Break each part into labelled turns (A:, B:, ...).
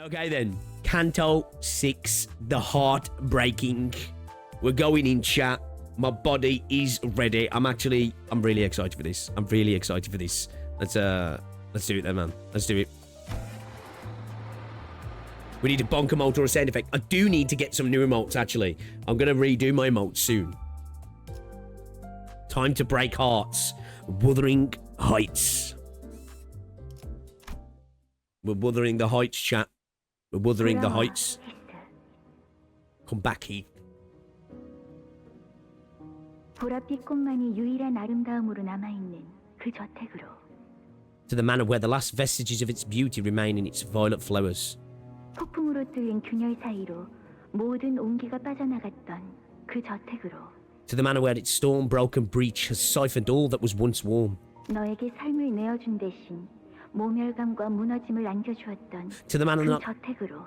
A: Okay then, Canto VI, the heartbreaking. We're going in, chat. My body is ready. I'm really excited for this. I'm really excited for this. Let's do it then, man. Let's do it. We need a bonk emote or a sound effect. I do need to get some new emotes, actually. I'm going to redo my emotes soon. Time to break hearts. Wuthering Heights. We're wuthering the heights, chat. We're wuthering the heights. Come back, Heath.
B: 보랏빛꽃만이 유일한 아름다움으로 남아있는 그 저택으로.
A: To the manor where the last vestiges of its beauty remain in its violet flowers.
B: 폭풍으로 뚫린 균열 사이로 모든 온기가 빠져나갔던 그 저택으로.
A: To the manor where its storm-broken breach has siphoned all that was once warm.
B: 너에게 삶을 내어준 대신 모멸감과 무너짐을 안겨주었던
A: To the manor
B: 그
A: not,
B: 저택으로.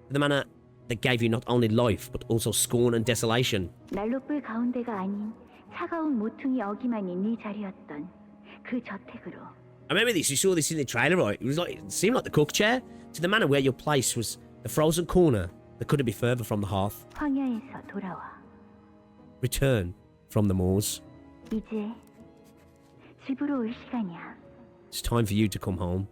A: to the manor that gave you not only life but also scorn and desolation.
B: 난로불 가운데가 아닌 차가운 모퉁이 어기만이 네 자리였던 그 저택으로.
A: I remember this. You saw this in the trailer, right? It seemed like the cook chair. To the manor where your place was the frozen corner that couldn't be further from the hearth.
B: 황야에서 돌아와.
A: Return from the moors.
B: 이제 집으로 올 시간이야.
A: It's time for you to come home.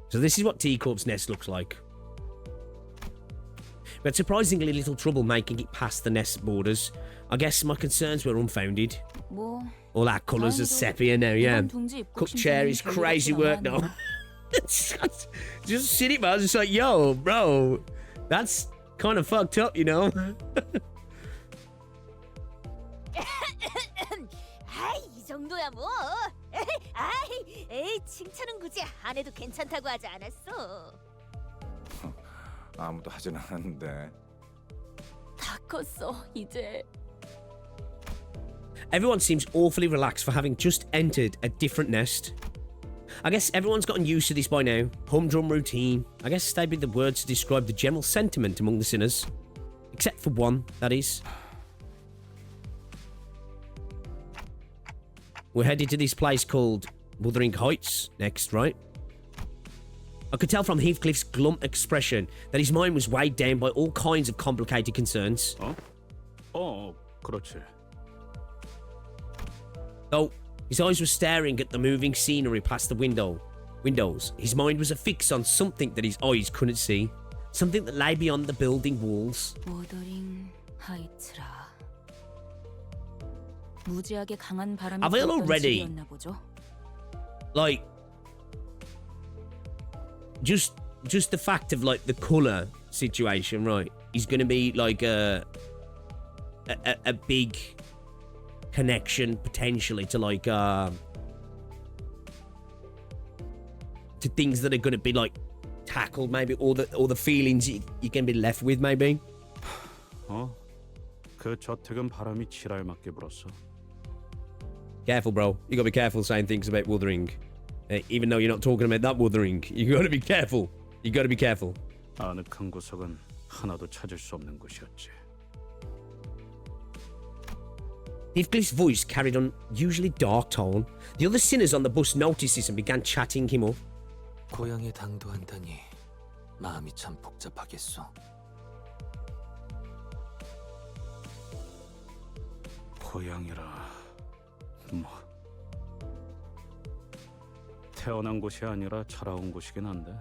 A: So this is what Teacorp's nest looks like. We had surprisingly little trouble making it past the nest borders. I guess my concerns were unfounded. All our colours are sepia now, yeah. Cook chair is crazy work now. Just sitting there, just like, yo, bro, that's kind of fucked up, you know?
C: 아이, 이 정도야 뭐. 아이, 에이, 칭찬은 굳이 안 해도 괜찮다고 하지 않았어.
D: 아무도 하진 않았는데.
C: 다 컸어, 이제.
A: Everyone seems awfully relaxed for having just entered a different nest. I guess everyone's gotten used to this by now. Humdrum routine. I guess they'd be the words to describe the general sentiment among the sinners. Except for one, that is. We're headed to this place called Wuthering Heights next, right? I could tell from Heathcliff's glum expression that his mind was weighed down by all kinds of complicated concerns.
E: 그렇지.
A: Though his eyes were staring at the moving scenery past the windows, his mind was affixed on something that his eyes couldn't see. Something that lay beyond the building walls.
C: 모더링 하이츠라. 무지하게 강한 바람이
A: I feel already
C: 집이었나 보죠.
A: like just the fact of like the colour situation, right, is going to be like a big connection potentially to like to things that are going to be like tackled, maybe, or the feelings you're going to be left with, maybe.
E: 그 저택은 바람이 지랄 맞게 불었어.
A: Careful, bro. You gotta be careful saying things about wuthering. Even though you're not talking about that wuthering, you gotta be careful. You gotta be careful.
E: 아늑한 구석은 하나도 찾을 수 없는 곳이었지.
A: Heathcliff's voice carried an usually dark tone. The other sinners on the bus noticed this and began chatting him up.
F: 고향에 당도한다니 마음이 참 복잡하겠소.
E: 고향이라 뭐 태어난 곳이 아니라 자라온 곳이긴 한데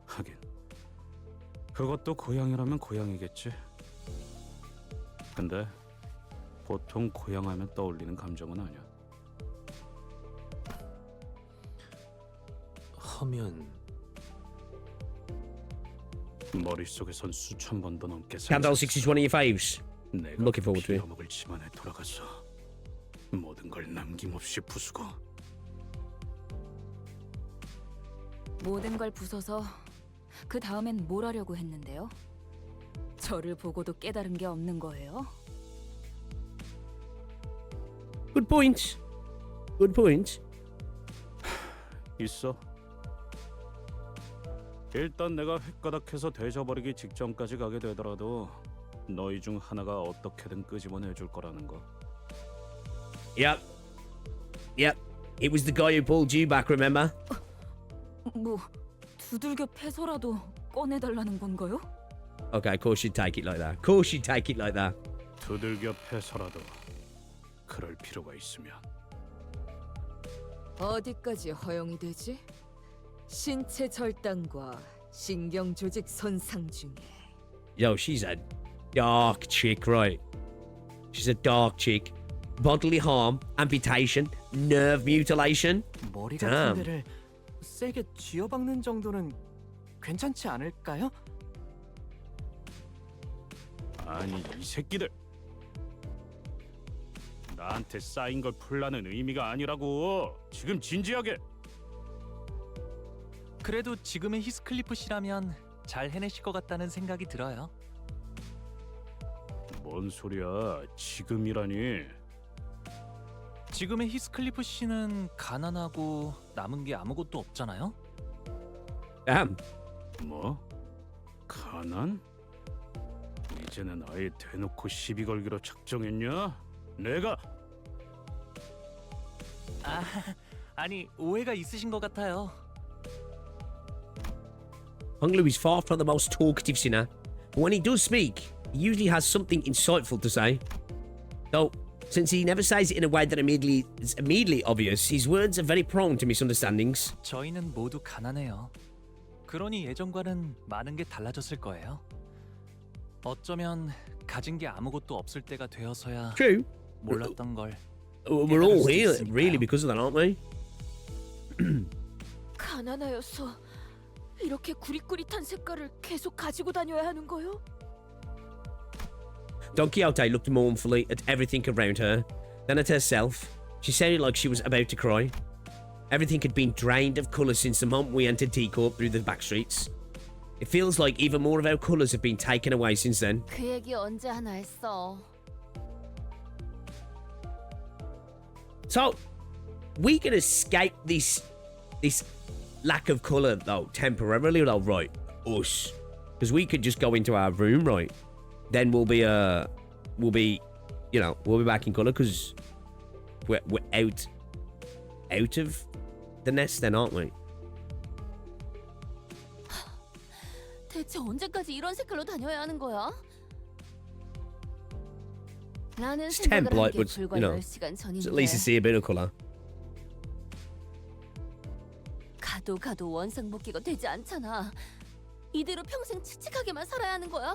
E: 하긴 그것도 고향이라면 고향이겠지. 근데 보통 고향하면 떠올리는 감정은 아니야.
F: 하면
E: 머릿속에선 수천 번도 넘게
A: Canto VI is one of your faves.
E: 내가
A: looking forward to it.
E: 빌어먹을 집안에 돌아가서 모든 걸 남김없이 부수고
C: 모든 걸 부숴서 그 다음엔 뭘 하려고 했는데요? 저를 보고도 깨달은 게 없는 거예요?
A: Good point. Good point.
E: 있어. 일단 내가 획가닥해서 되져버리기 직전까지 가게 되더라도 너희 중 하나가 어떻게든 끄집어내줄 거라는 거.
A: Yep. It was the guy who pulled you back, remember?
C: 뭐 두들겨 패서라도 꺼내달라는 건가요?
A: Okay, of course you'd take it like that. Of course you'd take it like that.
E: 두들겨 패서라도 그럴 필요가 있으면
C: 어디까지 허용이 되지? 신체 절단과 신경 조직 손상 중에
A: Yo, she's a dark chick, right? She's a dark chick. Bodily harm, amputation, nerve mutilation.
D: 머리
A: Damn.
D: 같은 데를 세게 쥐어박는 정도는 괜찮지 않을까요?
E: 아니 이 새끼들 나한테 쌓인 걸 풀라는 의미가 아니라고. 지금 진지하게.
G: 그래도 지금의 히스클리프 씨라면 잘 해내실 것 같다는 생각이 들어요.
E: 뭔 소리야? 지금이라니.
G: 지금의 히스클리프 씨는 가난하고 남은 게 아무것도 없잖아요.
A: Damn.
E: 뭐? 가난? 이제는 아예 대놓고 시비 걸기로 작정했냐? 내가
G: 아니 오해가 있으신 것 같아요.
A: Hung Lu is far from the most talkative sinner, but when he does speak, he usually has something insightful to say. Though, since he never says it in a way that is immediately obvious, his words are very prone to misunderstandings.
G: 저희는 모두 가난해요. 그러니 예전과는 많은 게 달라졌을 거예요. 어쩌면 가진 게 아무것도 없을 때가 되어서야
A: True.
G: 몰랐던 걸.
A: We're all here really because of that, aren't we?
C: 가난하여서 이렇게 구릿구릿한 색깔을 계속 가지고 다녀야 하는 거요?
A: Don Quixote looked mournfully at everything around her, then at herself. She sounded like she was about to cry. Everything had been drained of colour since the moment we entered Teacup through the back streets. It feels like even more of our colours have been taken away since then.
C: 그 얘기 언제 하나 했어?
A: So, we can escape this lack of colour though, temporarily though, right? Us. Because we could just go into our room, right? Then we'll be back in colour because we're out of the nest then, aren't we?
C: 대체 언제까지 이런 색깔로 다녀야 하는 거야? 라는
A: It's temp
C: 생각을 한
A: light,
C: 게
A: but
C: 불과
A: you know,
C: 10시간
A: so
C: 전인데
A: at least to see a bit of colour.
C: 가도 원상복귀가 되지 않잖아. 이대로 평생 칙칙하게만 살아야 하는 거야?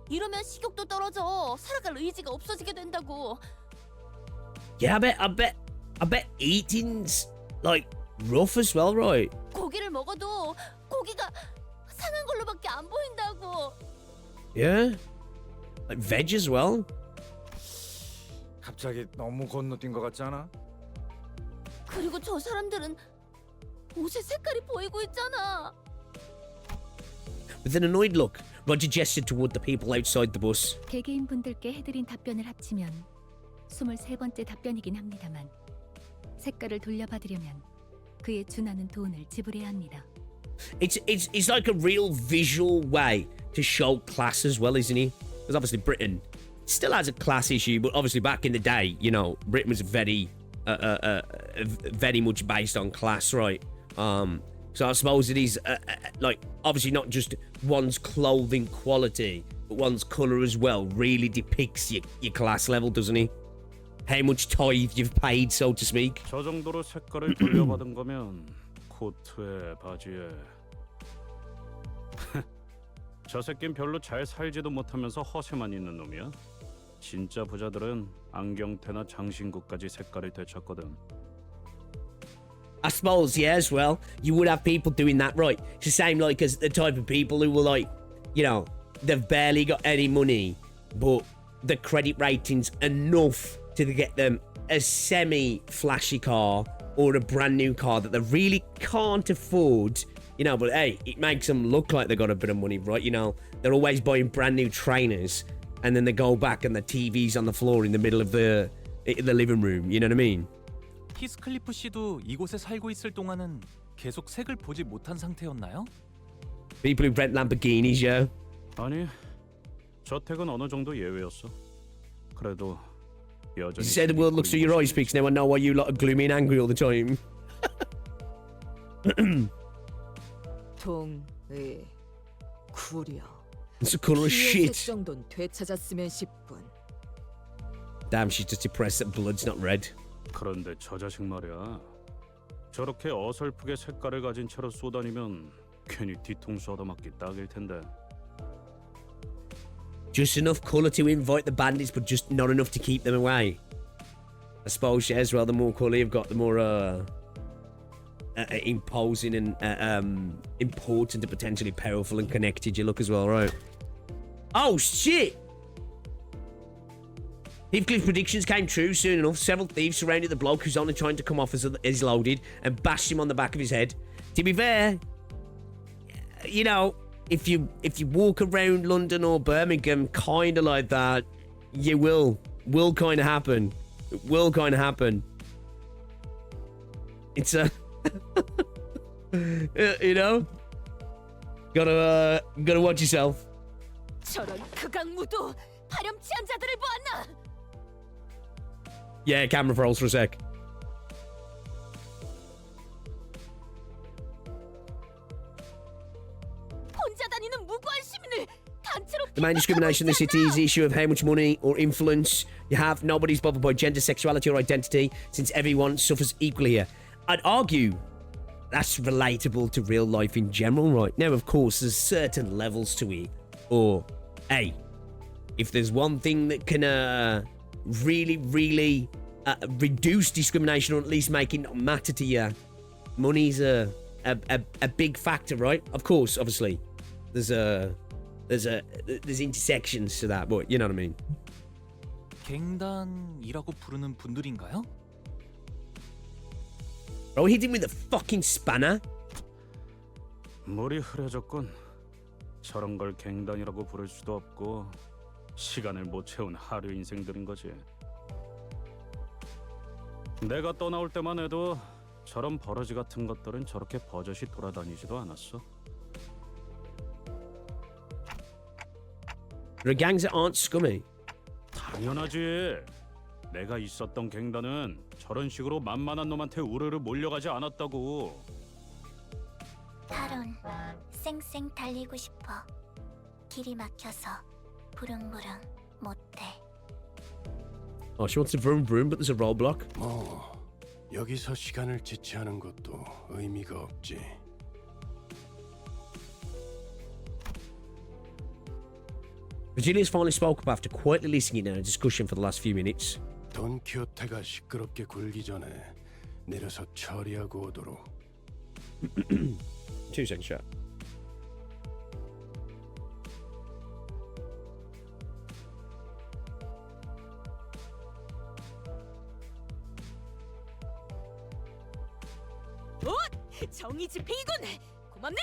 C: 이러면 식욕도 떨어져. 살아갈 의지가 없어지게 된다고.
A: Yeah, I bet eating's like rough as well, right?
C: 고기를 먹어도 고기가 상한 걸로밖에 안 보인다고.
A: Yeah, like veg as well.
H: 갑자기 너무 건너뛴 것 같지 않아?
C: 그리고 저 사람들은 옷의 색깔이 보이고 있잖아.
A: With an annoyed look, Roger gestured toward the people outside the bus.
B: 개개인분들께 해드린 답변을 합치면 23번째 답변이긴 합니다만 색깔을 돌려받으려면 그에 준하는 돈을 지불해야 합니다.
A: It's like a real visual way to show class as well, isn't it? Because obviously Britain still has a class issue, but obviously back in the day, you know, Britain was very much based on class, right? So I suppose it is like obviously not just one's clothing quality, but one's colour as well really depicts your class level, doesn't it? How much tithe you've paid, so to speak.
E: 저 정도로 색깔을 돌려받은 거면 코트에 바지에 저 새낀 별로 잘 살지도 못하면서 허세만 있는 놈이야. 진짜 부자들은 안경테나 장신구까지 색깔을 되찾거든.
A: I suppose, yeah, as well. You would have people doing that, right? It's the same like as the type of people who were like, you know, they've barely got any money, but the credit rating's enough to get them a semi-flashy car or a brand new car that they really can't afford. You know, but hey, it makes them look like they got a bit of money, right? You know, they're always buying brand new trainers, and then they go back and the TV's on the floor in the middle of the living room. You know what I mean?
G: 히스클리프 씨도 이곳에 살고 있을 동안은 계속 색을 보지 못한 상태였나요?
A: People who rent Lamborghinis, yeah.
E: 아니, 저택은 어느 정도 예외였어. 그래도
A: You
E: 여전히
A: say the world looks through your eyes, Pix. Now I know why you lot are gloomy and angry all the time.
I: 동의 구려.
A: It's the colour of
I: 피의
A: shit.
I: 색정도는 되찾았으면 싶군.
A: Damn, she's just depressed that blood's not red.
E: 그런데 저 자식 말이야. 저렇게 어설프게 색깔을 가진 채로 쏘다니면 괜히 뒤통수 얻어맞기 딱일 텐데.
A: Just enough colour to invite the bandits, but just not enough to keep them away. I suppose, yeah, as well, the more colour you've got, the more imposing and important and potentially powerful and connected you look as well, right? Oh, shit! Heathcliff's predictions came true soon enough. Several thieves surrounded the bloke who's only trying to come off as loaded and bashed him on the back of his head. To be fair, you know, if you walk around London or Birmingham kind of like that, you will kind of happen. It will kind of happen. It's a, you know, gotta watch yourself.
C: 저런 극악무도 파렴치한 자들을 보았나?
A: Yeah, camera froze for a sec.
C: 혼자 다니는 무고한 시민을 단체로
A: The main discrimination in the city is the issue of how much money or influence you have. Nobody's bothered by gender, sexuality, or identity, since everyone suffers equally here. I'd argue that's relatable to real life in general, right? Now, of course, there's certain levels to it. Or, hey, if there's one thing that can really reduce discrimination, or at least make it not matter to you, money's a big factor, right? Of course, obviously, there's intersections to that, but you know what I mean.
G: 갱단이라고 부르는 분들인가요?
A: Bro, hit him with a fucking spanner.
E: 물이 흐려졌군. 저런 걸 갱단이라고 부를 수도 없고 시간을 못 채운 하류 인생들인 거지. 내가 떠나올 때만 해도 저런 버러지 같은 것들은 저렇게 버젓이 돌아다니지도 않았어.
A: There are gangs that aren't scummy.
E: 당연하지. 내가 있었던 갱단은 저런 식으로 만만한 놈한테 우르르 몰려가지 않았다고.
J: 타론, 쌩쌩 달리고 싶어. 길이 막혀서 부릉부릉 못해.
A: Oh, she wants to vroom vroom, but there's a roadblock.
K: 여기서 시간을 지체하는 것도 의미가 없지.
A: Virgilia's finally spoke up after quietly listening in a discussion for the last few minutes.
K: 돈키호테가 시끄럽게 굴기 전에 내려서 처리하고 오도록.
A: 2 seconds, chat.
C: 정의 집행이군. 고맙네.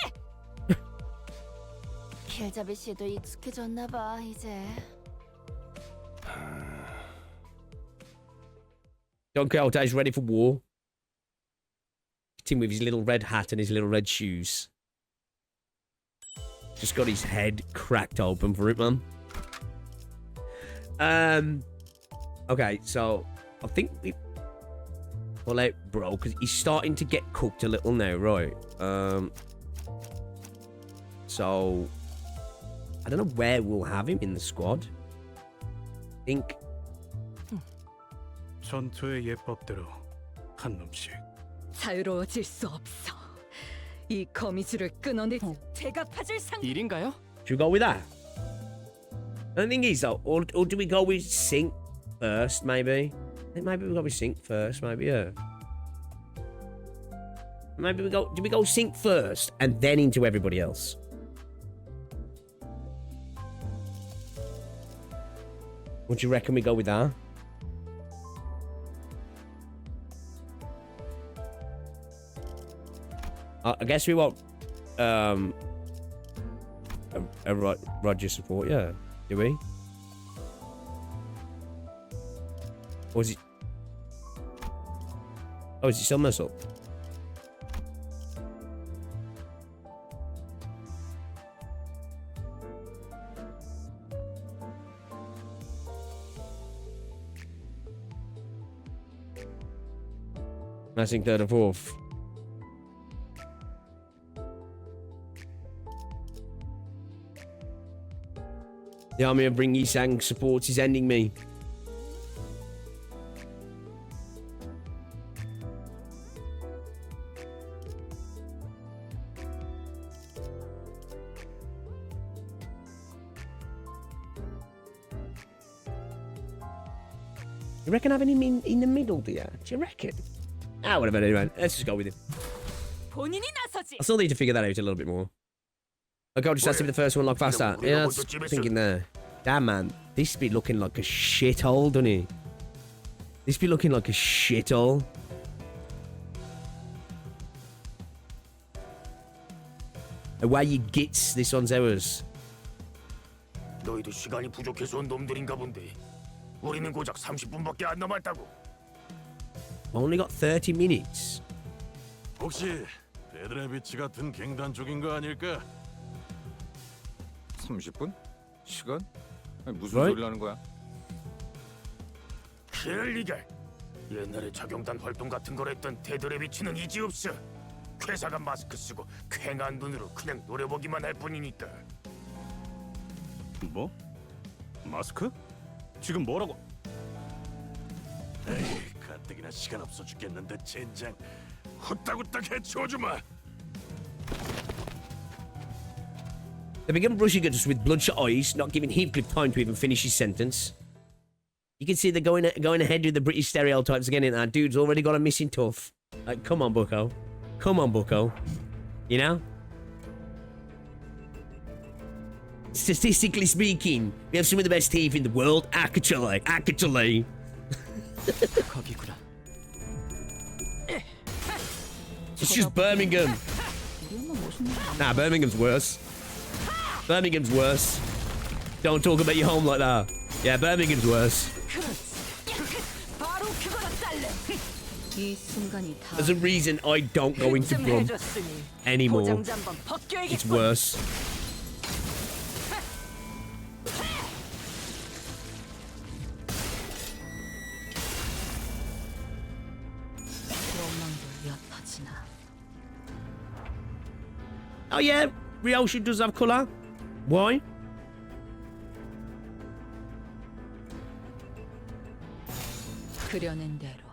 C: 길잡이 씨도 익숙해졌나 봐 이제.
A: Don Quixote's ready for war. Him with his little red hat and his little red shoes. Just got his head cracked open for it, man. Okay, so I think we pull out bro because he's starting to get cooked a little now, right? So I don't know where we'll have him in the squad. I think
E: 전투의 예법대로 한 놈씩.
I: 자유로워질 수 없어. 이 거미줄을 끊어내. 대갚아줄 상.
D: 일인가요?
A: should we go with that? The thing is though, or do we go with sync first? Maybe. I think maybe we go with sync first. Maybe yeah. Maybe we go. Do we go sync first and then into everybody else? What do you reckon we go with that? I guess we want a Roger support, yeah. Do we? Or is it? Oh, is it still mess up? I think third and fourth. The army of Ring Yisang supports is ending me. You reckon having him in the middle, dear? Do you reckon? Ah, whatever. Anyway, let's just go with it. I still need to figure that out a little bit more. I got just asked if the first one looked faster. Yeah, that's thinking there. Damn, man. This be looking like a shithole, doesn't it? This be looking like a shithole. Why you gits? This one's ours.
L: 너희도 시간이 부족해서 온 놈들인가 본데. 우리는 고작 30분밖에 안 남았다고.
A: Only got 30 minutes.
K: 혹시 레드레비치 같은 갱단 쪽인 거 아닐까?
H: 30분? 시간? 아니, 무슨
A: Right?
H: 소리를 하는 거야?
L: 그럴 리가. 옛날에 작용단 활동 같은 걸 했던 테드레비치는 이지 없어. 회사가 마스크 쓰고 퀭한 눈으로 그냥 노려보기만 할 뿐이니까.
E: 뭐? 마스크? 지금 뭐라고?
K: 에이, 가뜩이나 시간 없어 죽겠는데 젠장. 후딱후딱 해치워주마.
A: They begin rushing at us with bloodshot eyes, not giving Heathcliff time to even finish his sentence. You can see they're going ahead with the British stereotypes again, ain't that? Dude's already got a missing tooth. Like, come on, bucko. Come on, bucko. You know? Statistically speaking, we have some of the best teeth in the world. Actually. It's just Birmingham. Nah, Birmingham's worse. Birmingham's worse. Don't talk about your home like that. Yeah, Birmingham's worse. There's a reason I don't go into Brum anymore. It's worse. Oh yeah, Ryoshi does have colour. Why?
I: 그려낸 대로.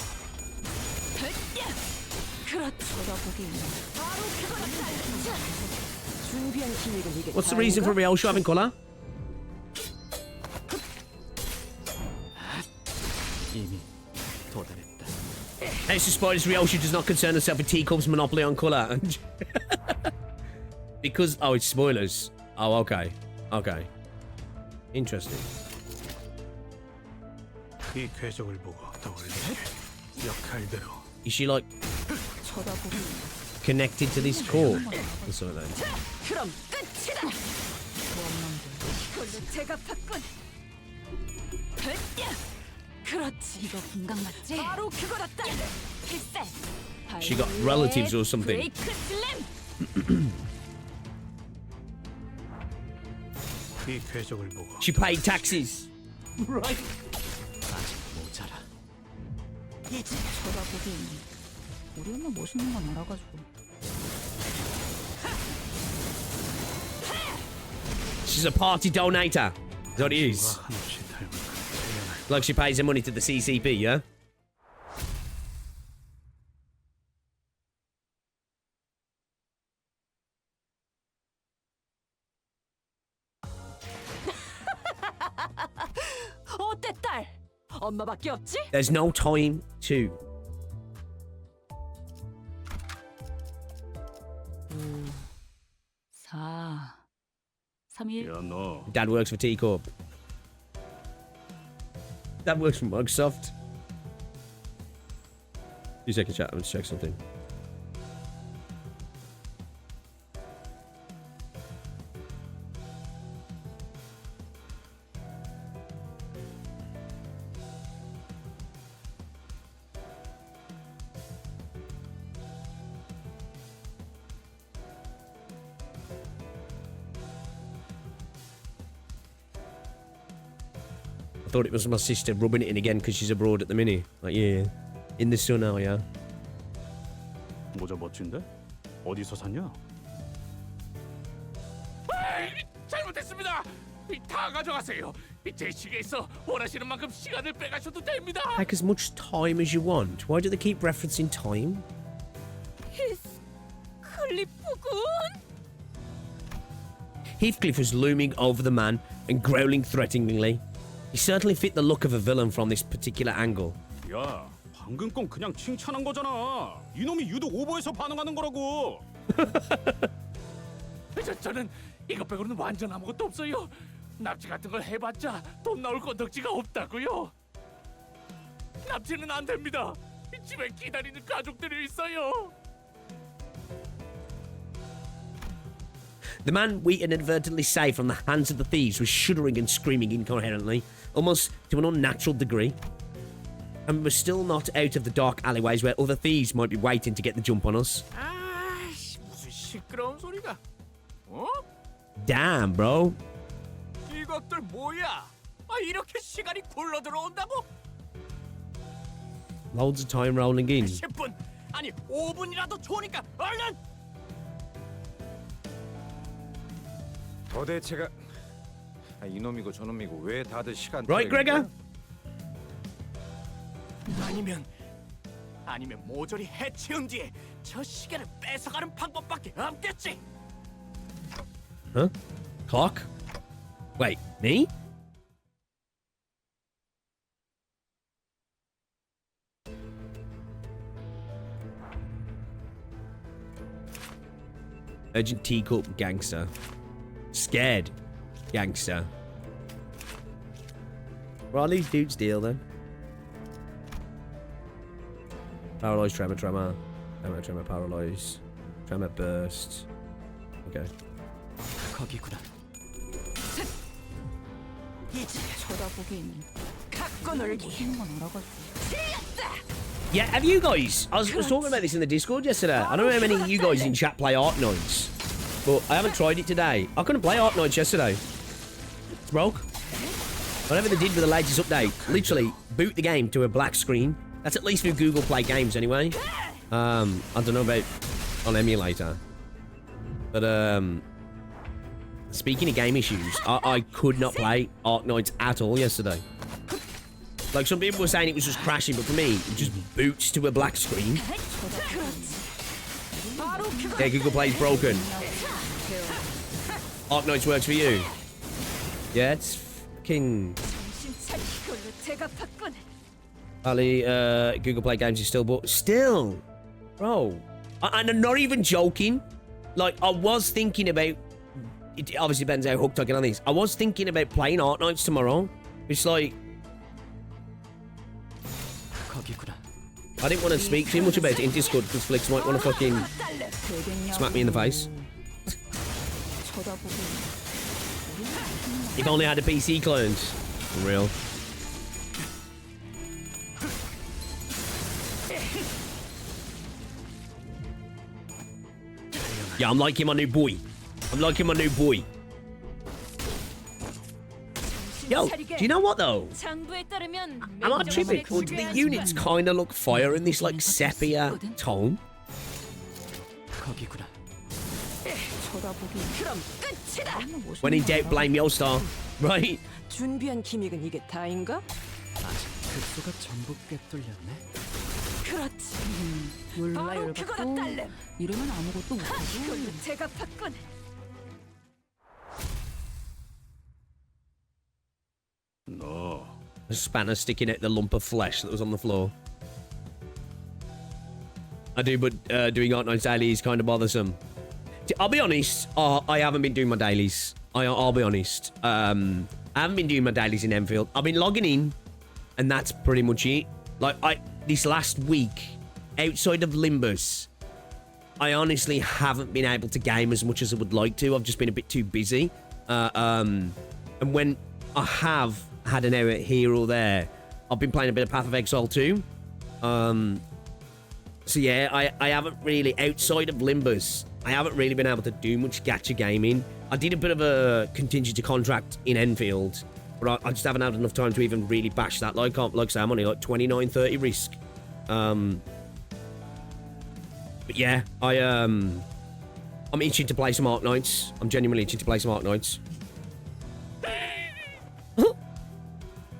A: What's the reason for Ryoshi having colour? Ace of Spiders, Ryoshi does not concern herself with Teacup's monopoly on colour. Because, oh, it's spoilers. Oh, okay. Okay. Interesting. Is she like connected to this core or something? She got relatives or something. She paid taxes. Right. She's a party donator. That's what it is. Like she pays her money to the CCP, yeah? There's no time to. Dad works for T Corp. Dad works for Microsoft. 2 second chat, let's check something. I thought it was my sister rubbing it in again because she's abroad at the minute. Like, yeah, in the sun now, yeah.
E: 모자 멋진데? 어디서 샀냐?
L: 잘못했습니다. 다 가져가세요. 제 시계에서 원하시는 만큼 시간을 빼가셔도 됩니다.
A: Take as much time as you want. Why do they keep referencing time?
C: 헤스클리프군?
A: Heathcliff was looming over the man and growling threateningly. He certainly fit the look of a villain from this particular angle.
E: 야, 방금 건 그냥 칭찬한 거잖아. 이놈이 유독 오버해서 반응하는 거라고.
L: 저는 이것 빼고는 완전 아무것도 없어요. 납치 같은 걸 해봤자 돈 나올 건덕지가 없다고요. 납치는 안 됩니다. 집에 기다리는 가족들이 있어요.
A: The man we inadvertently saved from the hands of the thieves was shuddering and screaming incoherently, almost to an unnatural degree. And we were still not out of the dark alleyways where other thieves might be waiting to get the jump on us.
L: 아이씨, 무슨 시끄러운 소리가? 어?
A: Damn, bro.
L: 이것들 뭐야? 이렇게 시간이 굴러 들어온다고?
A: Loads of time rolling in.
L: 10분, 아니 5분이라도 좋으니까 얼른!
H: 도대체가 이놈이고 저놈이고 왜 다들 시간
A: Right, Gregor?
L: 아니면 모조리 해치운 뒤에 저 시계를 뺏어가는 방법밖에 없겠지.
A: Huh? Clock? Wait, me? Urgent teacup gangster. Scared gangster. What are these dudes deal then? Paralyzed, tremor, paralyze. Tremor burst. Okay.
D: 거기구나.
I: 이제 쳐다보긴 갖고 놀기 하는 건 알아가지고.
A: Yeah, have you guys? I was talking about this in the Discord yesterday. I don't know how many of you guys in chat play Arknights, but I haven't tried it today. I couldn't play Arknights yesterday. It's broke. Whatever they did with the latest update, literally boot the game to a black screen. That's at least through Google Play Games anyway. I don't know about on emulator, but speaking of game issues, I could not play Arknights at all yesterday. Like, some people were saying it was just crashing, but for me, it just boots to a black screen. Yeah, Google Play's broken. Arknights works for you. Yeah, it's fucking... Ali, Google Play Games is still, but still, bro. And I'm not even joking. Like, I was thinking about... It obviously depends how hooked I get on these. I was thinking about playing Arknights tomorrow. It's like... I didn't want to speak too much about it in Discord because Flix might want to fucking smack me in the face. If only I had a PC cloned. Unreal. Yeah, I'm liking my new boy. I'm liking my new boy. Yo, do you know what though? I'm not tripping. The units kind of look fire in this like sepia tone. When in doubt, blame Yostar, right?
I: 준비한 기믹은 이게 다인가?
D: 급소가 전부 꿰뚫렸네.
I: 그렇지. 바로 그거다 딸렘. 이러면 아무것도 못하고. 제가 봤군.
E: No.
A: A spanner sticking out the lump of flesh that was on the floor. I do, but doing Arknights daily is kind of bothersome. I'll be honest, I haven't been doing my dailies. I'll be honest. I haven't been doing my dailies in Enfield. I've been logging in, and that's pretty much it. Like, this last week, outside of Limbus, I honestly haven't been able to game as much as I would like to. I've just been a bit too busy. And when I have had an error here or there, I've been playing a bit of Path of Exile 2. So yeah, I haven't really, outside of Limbus, I haven't really been able to do much gacha gaming. I did a bit of a contingency contract in Enfield, but I just haven't had enough time to even really bash that. Like I say, I'm only like 29-30 risk. But yeah, I'm itching to play some Arknights. I'm genuinely itching to play some Arknights.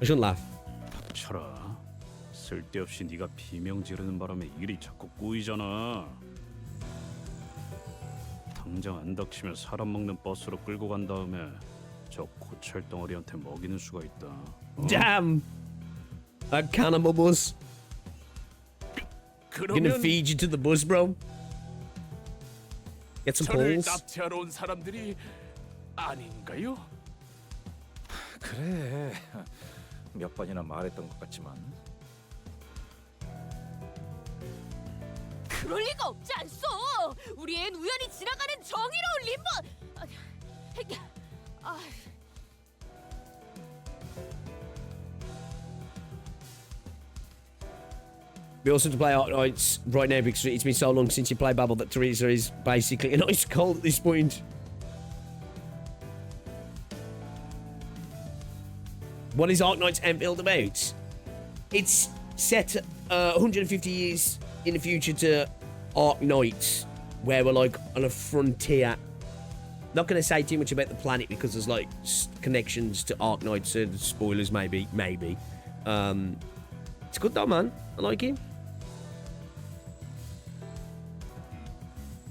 A: I shouldn't laugh.
E: 닥쳐라. 쓸데없이 네가 비명 지르는 바람에 일이 자꾸 꼬이잖아. 당장 안 닥치면 사람 먹는 버스로 끌고 간 다음에 저 고철 덩어리한테 먹이는 수가 있다. 어?
A: Damn. A cannibal bus. Gonna
L: 그러면
A: feed you to the bus, bro. Get some
L: 저를
A: balls.
L: 납치하러 온 사람들이 아닌가요?
H: 그래. 몇 번이나 말했던 것 같지만
C: 그럴 리가 없지 않소. 우리 앤 우연히 지나가는 정의로운 림보. 아,
A: We also to play Arknights right now because it's been so long since you played Babel that Teresa is basically an ice cold at this point. What is Arknights Enfield about? It's set 150 years in the future to Arknights, where we're like on a frontier. Not going to say too much about the planet because there's like connections to Arknights and spoilers maybe. It's good though, man. I like it.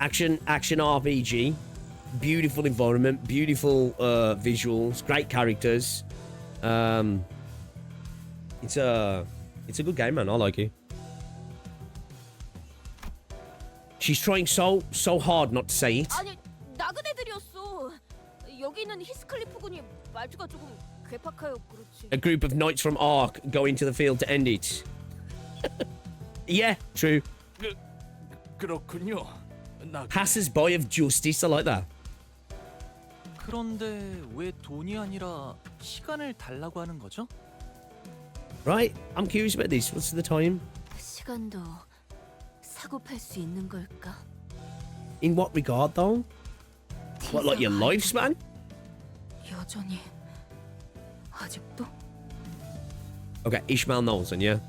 A: Action RPG, beautiful environment, beautiful visuals, great characters. It's a good game, man. I like it. She's trying so hard not to say it.
C: 아니 나그네들이었어. 여기 있는 히스클리프 군이 말투가 조금 괴팍해요. 그렇지.
A: A group of knights from Ark go into the field to end it. Yeah, true.
L: 그렇군요.
A: Passers-by of justice. I like that.
G: 그런데 왜 돈이 아니라 시간을 달라고 하는 거죠?
A: Right? I'm curious about this. What's the time?
C: 시간도 사고 팔 수 있는 걸까?
A: In what regard, though? What, like your lifespan?
I: 여전히 아직도?
A: Okay, Ishmael Knowlson, yeah?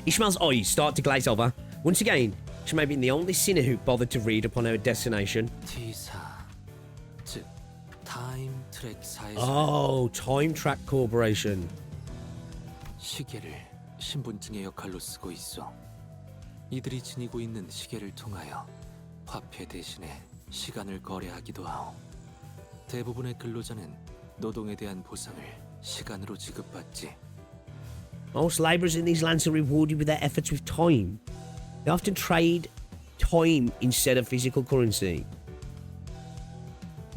A: Ishmael's eyes start to glaze over. Once again, she may be the only sinner who bothered to read upon our destination.
F: T4, 즉 타임 트랙사에서
A: Oh, Time Track Corporation.
F: 시계를 신분증의 역할로 쓰고 있어. 이들이 지니고 있는 시계를 통하여 화폐 대신에 시간을 거래하기도 하오. 대부분의 근로자는 노동에 대한 보상을 시간으로 지급받지.
A: Most labourers in these lands are rewarded with their efforts with time. They often trade time instead of physical currency.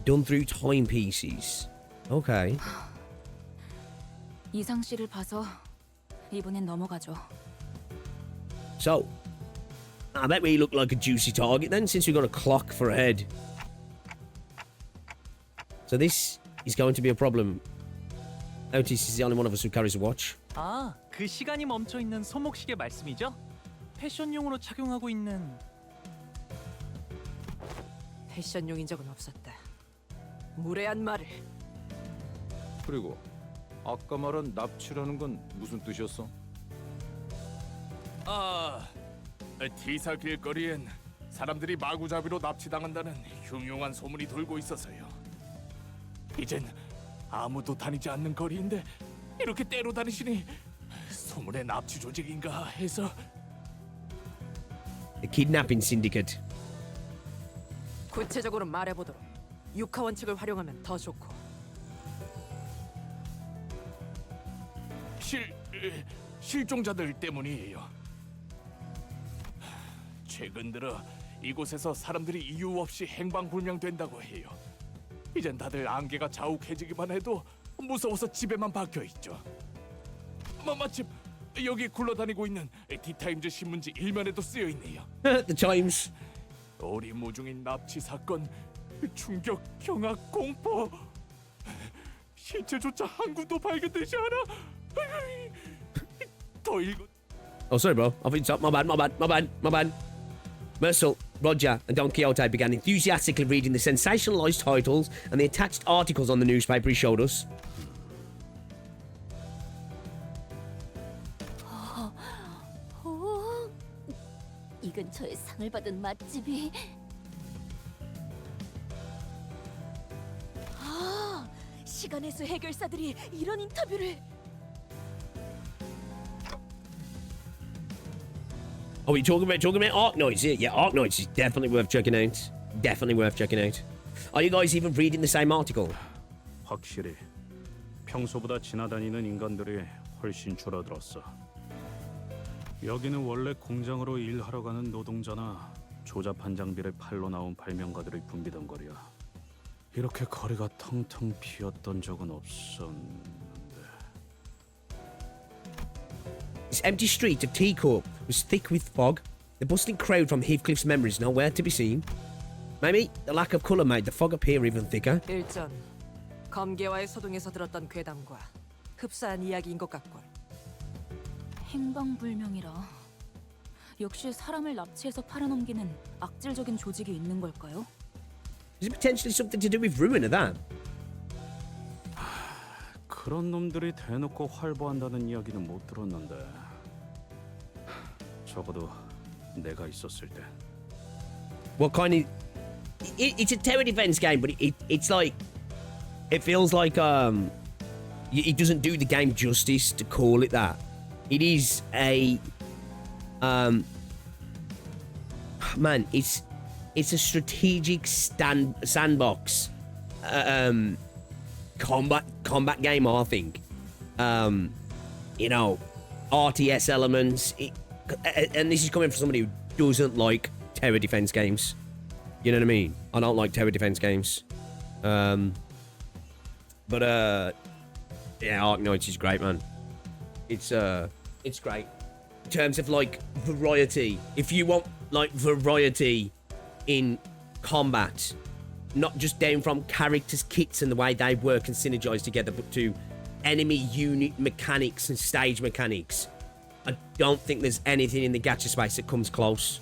A: Done through timepieces. Okay.
I: 이상 씨를 봐서 이번엔 넘어가죠.
A: So, I bet we look like a juicy target then, since we've got a clock for a head. So this is going to be a problem. Otis is the only one of us who carries a watch.
G: 아, 그 시간이 멈춰 있는 손목시계 말씀이죠? 패션용으로 착용하고 있는.
I: 패션용인 적은 없었다. 무례한 말을.
H: 그리고 아까 말한 납치라는 건 무슨 뜻이었어?
L: T사 길거리엔 사람들이 마구잡이로 납치당한다는 흉흉한 소문이 돌고 있어서요. 이젠 아무도 다니지 않는 거리인데 이렇게 때로 다니시니 소문의 납치 조직인가 해서.
A: The kidnapping syndicate.
I: 구체적으로 말해보도록. 육하 원칙을 활용하면 더 좋고.
L: 실종자들 때문이에요. 최근 들어 이곳에서 사람들이 이유 없이 행방불명된다고 해요. 이젠 다들 안개가 자욱해지기만 해도 무서워서 집에만 박혀 있죠. 마침 여기 굴러다니고 있는 디타임즈 신문지 일면에도 쓰여 있네요.
A: The Times.
L: 오리무중인 납치 사건, 충격, 경악, 공포. 실체조차 한 군도 발견되지 않아. 더 읽어.
A: Oh, sorry, bro. I think it's my bad. Mercil, Roger, and Don Quixote began enthusiastically reading the sensationalized titles and the attached articles on the newspaper he showed us.
C: 이 근처에 상을 받은 맛집이. 시간의 수 해결사들이 이런 인터뷰를.
A: Are we talking about Arknights here? Yeah, Arknights is definitely worth checking out. Definitely worth checking out. Are you guys even reading the same article?
E: 확실히 평소보다 지나다니는 인간들이 훨씬 줄어들었어. 여기는 원래 공장으로 일하러 가는 노동자나 조잡한 장비를 팔러 나온 발명가들의 붐비던 거리야. 이렇게 거리가 텅텅 비었던 적은 없었는데.
A: This empty street of T Corp was thick with fog. The bustling crowd from Heathcliff's memories nowhere to be seen. Maybe the lack of colour made the fog appear even thicker.
M: 일전 검계와의 소동에서 들었던 괴담과 흡사한 이야기인 것 같군.
B: 행방불명이라. 역시 사람을 납치해서 팔아넘기는 악질적인 조직이 있는 걸까요?
A: Is it potentially something to do with ruin of that?
E: 그런 놈들이 대놓고 활보한다는 이야기는 못 들었는데. 적어도 내가 있었을 때.
A: What kind of... It's a tower defense game, but it's like... It feels like it doesn't do the game justice to call it that. It is a man, it's a strategic sandbox combat game, I think. You know, RTS elements, and this is coming from somebody who doesn't like tower defense games. You know what I mean? I don't like tower defense games. But yeah, Arknights is great, man. It's great. In terms of like variety, if you want like variety in combat, not just down from characters' kits and the way they work and synergize together, but to enemy unit mechanics and stage mechanics, I don't think there's anything in the gacha space that comes close.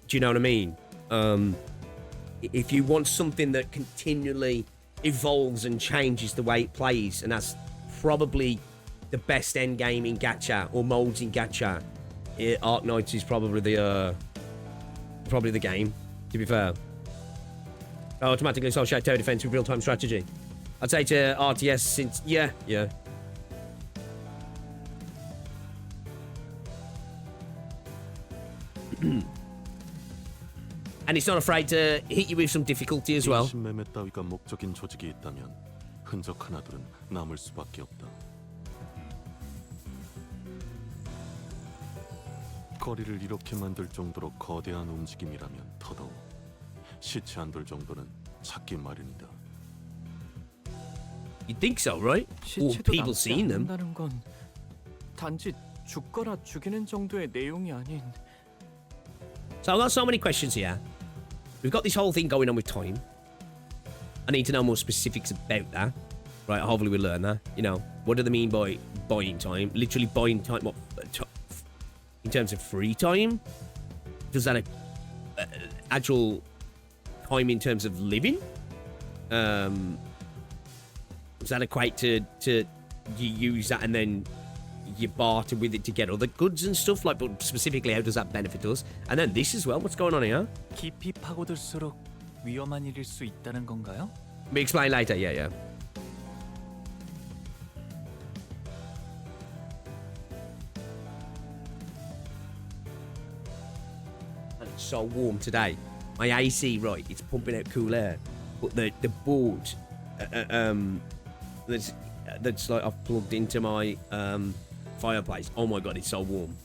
A: Do you know what I mean? If you want something that continually evolves and changes the way it plays, and that's probably the best end game in gacha or modes in gacha, Arknights is probably the game, to be fair. I automatically associate tower defense with real-time strategy. I'd say to RTS since yeah. And it's not afraid to hit you with some difficulty as well.
N: 매매 따위가 목적인 조직이 있다면 흔적 하나둘은 남을 수밖에 없다. 거리를 이렇게 만들 정도로 거대한 움직임이라면 더더욱 시체 한 돌 정도는 찾기 마련이다.
A: You think so, right? Or
D: 시체도
A: people
D: 남지
A: seeing them.
D: 않는다는 건 단지 죽거나 죽이는 정도의 내용이 아닌.
A: So I've got so many questions here. We've got this whole thing going on with time. I need to know more specifics about that. Right, hopefully we'll learn that. You know, what do they mean by buying time? Literally buying time, what? In terms of free time? Does that actual time in terms of living? Does that equate to you use that and then you barter with it to get other goods and stuff? Like, but specifically, how does that benefit us? And then this as well. What's going on here?
G: 깊이 파고들수록 위험한 일일 수 있다는 건가요?
A: We explain later. Yeah. And it's so warm today. My AC, right? It's pumping out cool air, but the board that's like I've plugged into my fireplace. Oh my god, it's so warm.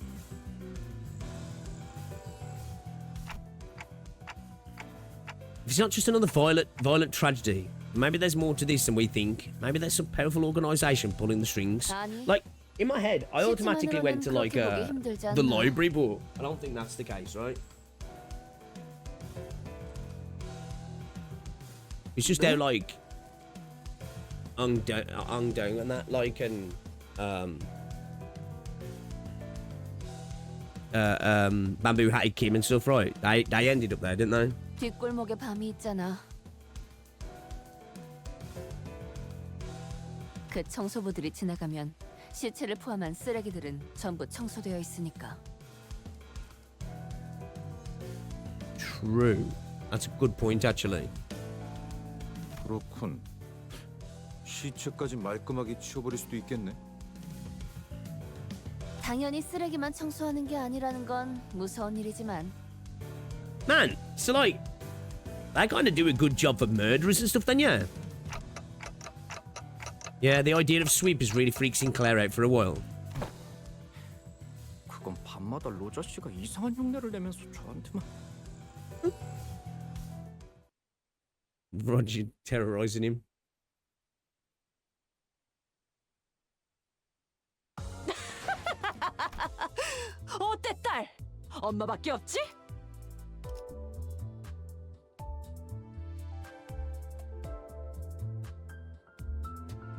A: It's not just another violent tragedy. Maybe there's more to this than we think. Maybe there's some powerful organisation pulling the strings. Like, in my head, I automatically went to like the library, but I don't think that's the case, right? It's just how like Ungdong and that, like, and Bamboo Hatted Kim and stuff, right? They ended up there, didn't they?
C: 뒷골목에 밤이 있잖아. 그 청소부들이 지나가면 시체를 포함한 쓰레기들은 전부 청소되어 있으니까.
A: True. That's a good point, actually.
H: 그렇군. 시체까지 말끔하게 치워버릴 수도 있겠네.
C: 당연히 쓰레기만 청소하는 게 아니라는 건 무서운 일이지만
A: Man, so like, they kind of do a good job for murderers and stuff then, yeah? Yeah, the idea of sweepers really freaks Sinclair out for a while.
D: 그건 밤마다 로저 씨가 이상한 흉내를 내면서 저한테만.
A: Roger terrorizing him.
M: 어때 딸? 엄마밖에 없지?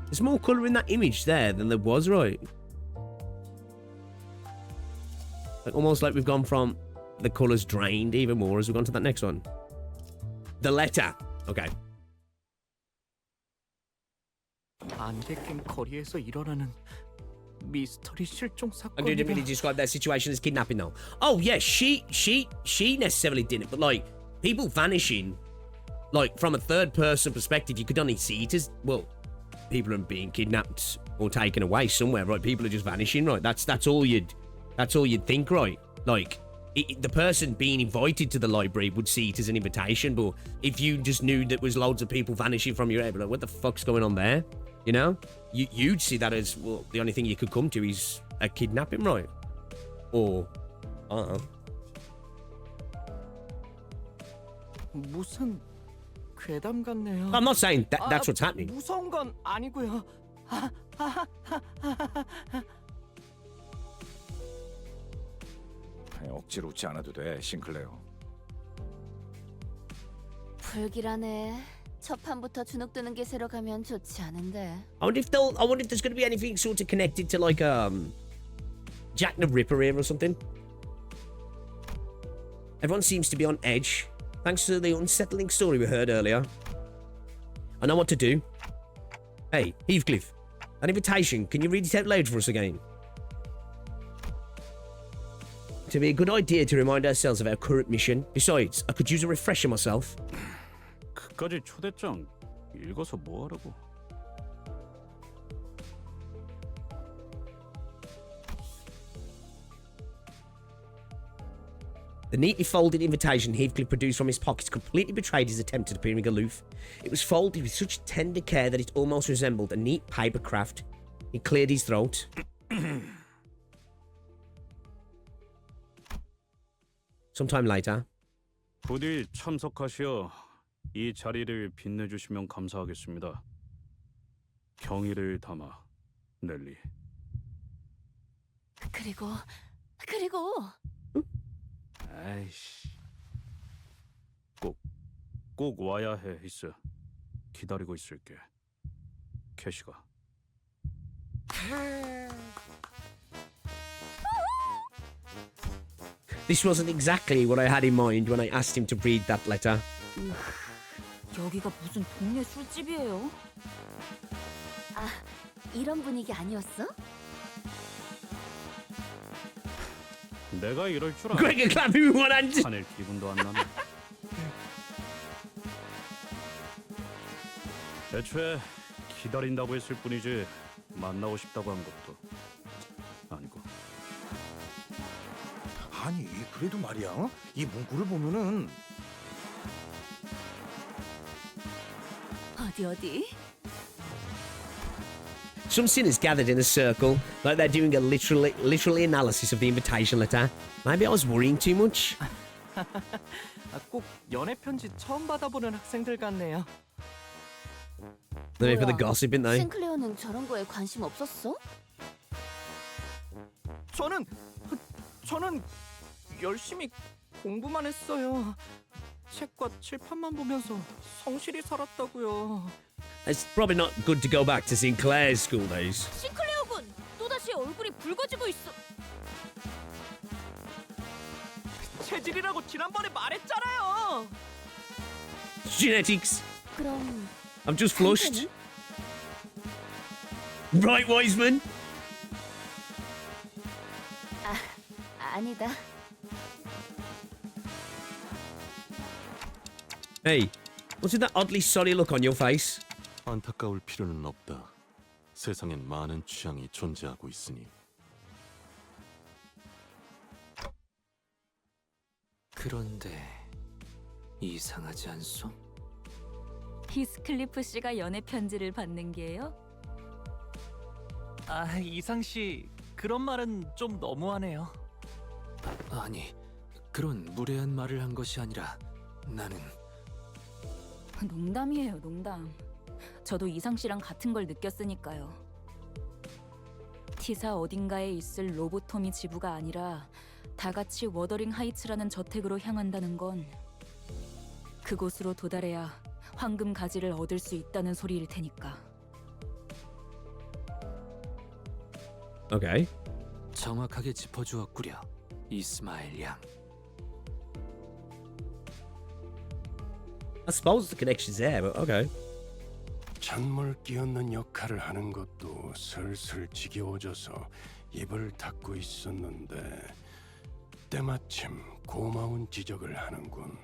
A: There's more colour in that image there than there was, right? Like, almost like we've gone from the colours drained even more as we've gone to that next one. The letter. Okay.
D: 안개 낀 거리에서 일어나는 미스터리 실종
A: I didn't really
D: 사건이라.
A: describe their situation as kidnapping though. Oh yeah, she necessarily didn't, but like people vanishing, like from a third person perspective, you could only see it as, well, people are being kidnapped or taken away somewhere, right? People are just vanishing, right? That's all you'd think, right? Like the person being invited to the library would see it as an invitation, but if you just knew that was loads of people vanishing from your area, like what the fuck's going on there? You know, you'd see that as, well, the only thing you could come to is a kidnapping, right? Or I don't know.
D: 무슨 괴담 같네요.
A: I'm not saying that's what's happening.
D: 무서운 건 아니고요.
H: 억지로 웃지 않아도 돼, 싱클레어.
C: 불길하네. 첫 판부터 주눅드는 기세로 가면 좋지 않은데.
A: I wonder if there's going to be anything sort of connected to like Jack the Ripper here or something. Everyone seems to be on edge thanks to the unsettling story we heard earlier. I know what to do. Hey, Heathcliff, an invitation. Can you read it out loud for us again? It'd be a good idea to remind ourselves of our current mission. Besides, I could use a refresher myself.
E: 그까지 초대장 읽어서 뭐 하라고?
A: The neatly folded invitation Heathcliff produced from his pockets completely betrayed his attempt at appearing aloof. It was folded with such tender care that it almost resembled a neat paper craft. He cleared his throat. Sometime later.
E: 부디 참석하시어 이 자리를 빛내주시면 감사하겠습니다. 경의를 담아, 넬리.
C: 그리고
E: 아이씨. 꼭 와야 해, 히스. 기다리고 있을게. 캐시가.
A: This wasn't exactly what I had in mind when I asked him to read that letter.
I: 여기가 무슨 동네 술집이에요?
C: 아, 이런 분위기 아니었어?
E: 내가 이럴 줄 알아.
A: Greg and Clappy with one hand.
E: 화낼 기분도 안 나네. 애초에 기다린다고 했을 뿐이지 만나고 싶다고 한 것도 아니고.
H: 아니, 그래도 말이야. 이 문구를 보면은
C: 어디?
A: Some sinners gathered in a circle, like they're doing a literally analysis of the invitation letter. Maybe I was worrying too much.
D: 꼭 연애 편지 처음 받아보는 학생들 같네요.
A: They're for the gossip, aren't they?
C: 싱클레어는 저런 거에 관심 없었어?
D: 저는 열심히 공부만 했어요. 책과 칠판만 보면서 성실히 살았다고요.
A: It's probably not good to go back to Sinclair's school days.
C: 싱클레어 군 또다시 얼굴이 붉어지고 있어.
D: 체질이라고 지난번에 말했잖아요.
A: Genetics.
C: 그럼
A: I'm just flushed. Right, Wiseman?
C: 아니다.
A: Hey, what's with that oddly sorry look on your face?
N: 안타까울 필요는 없다. 세상엔 많은 취향이 존재하고 있으니.
F: 그런데 이상하지 않소?
B: 히스클리프 씨가 연애 편지를 받는 게요?
G: 아, 이상 씨, 그런 말은 좀 너무하네요.
F: 아니, 그런 무례한 말을 한 것이 아니라 나는
B: 농담이에요, 농담. 저도 이상 씨랑 같은 걸 느꼈으니까요. 티사 어딘가에 있을 로보토미 지부가 아니라 다 같이 워더링 하이츠라는 저택으로 향한다는 건 그곳으로 도달해야 황금 가지를 얻을 수 있다는 소리일 테니까.
A: Okay.
F: 정확하게 짚어주었구려, 이스마엘 양.
A: I suppose the connection's there, but okay.
K: 찬물 끼얹는 역할을 하는 것도 슬슬 지겨워져서 입을 닫고 있었는데 때마침 고마운 지적을 하는군.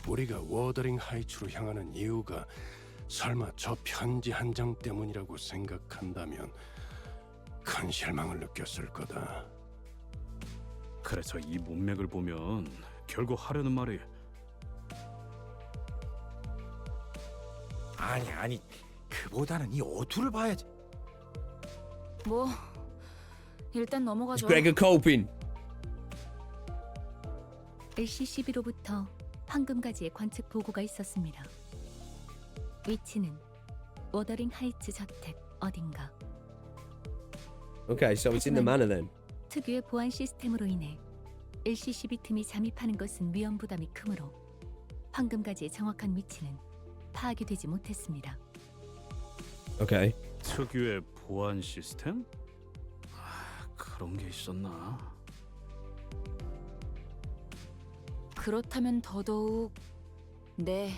K: 우리가 워더링 하이츠로 향하는 이유가 설마 저 편지 한 장 때문이라고 생각한다면 큰 실망을 느꼈을 거다.
E: 그래서 이 문맥을 보면 결국 하려는 말이
H: 아니 그보다는 이 어투를 봐야지.
B: 뭐 일단
A: Is
B: 넘어가죠.
A: Gregor coping?
B: LCCB로부터 황금가지의 관측 보고가 있었습니다. 위치는 워더링 하이츠 저택 어딘가.
A: Okay, so it's in the manor then.
B: 특유의 보안 시스템으로 인해 LCCB 틈이 잠입하는 것은 위험 부담이 크므로 황금가지의 정확한 위치는 파악이 되지 못했습니다.
A: Okay.
E: 특유의 보안 시스템? 그런 게 있었나?
B: 그렇다면 더더욱 네,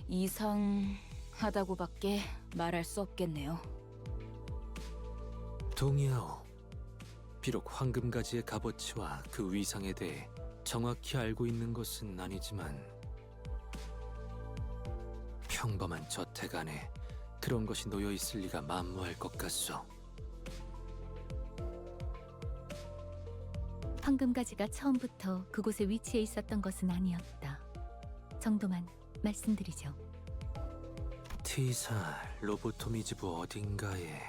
B: 이상하다고밖에 말할 수 없겠네요.
F: 동의하오. 비록 황금가지의 값어치와 그 위상에 대해 정확히 알고 있는 것은 아니지만 평범한 저택 안에 그런 것이 놓여 있을 리가 만무할 것 같소.
B: 황금가지가 처음부터 그곳에 위치해 있었던 것은 아니었다 정도만 말씀드리죠.
F: 티사 로보토미 지부 어딘가에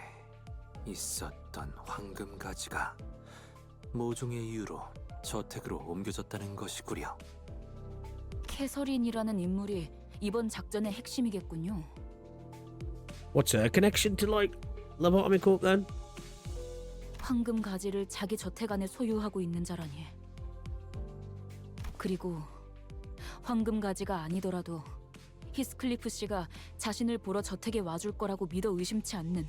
F: 있었던 황금가지가 모종의 이유로 저택으로 옮겨졌다는 것이구려.
B: 캐서린이라는 인물이 이번 작전의 핵심이겠군요.
A: What's her connection to like lobotomy corp then?
B: 황금가지를 자기 저택 안에 소유하고 있는 자라니. 그리고 황금가지가 아니더라도 히스클리프 씨가 자신을 보러 저택에 와줄 거라고 믿어 의심치 않는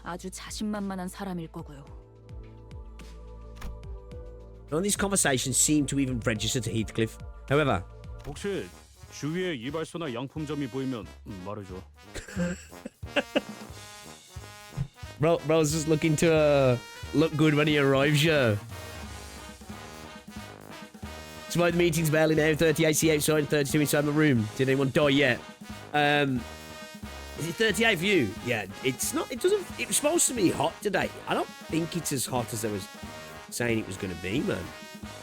B: 아주 자신만만한 사람일 거고요.
A: None of these conversations seem to even register to Heathcliff. However,
E: 혹시 주위에 이발소나 양품점이 보이면 말해줘.
A: Bro's just looking to look good when he arrives, yeah. Despite the meeting's barely now, 30 AC outside, 32 inside my room. Did anyone die yet? Is it 38 for you? Yeah, it's not. It doesn't. It was supposed to be hot today. I don't think it's as hot as I was saying it was going to be, man.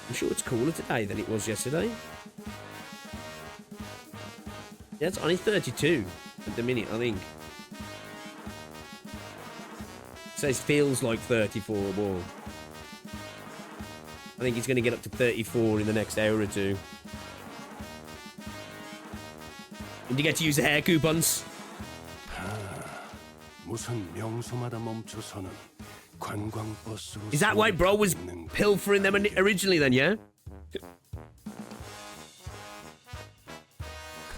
A: I'm sure it's cooler today than it was yesterday. Yeah, it's only 32 at the minute, I think. It says feels like 34, but I think it's going to get up to 34 in the next hour or two. And you get to use the hair coupons.
K: 무슨 명소마다 멈춰서는 관광버스로.
A: Is that why bro was pilfering them originally then, yeah?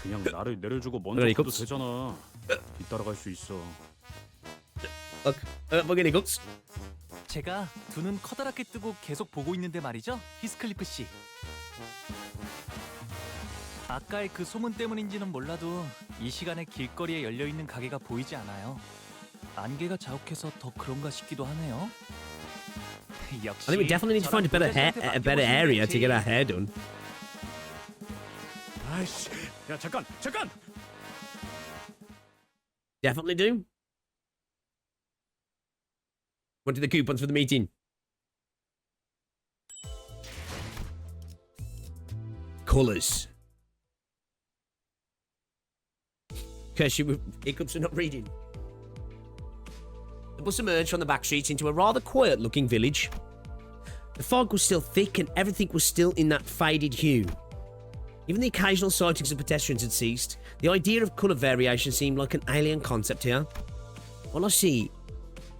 E: 그냥 나를 내려주고 먼저 가도 되잖아. 뒤따라갈 수 있어.
A: 먹이네 국스.
G: 제가 두 눈 커다랗게 뜨고 계속 보고 있는데 말이죠, 히스클리프 씨. 아까의 그 소문 때문인지는 몰라도 이 시간에 길거리에 열려 있는 가게가 보이지 않아요. 안개가 자욱해서 더 그런가 싶기도 하네요. 역시
A: I think we definitely need to find a better area to get our hair done.
E: 아이씨, 야 잠깐.
A: Definitely do. Wanted the coupons for the meeting. Colours. Curse you with hiccups and not reading. The bus emerged from the back streets into a rather quiet-looking village. The fog was still thick and everything was still in that faded hue. Even the occasional sightings of pedestrians had ceased. The idea of colour variation seemed like an alien concept here. All I see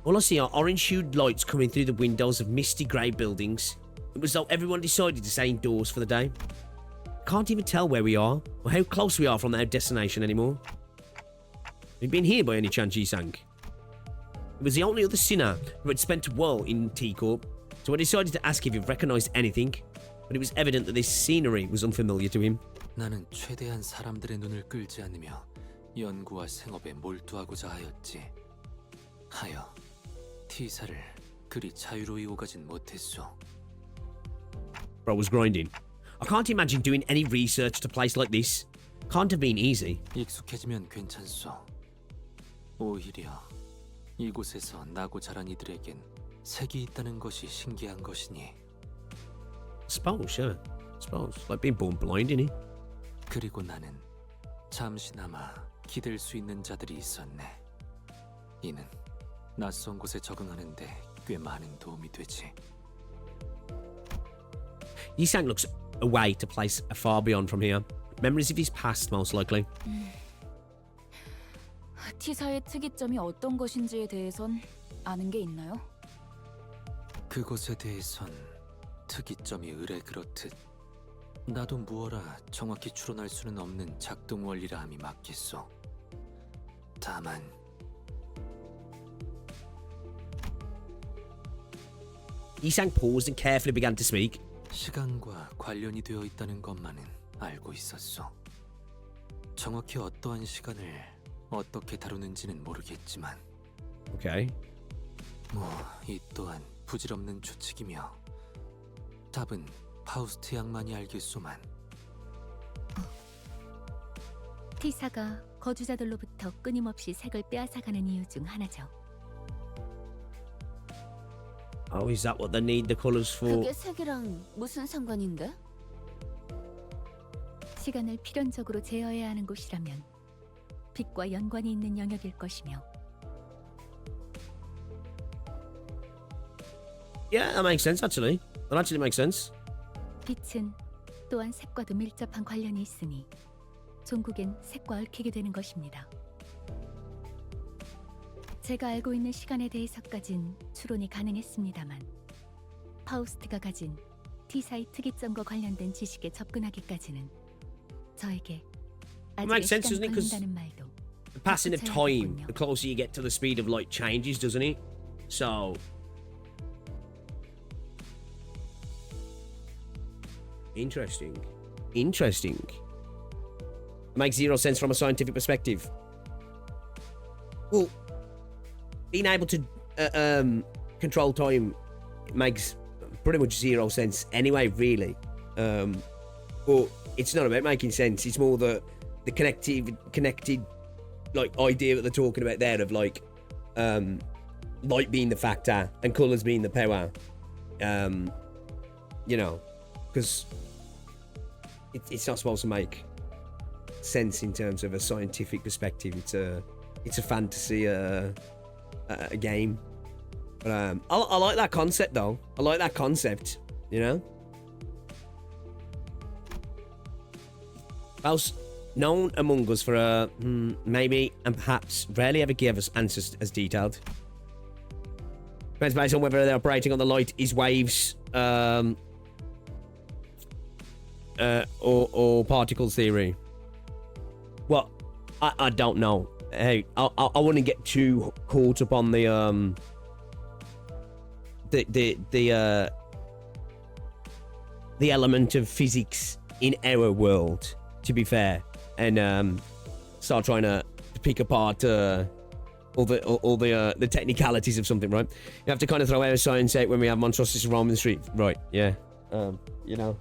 A: are orange-hued lights coming through the windows of misty grey buildings. It was as though everyone decided to stay indoors for the day. Can't even tell where we are, or how close we are from our destination anymore. Have you been here by any chance, Yi-sang? It was the only other sinner who had spent a while in T-Corp, so I decided to ask if he recognised anything, but it was evident that this scenery was unfamiliar to him.
F: 나는 최대한 사람들의 눈을 끌지 않으며 연구와 생업에 몰두하고자 하였지. 하여 T사를 그리 자유로이 오가진 못했소.
A: Bro was grinding. I can't imagine doing any research to a place like this. Can't have been easy.
F: 익숙해지면 괜찮소. 오히려 이곳에서 나고 자란 이들에겐 색이 있다는 것이 신기한 것이니.
A: Suppose, yeah. Suppose. Like being born blind, innit?
F: 그리고 나는 잠시나마 기댈 수 있는 자들이 있었네. 이는 낯선 곳에 적응하는데 꽤 많은 도움이 되지.
A: Yi-sang looks away to place far beyond from here. Memories of his past, most likely.
B: T사의 특이점이 어떤 것인지에 대해선 아는 게 있나요?
F: 그것에 대해선 특이점이 의뢰 그렇듯 나도 무어라 정확히 추론할 수는 없는 작동 원리라 함이 맞겠소. 다만
A: Yi-sang paused and carefully began to speak.
F: 시간과 관련이 되어 있다는 것만은 알고 있었소. 정확히 어떠한 시간을 어떻게 다루는지는 모르겠지만.
A: Okay.
F: 이 또한 부질없는 추측이며 답은 파우스트 양만이 알겠소만.
O: T사가 거주자들로부터 끊임없이 색을 빼앗아가는 이유 중 하나죠.
A: Oh, is that what they need the colours for?
C: 그게 색이랑 무슨 상관인데?
O: 시간을 필연적으로 제어해야 하는 곳이라면 빛과 연관이 있는 영역일 것이며.
A: Yeah, that makes sense actually. That actually makes sense.
O: 빛은 또한 색과도 밀접한 관련이 있으니 종국엔 색과 얽히게 되는 것입니다. 제가 알고 있는 시간에 대해서까진 추론이 가능했습니다만 파우스트가 가진 T사의 특이점과 관련된 지식에 접근하기까지는 저에게 아직의 시간이 걸린다는 말도.
A: The passing of time, the closer you get to the speed of light changes, doesn't it? So interesting. Interesting. It makes zero sense from a scientific perspective. Well, being able to control time makes pretty much zero sense anyway, really. But it's not about making sense. It's more the connected like idea that they're talking about there of like light being the factor and colours being the power. You know, because it's not supposed to make sense in terms of a scientific perspective. It's a fantasy a game. But I like that concept though. I like that concept, you know. Most known among us for maybe and perhaps rarely ever give us answers as detailed. Depends based on whether they're operating on the light is waves or particles theory. Well, I don't know. Hey, I wouldn't get too caught up on the element of physics in our world, to be fair, and start trying to pick apart all the technicalities of something, right? You have to kind of throw our science out when we have monstrosities roaming the street, right? Yeah, you know.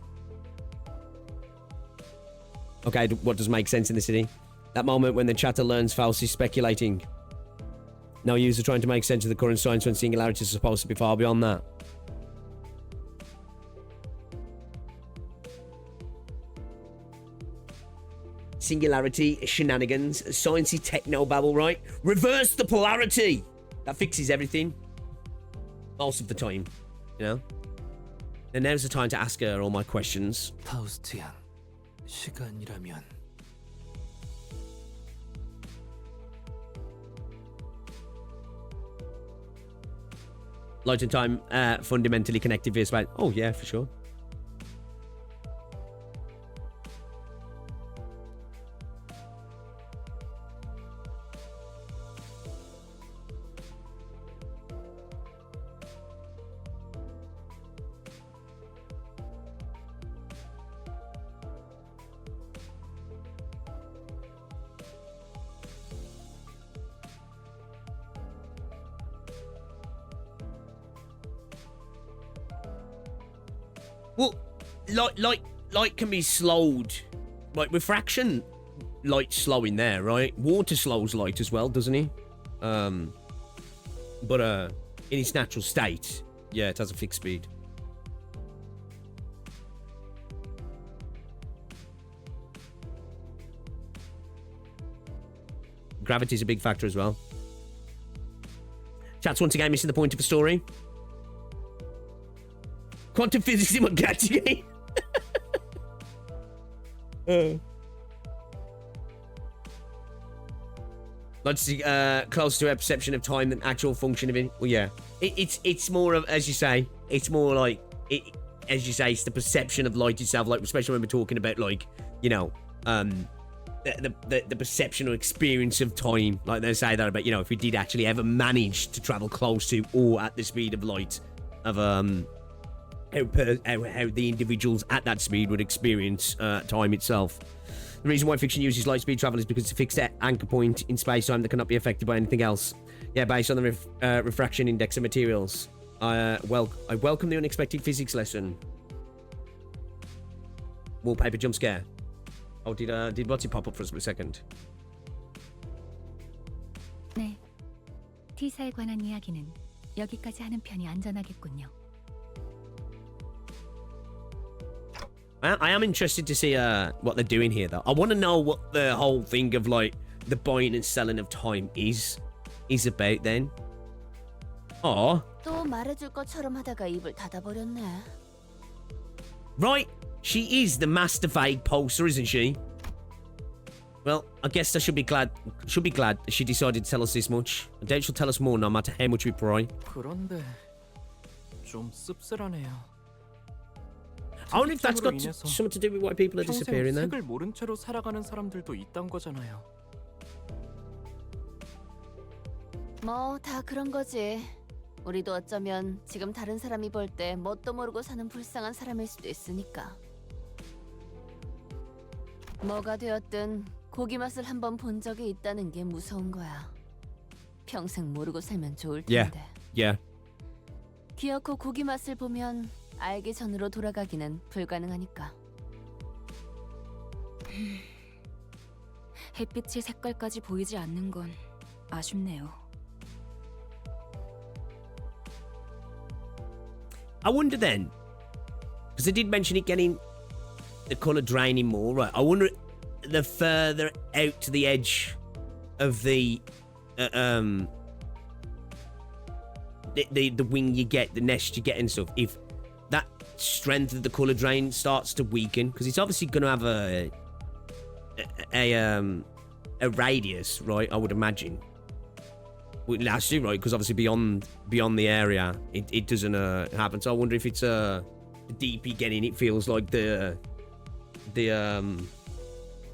A: Okay, what does make sense in the city? That moment when the chatter learns Faust is speculating. No user trying to make sense of the current science when singularities are supposed to be far beyond that. Singularity shenanigans, sciencey techno babble, right? Reverse the polarity. That fixes everything. Most of the time, you know. And now's the time to ask her all my questions.
F: 파우스트 양, 시간이라면
A: Light and time fundamentally connected via space. Oh yeah, for sure. Well, light can be slowed. Like refraction, light's slowing there, right? Water slows light as well, doesn't it? But in its natural state, yeah, it has a fixed speed. Gravity's a big factor as well. Chat's once again missing the point of the story. Quantum physics in my gacha game. Like to see closer to our perception of time than actual function of it. Well, yeah, it's more of, as you say, it's more like it. As you say, it's the perception of light itself. Like especially when we're talking about like, you know, the perception or experience of time. Like they say that about, you know, if we did actually ever manage to travel close to or at the speed of light, of how the individuals at that speed would experience time itself. The reason why fiction uses light speed travel is because it's a fixed anchor point in space-time that cannot be affected by anything else. Yeah, based on the refraction index of materials. I welcome the unexpected physics lesson. Wallpaper jump scare. Oh, did what's it pop up for a split second?
O: 네, T사에 관한 이야기는 여기까지 하는 편이 안전하겠군요.
A: I am interested to see what they're doing here, though. I want to know what the whole thing of like the buying and selling of time is about. Then, oh,
C: 또 말해줄 것처럼 하다가 입을 닫아버렸네.
A: Right, she is the master vague poster, isn't she? Well, I guess I should be glad she decided to tell us this much. I doubt she'll tell us more no matter how much we pry.
D: 그런데 좀 씁쓸하네요.
A: I wonder if that's got something to do with why people are disappearing then.
D: 색을 모른 채로 살아가는 사람들도 있단 거잖아요.
C: 뭐 다 그런 거지. 우리도 어쩌면 지금 다른 사람이 볼 때 뭣도 모르고 사는 불쌍한 사람일 수도 있으니까. 뭐가 되었든 고기 맛을 한번 본 적이 있다는 게 무서운 거야. 평생 모르고 살면 좋을 텐데.
A: Yeah.
C: 기어코 고기 맛을 보면 알기 전으로 돌아가기는 불가능하니까.
B: 햇빛의 색깔까지 보이지 않는 건 아쉽네요.
A: I wonder then, because they did mention it getting the colour draining more, right? I wonder the further out to the edge of the wing you get, the nest you get and stuff, if that strength of the colour drain starts to weaken, because it's obviously going to have a radius, right? I would imagine. Well, it has to, right? Because obviously beyond the area, it doesn't happen. So I wonder if it's the deeper you get in, it feels like the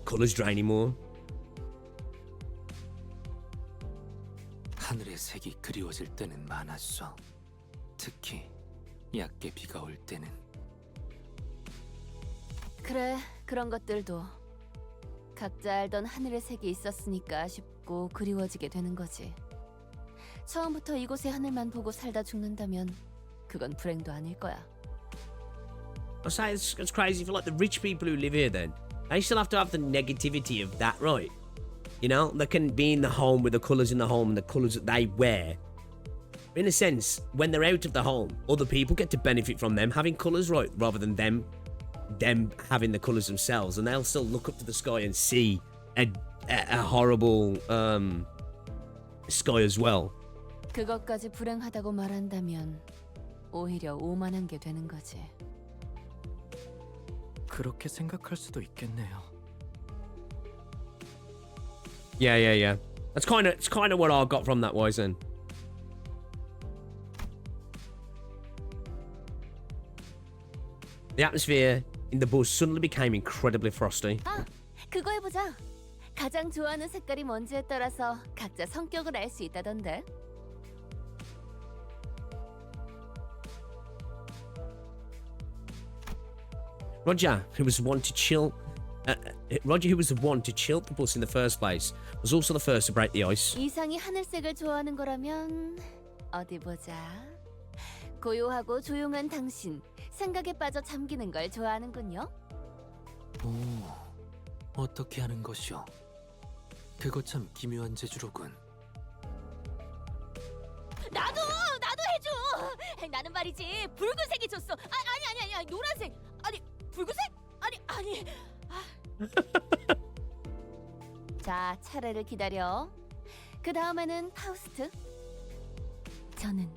A: colours draining more.
F: 하늘의 색이 그리워질 때는 많았어. 특히 얕게 비가 올 때는.
C: 그래, 그런 것들도 각자 알던 하늘의 색이 있었으니까 아쉽고 그리워지게 되는 거지. 처음부터 이곳의 하늘만 보고 살다 죽는다면 그건 불행도 아닐 거야.
A: I say it's crazy for like the rich people who live here then. They still have to have the negativity of that, right? You know, they can be in the home with the colours in the home and the colours that they wear. In a sense, when they're out of the home, other people get to benefit from them having colours, right, rather than them having the colours themselves, and they'll still look up to the sky and see a horrible sky as well.
C: 그것까지 불행하다고 말한다면 오히려 오만한 게 되는 거지.
D: 그렇게 생각할 수도 있겠네요.
A: Yeah. It's kind of what I got from that, Wizen. The atmosphere in the bus suddenly became incredibly frosty.
C: 아, 그거 해보자. 가장 좋아하는 색깔이 뭔지에 따라서 각자 성격을 알 수 있다던데.
A: Roger, who was the one to chill the bus in the first place, was also the first to break the ice.
C: 이상이 하늘색을 좋아하는 거라면 어디 보자. 고요하고 조용한 당신, 생각에 빠져 잠기는 걸 좋아하는군요.
F: 오, 어떻게 하는 것이오? 그거 참 기묘한 재주로군.
C: 나도 해줘. 나는 말이지 붉은색이 좋소. 아니 노란색. 아니 붉은색? 아니. 자, 차례를 기다려. 그 다음에는 파우스트.
O: 저는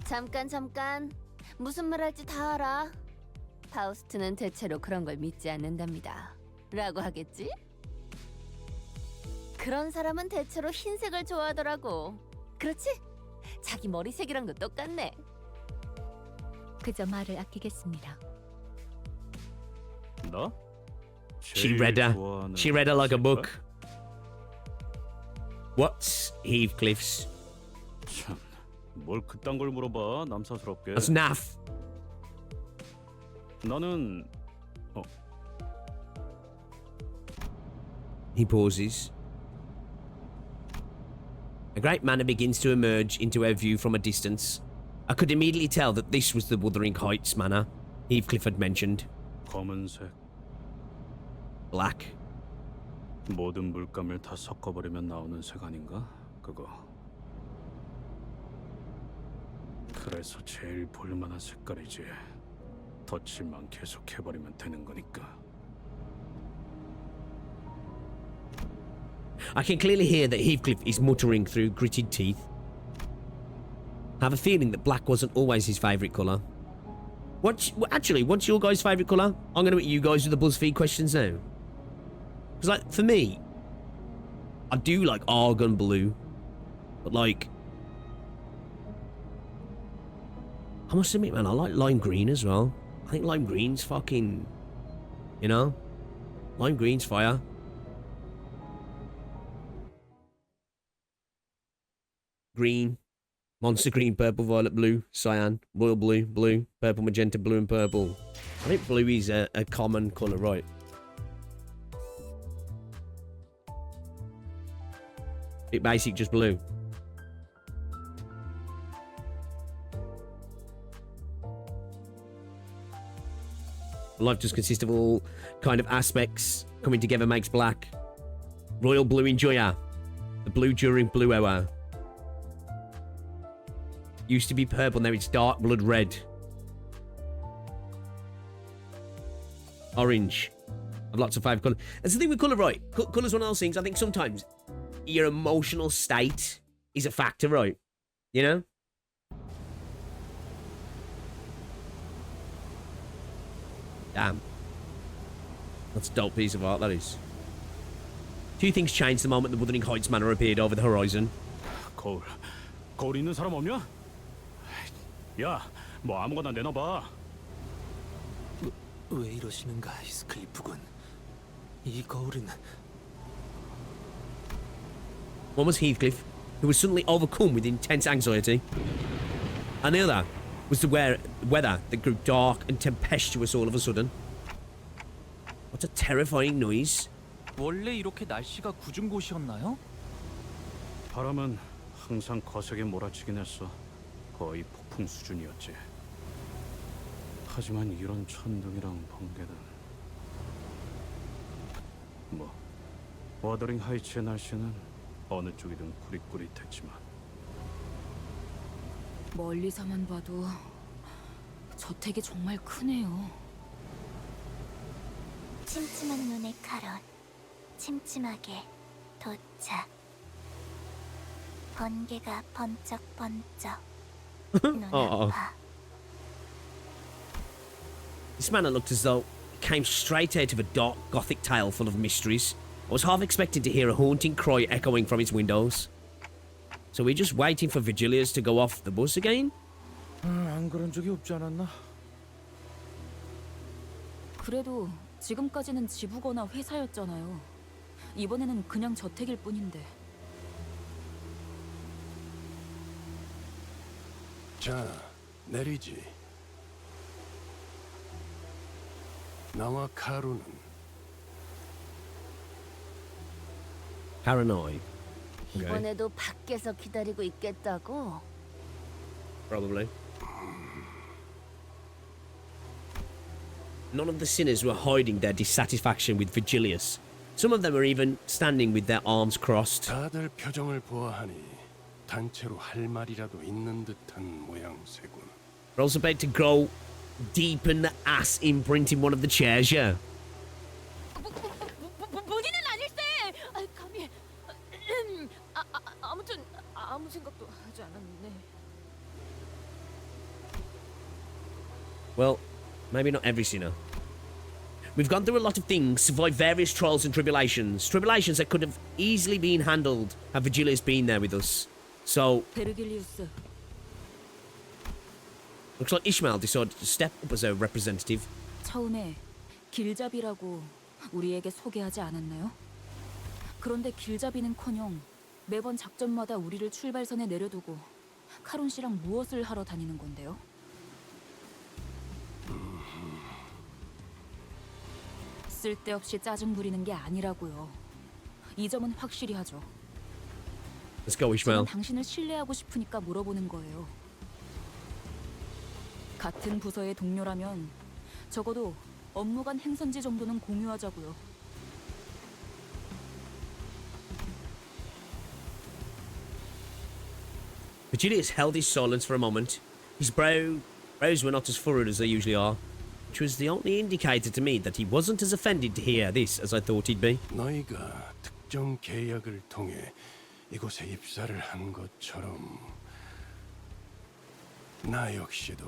C: 잠깐. 무슨 말 할지 다 알아. 파우스트는 대체로 그런 걸 믿지 않는답니다. 라고 하겠지? 그런 사람은 대체로 흰색을 좋아하더라고. 그렇지? 자기 머리색이랑도 똑같네.
O: 그저 말을 아끼겠습니다.
E: 나?
A: She read her like a book. What's Heathcliff's?
E: 참, 뭘 그딴 걸 물어봐, 남사스럽게.
A: That's naff.
E: 나는
A: He pauses. A great manor begins to emerge into our view from a distance. I could immediately tell that this was the Wuthering Heights manor Heathcliff had mentioned.
E: 검은색.
A: Black.
E: 모든 물감을 다 섞어버리면 나오는 색 아닌가? 그거. 그래서 제일 볼만한 색깔이지. 덧칠만 계속 해버리면 되는 거니까.
A: I can clearly hear that Heathcliff is muttering through gritted teeth. I have a feeling that black wasn't always his favourite colour. What's your guys' favourite colour? I'm going to hit you guys with the BuzzFeed questions now. Because, like, for me, I do like argon blue. But, like, I must admit, man, I like lime green as well. I think lime green's fucking, you know? Lime green's fire. Green, monster green, purple, violet, blue, cyan, royal blue, blue, purple, magenta, blue and purple. I think blue is a common colour, right? Bit basic, just blue. Life just consists of all kind of aspects coming together makes black. Royal blue enjoyer. The blue during blue hour. Used to be purple, now it's dark blood red. Orange. I've lots of favourite colours. That's the thing with colour, right? Colour's one of those things. I think sometimes your emotional state is a factor, right? You know? Damn. That's a dope piece of art, that is. Two things changed the moment the Wuthering Heights manor appeared over the horizon.
E: 거울 있는 사람 없냐? 야, 뭐 아무거나 내놔봐.
F: 왜 이러시는가, 히스클리프군. 이 거울은...
A: One was Heathcliff, who was suddenly overcome with intense anxiety. And the other was the weather that grew dark and tempestuous all of a sudden. What a terrifying noise.
G: 원래 이렇게 날씨가 궂은 곳이었나요?
E: 바람은 항상 거세게 몰아치긴 했어. 거의 폭풍 수준이었지. 하지만 이런 천둥이랑 번개는... 뭐, 워더링 하이츠의 날씨는 어느 쪽이든 구릿구릿했지만
B: 멀리서만 봐도 저택이 정말 크네요.
J: 침침한 눈의 카론, 침침하게 도착. 번개가 번쩍번쩍 눈 아파.
A: This manor looked as though it came straight out of a dark gothic tale full of mysteries. I was half expecting to hear a haunting cry echoing from its windows. So we're just waiting for Vigilius to go off the bus again?
H: 안 그런 적이 없지 않았나?
B: 그래도 지금까지는 지부거나 회사였잖아요. 이번에는 그냥 저택일 뿐인데.
K: 자, 내리지. 나와 카루는
A: Paranoid. Okay.
C: 이번에도 밖에서 기다리고 있겠다고?
A: Probably. None of the sinners were hiding their dissatisfaction with Vigilius. Some of them were even standing with their arms crossed.
K: 다들 표정을 보아하니 단체로 할 말이라도 있는 듯한 모양새군.
A: We're also about to go deepen the ass imprint in one of the chairs, yeah.
C: 본인은 아닐세. 감히. 아무튼 아무 생각도 하지 않았네.
A: Well, maybe not every sinner. We've gone through a lot of things, survived various trials and tribulations. Tribulations that could have easily been handled had Vigilius been there with us. So,
B: 베르길리우스.
A: looks like Ishmael decided to step up as a representative.
B: 처음에 길잡이라고 우리에게 소개하지 않았나요? 그런데 길잡이는커녕 매번 작전마다 우리를 출발선에 내려두고 카론 씨랑 무엇을 하러 다니는 건데요? 쓸데없이 짜증 부리는 게 아니라고요. 이 점은 확실히 하죠.
A: Let's go, Ishmael.
B: 저는 당신을 신뢰하고 싶으니까 물어보는 거예요. 같은 부서의 동료라면 적어도 업무 간 행선지 정도는 공유하자고요.
A: Vigilius held his silence for a moment. His brows were not as furrowed as they usually are, which was the only indicator to me that he wasn't as offended to hear this as I thought he'd be.
K: 너희가 특정 계약을 통해 이곳에 입사를 한 것처럼 나 역시도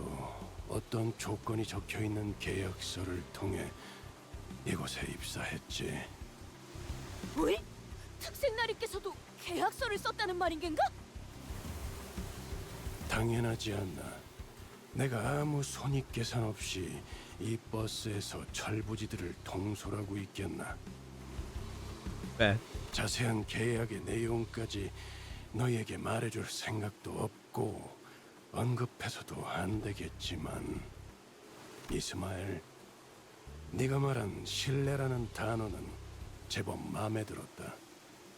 K: 어떤 조건이 적혀 있는 계약서를 통해 이곳에 입사했지.
C: 왜? 특생나리께서도 계약서를 썼다는 말인 겐가?
K: 당연하지 않나. 내가 아무 손익계산 없이 이 버스에서 철부지들을 통솔하고 있겠나.
A: 네.
K: 자세한 계약의 내용까지 너희에게 말해줄 생각도 없고 언급해서도 안 되겠지만, 이스마엘, 네가 말한 신뢰라는 단어는 제법 마음에 들었다.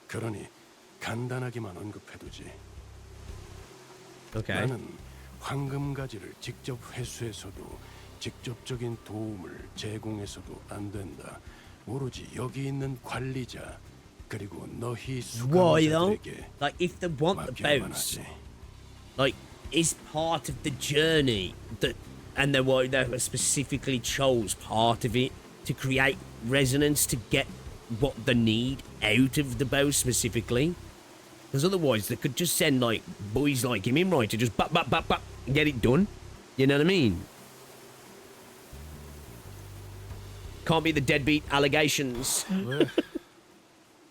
K: 그러니 간단하게만 언급해두지.
A: Okay.
K: 나는 황금가지를 직접 회수해서도 직접적인 도움을 제공해서도 안 된다. 오로지 여기 있는 관리자 그리고 너희
A: Why though?
K: 수감자들에게
A: Like, if they want the boats, like, is part of the journey that, and they specifically chose part of it to create resonance to get what they need out of the bow specifically. Because otherwise they could just send like boys like him in, right, to just bap and get it done. You know what I mean? Can't be the deadbeat allegations.
H: 왜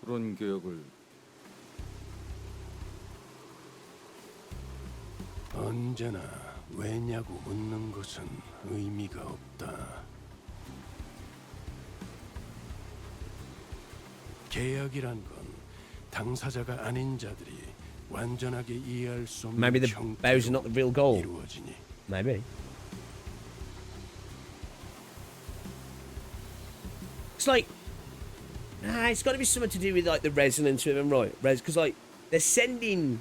H: 그런 계약을?
K: 언제나 왜냐고 묻는 것은 의미가 없다. 계약이란 건 당사자가 아닌 자들이 완전하게 이해할 수 없는
A: Maybe the bows are not the real goal.
K: 이루어지니.
A: Maybe. It's like, it's got to be something to do with like the resonance with them, right? Because like they're sending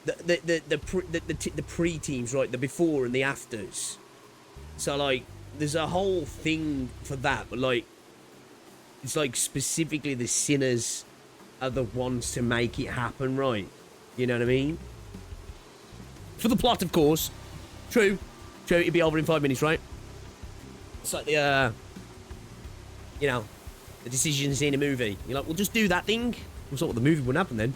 A: the pre-teams, right, the before and the afters. So like there's a whole thing for that, but like it's like specifically the sinners are the ones to make it happen, right? You know what I mean? For the plot, of course. True. True, it'd be over in 5 minutes, right? It's like the, you know, the decisions in a movie. You're like, we'll just do that thing. We thought the movie wouldn't happen then.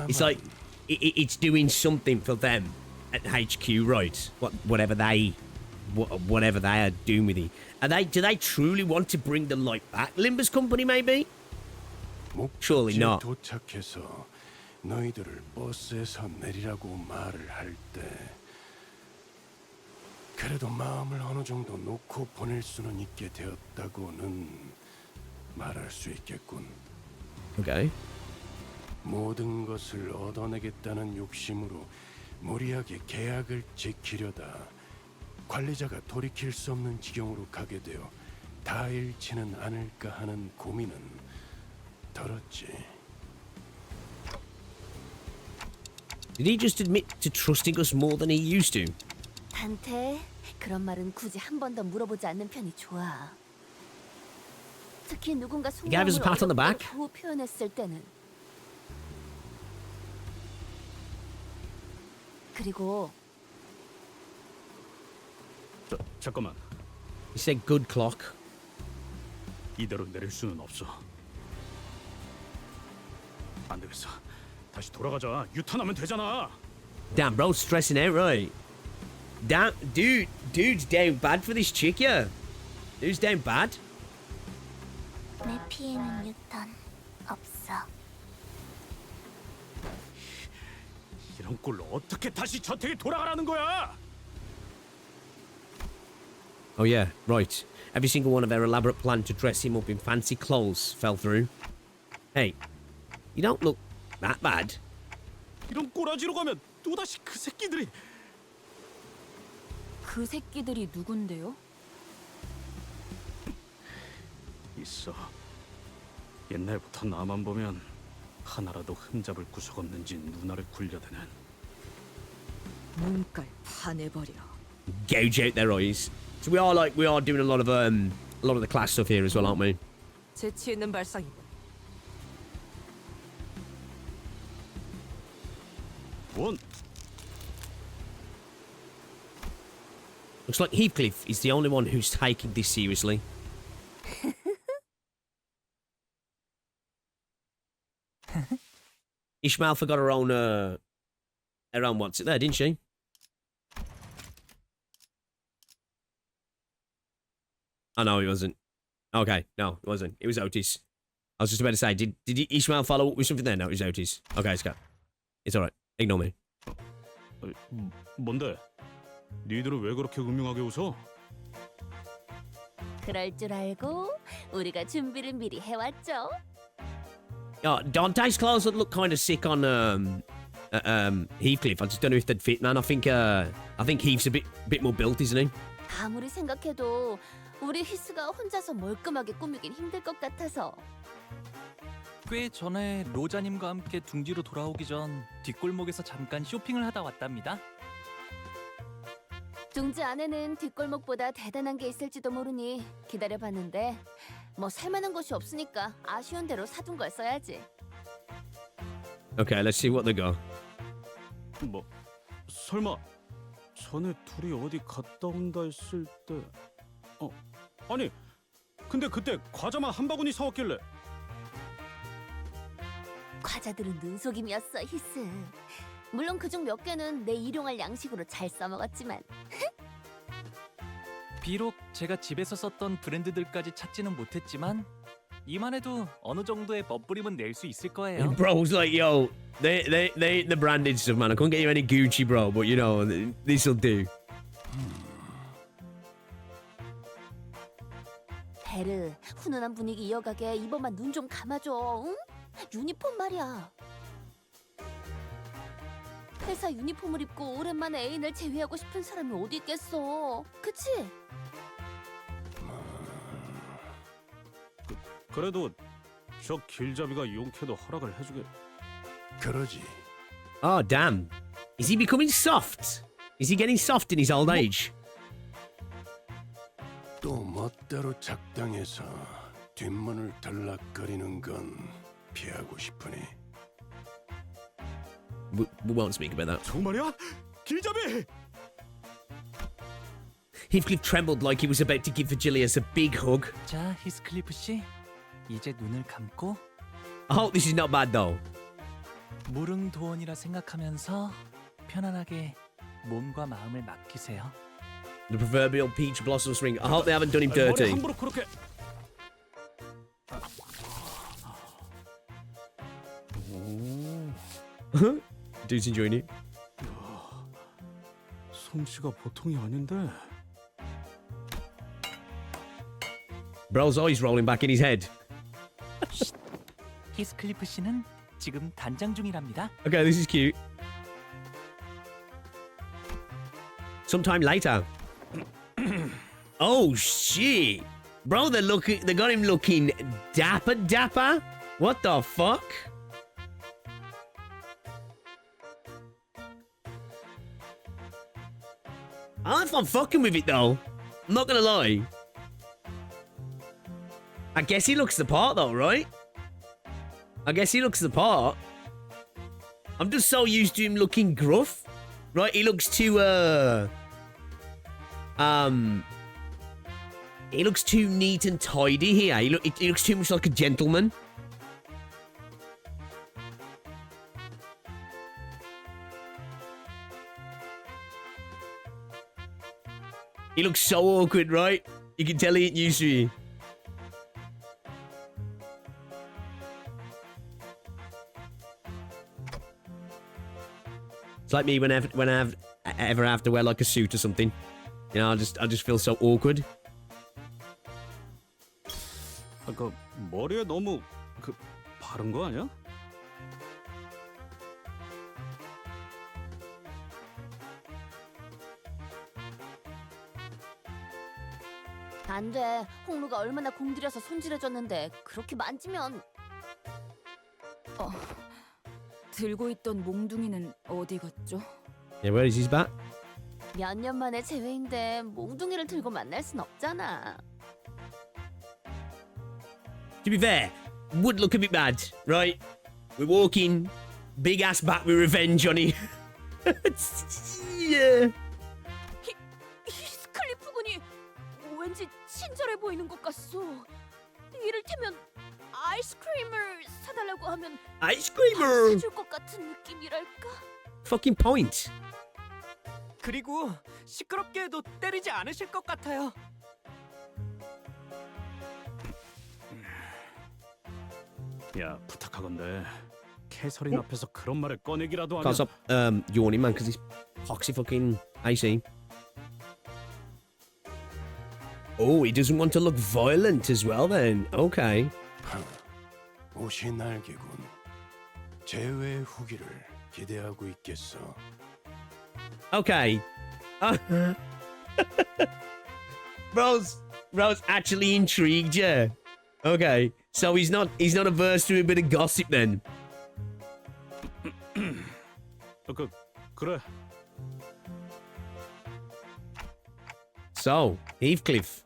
A: It's like, it's doing something for them at HQ, right? Whatever they are doing with it. Do they truly want to bring the light back? Limbus Company, maybe? Surely not.
K: 도착해서 너희들을 버스에서 내리라고 말을 할 때 그래도 마음을 어느 정도 놓고 보낼 수는 있게 되었다고는 말할 수 있겠군.
A: Okay.
K: 모든 것을 얻어내겠다는 욕심으로 무리하게 계약을 지키려다 관리자가 돌이킬 수 없는 지경으로 가게 되어 다 잃지는 않을까 하는 고민은 들었지.
A: Did he just admit to trusting us more than he used to?
C: 단테, 그런 말은 굳이 한 번 더 물어보지 않는 편이 좋아. 특히 누군가
A: He gave us a pat on the back.
C: 겨우 표현했을 때는. 그리고
E: 잠깐만.
A: He said good clock.
E: 이대로 내릴 수는 없어. 안 되겠어. 다시 돌아가자. 유턴하면 되잖아.
A: Damn, bro, stressing out, right? Damn, dude's down bad for this chick, yeah. Dude's down bad.
J: 내 피해는 유턴 없어.
E: 이런 꼴로 어떻게 다시 저택에 돌아가라는 거야?
A: Oh yeah, right. Every single one of their elaborate plan to dress him up in fancy clothes fell through. Hey, you don't look that bad.
E: 이런 꼬라지로 가면 또다시 그 새끼들이.
B: 그 새끼들이 누군데요?
E: 있어. 옛날부터 나만 보면 하나라도 흠잡을 구석 없는지 누나를 굴려대는.
M: 눈깔 파내버려.
A: Gouge out their eyes. So we are doing a lot of the class stuff here as well, aren't we?
M: 재치 있는 발상이고.
E: 원.
A: Looks like Heathcliff is the only one who's taking this seriously. Ishmael forgot her own what's it there, didn't she? Oh no, he wasn't. Okay, no, it wasn't. It was Otis. I was just about to say, did Ishmael follow up with something there? No, it was Otis. Okay, Scott. It's alright. Ignore me.
E: 뭔데? 니들은 왜 그렇게 음흉하게 웃어?
C: 그럴 줄 알고 우리가 준비를 미리 해왔죠.
A: Dante's clothes would look kind of sick on Heathcliff. I just don't know if they'd fit, man. I think Heath's a bit more built, isn't he?
C: 아무리 생각해도 우리 히스가 혼자서 멀끔하게 꾸미긴 힘들 것 같아서.
G: 꽤 전에 로자님과 함께 둥지로 돌아오기 전 뒷골목에서 잠깐 쇼핑을 하다 왔답니다.
C: 둥지 안에는 뒷골목보다 대단한 게 있을지도 모르니 기다려봤는데 뭐 살만한 곳이 없으니까 아쉬운 대로 사둔 걸 써야지.
A: Okay, let's see what they got.
E: 뭐 설마 전에 둘이 어디 갔다 온다 했을 때 아니 근데 그때 과자만 한 바구니 사왔길래.
C: 과자들은 눈속임이었어, 히스. 물론 그중 몇 개는 내 일용할 양식으로 잘 써먹었지만.
G: 비록 제가 집에서 썼던 브랜드들까지 찾지는 못했지만 이만해도 어느 정도의 멋부림은 낼 수 있을 거예요.
A: Bro's like, yo, they the branded stuff, man. I couldn't get you any Gucci, bro, but you know, this'll do.
C: 베르, 훈훈한 분위기 이어가게 이번만 눈 좀 감아줘, 응? 유니폼 말이야. 회사 유니폼을 입고 오랜만에 애인을 제외하고 싶은 사람이 어디 있겠어, 그치?
E: 그래도 저 길잡이가 용케도 허락을 해주게.
K: 그러지.
A: Oh, damn. Is he becoming soft? Is he getting soft in his old age?
K: 또 뭐 따로 작당해서 뒷문을 들락거리는 건 피하고 싶으니.
A: We won't speak about that.
E: 정말이야? 길잡이!
A: Heathcliff trembled like he was about to give Virgilius a big hug.
G: 자, 히스클리프 씨, 이제 눈을 감고
A: I hope this is not bad though.
G: 무릉도원이라 생각하면서 편안하게 몸과 마음을 맡기세요.
A: The proverbial peach blossoms ring. I hope they haven't done him
E: 머리
A: dirty.
E: 함부로 그렇게
A: Dude's enjoying it.
E: 솜씨가 보통이 아닌데.
A: Bro's eyes rolling back in his head.
G: 히스클리프 씨는 지금 단장 중이랍니다.
A: Okay, this is cute. Sometime later. Oh shit, bro! They got him looking dapper. What the fuck? I don't know if I'm fucking with it though. I'm not gonna lie. I guess he looks the part though, right? I guess he looks the part. I'm just so used to him looking gruff. Right, he looks too, he looks too neat and tidy here. He looks too much like a gentleman. He looks so awkward, right? You can tell he ain't used to it. It's like me when I ever have to wear like a suit or something. You know, I just feel so awkward.
E: 아까 머리에 너무 바른 거 아니야?
C: 안 돼. 홍루가 얼마나 공들여서 손질해줬는데 그렇게 만지면.
B: 들고 있던 몽둥이는 어디 갔죠?
A: Yeah, where is his bat?
C: 몇 년 만에 재회인데 몽둥이를 들고 만날 순 없잖아.
A: To be fair, would look a bit bad, right? We're walking, big ass bat with revenge on him. Yeah.
C: 히스클리프 군이 왠지 친절해 보이는 것 같소. 이를테면 아이스크림을 사달라고 하면
A: 아이스크림을
C: 사줄 것 같은 느낌이랄까?
A: Fucking point.
M: 그리고 시끄럽게 해도 때리지 않으실 것 같아요.
E: 야, 부탁하건대 캐서린 앞에서 그런 말을 꺼내기라도
A: Can't
E: 하면.
A: stop yawning, man, because it's poxy fucking AC. Oh, he doesn't want to look violent as well then. Okay.
K: 옷이 날개군. 재회의 후기를 기대하고 있겠어.
A: Okay. Bro's actually intrigued, yeah. Okay. So he's not averse to a bit of gossip then.
E: 그래.
A: So, Heathcliff.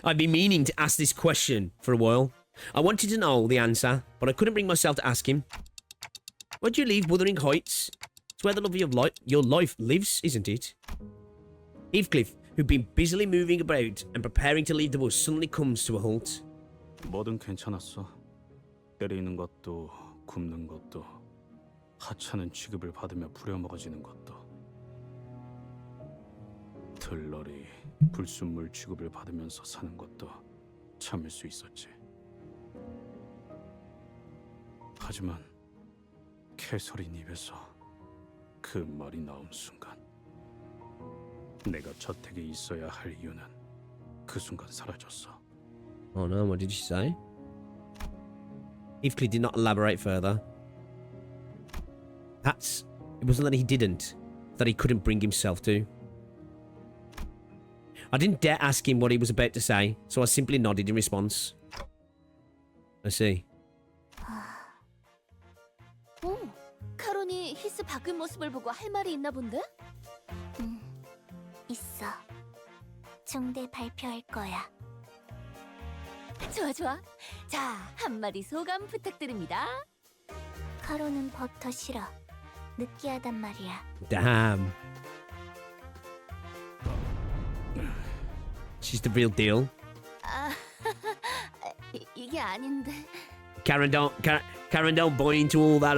A: I've been meaning to ask this question for a while. I wanted to know the answer, but I couldn't bring myself to ask him. Why'd you leave Wuthering Heights? It's where the love of your life lives, isn't it? Heathcliff, who'd been busily moving about and preparing to leave the bus, suddenly comes to a halt.
E: 뭐든 괜찮았어. 때리는 것도 굽는 것도 하찮은 취급을 받으며 부려먹어지는 것도 들러리 불순물 취급을 받으면서 사는 것도 참을 수 있었지. 하지만 캐서린 입에서 그 말이 나온 순간 내가 저택에 있어야 할 이유는 그 순간 사라졌어.
A: Oh no, what did she say? Heathcliff did not elaborate further. It wasn't that he didn't, that he couldn't bring himself to. I didn't dare ask him what he was about to say, so I simply nodded in response. I see.
C: 카론이 히스 바뀐 모습을 보고 할 말이 있나 본데?
J: 있어. 중대 발표할 거야.
C: 좋아 좋아. 자, 한마디 소감 부탁드립니다.
J: 카로는 버터 싫어. 느끼하단 말이야.
A: Damn. She's the real deal.
C: 아, 이게 아닌데.
A: Karen don't buy into all that,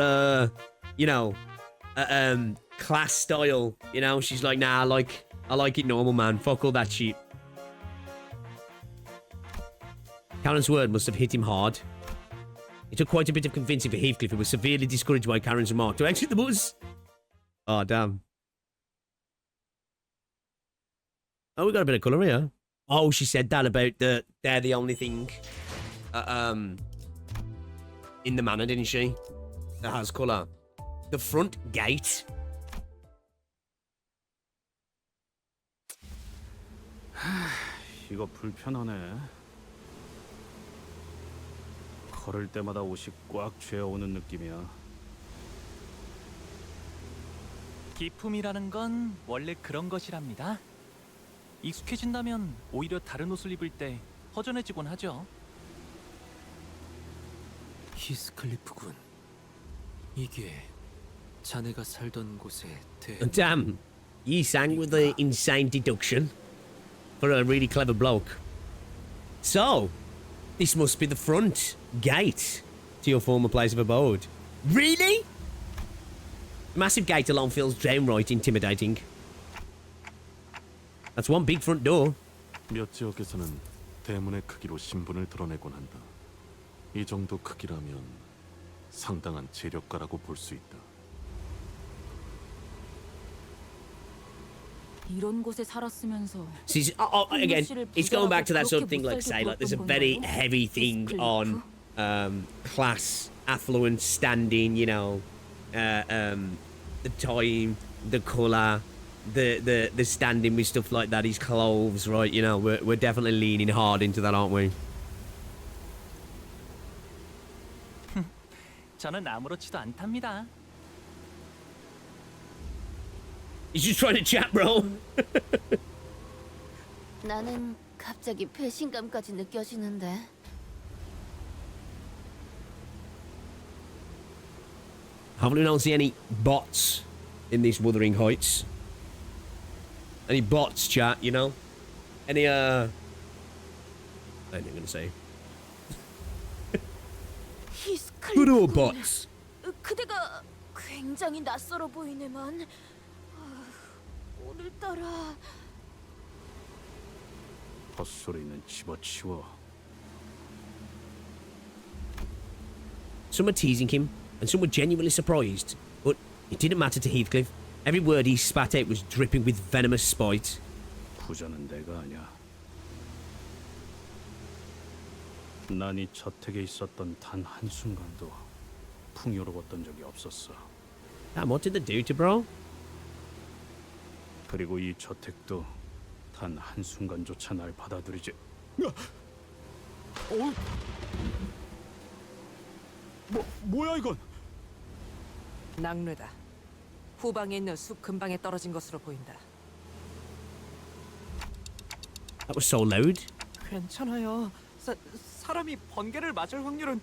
A: class style. You know, she's like, nah, I like it normal, man. Fuck all that shit. Karen's word must have hit him hard. It took quite a bit of convincing for Heathcliff, who was severely discouraged by Karen's remark to exit the bus. Oh, damn. Oh, we got a bit of colour here. Oh, she said that about they're the only thing in the manor, didn't she? That has colour. The front gate.
E: 이거 불편하네. 걸을 때마다 옷이 꽉 죄어오는 느낌이야.
G: 기품이라는 건 원래 그런 것이랍니다. 익숙해진다면 오히려 다른 옷을 입을 때 허전해지곤 하죠.
F: 히스클리프군. 이게 자네가 살던 곳의
A: Damn, you sang with the insane deduction for a really clever bloke. So, this must be the front gate to your former place of abode. Really? Massive gate alone feels downright intimidating. That's one big front door.
N: 몇 지역에서는 대문의 크기로 신분을 드러내곤 한다. 이 정도 크기라면 상당한 재력가라고 볼 수 있다.
B: 이런 곳에 살았으면서.
A: See, again, it's going back to that sort of thing, like say, like there's a very heavy thing on class, affluence, standing, you know, the time, the colour, the standing with stuff like that, his clothes, right? You know, we're definitely leaning hard into that, aren't we?
G: 저는 아무렇지도 않답니다.
A: He's just trying to chat, bro.
C: 나는 갑자기 배신감까지 느껴지는데.
A: Hopefully we don't see any bots in these Wuthering Heights. Any bots, chat, you know? Any, I ain't gonna say. Good old bots.
C: 그대가 굉장히 낯설어 보이네만. 오늘따라
E: 헛소리는 집어치워.
A: Some were teasing him, and some were genuinely surprised. But it didn't matter to Heathcliff. Every word he spat out was dripping with venomous spite.
E: 부자는 내가 아니야. 난 이 저택에 있었던 단 한순간도 풍요로웠던 적이 없었어.
A: Damn, what did they do to bro?
E: 그리고 이 저택도 단 한순간조차 날 받아들이지. 뭐야 이건?
M: 낙뢰다. 후방에 있는 숲 근방에 떨어진 것으로 보인다.
A: That was so loud.
D: 괜찮아요. 사람이 번개를 맞을 확률은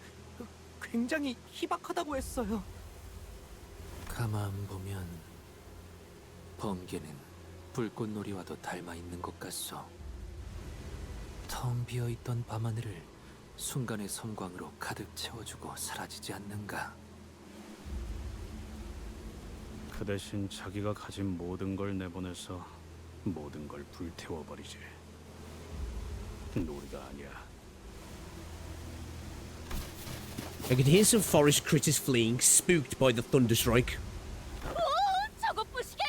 D: 굉장히 희박하다고 했어요.
F: 가만 보면 번개는 불꽃놀이와도 닮아 있는 것 같소. 텅 비어 있던 밤하늘을 순간의 섬광으로 가득 채워주고 사라지지 않는가.
E: 그 대신 자기가 가진 모든 걸 내보내서 모든 걸 불태워버리지. 놀이가 아니야.
A: I could hear some forest critters fleeing, spooked by the thunderstrike.
C: 저것 보시게!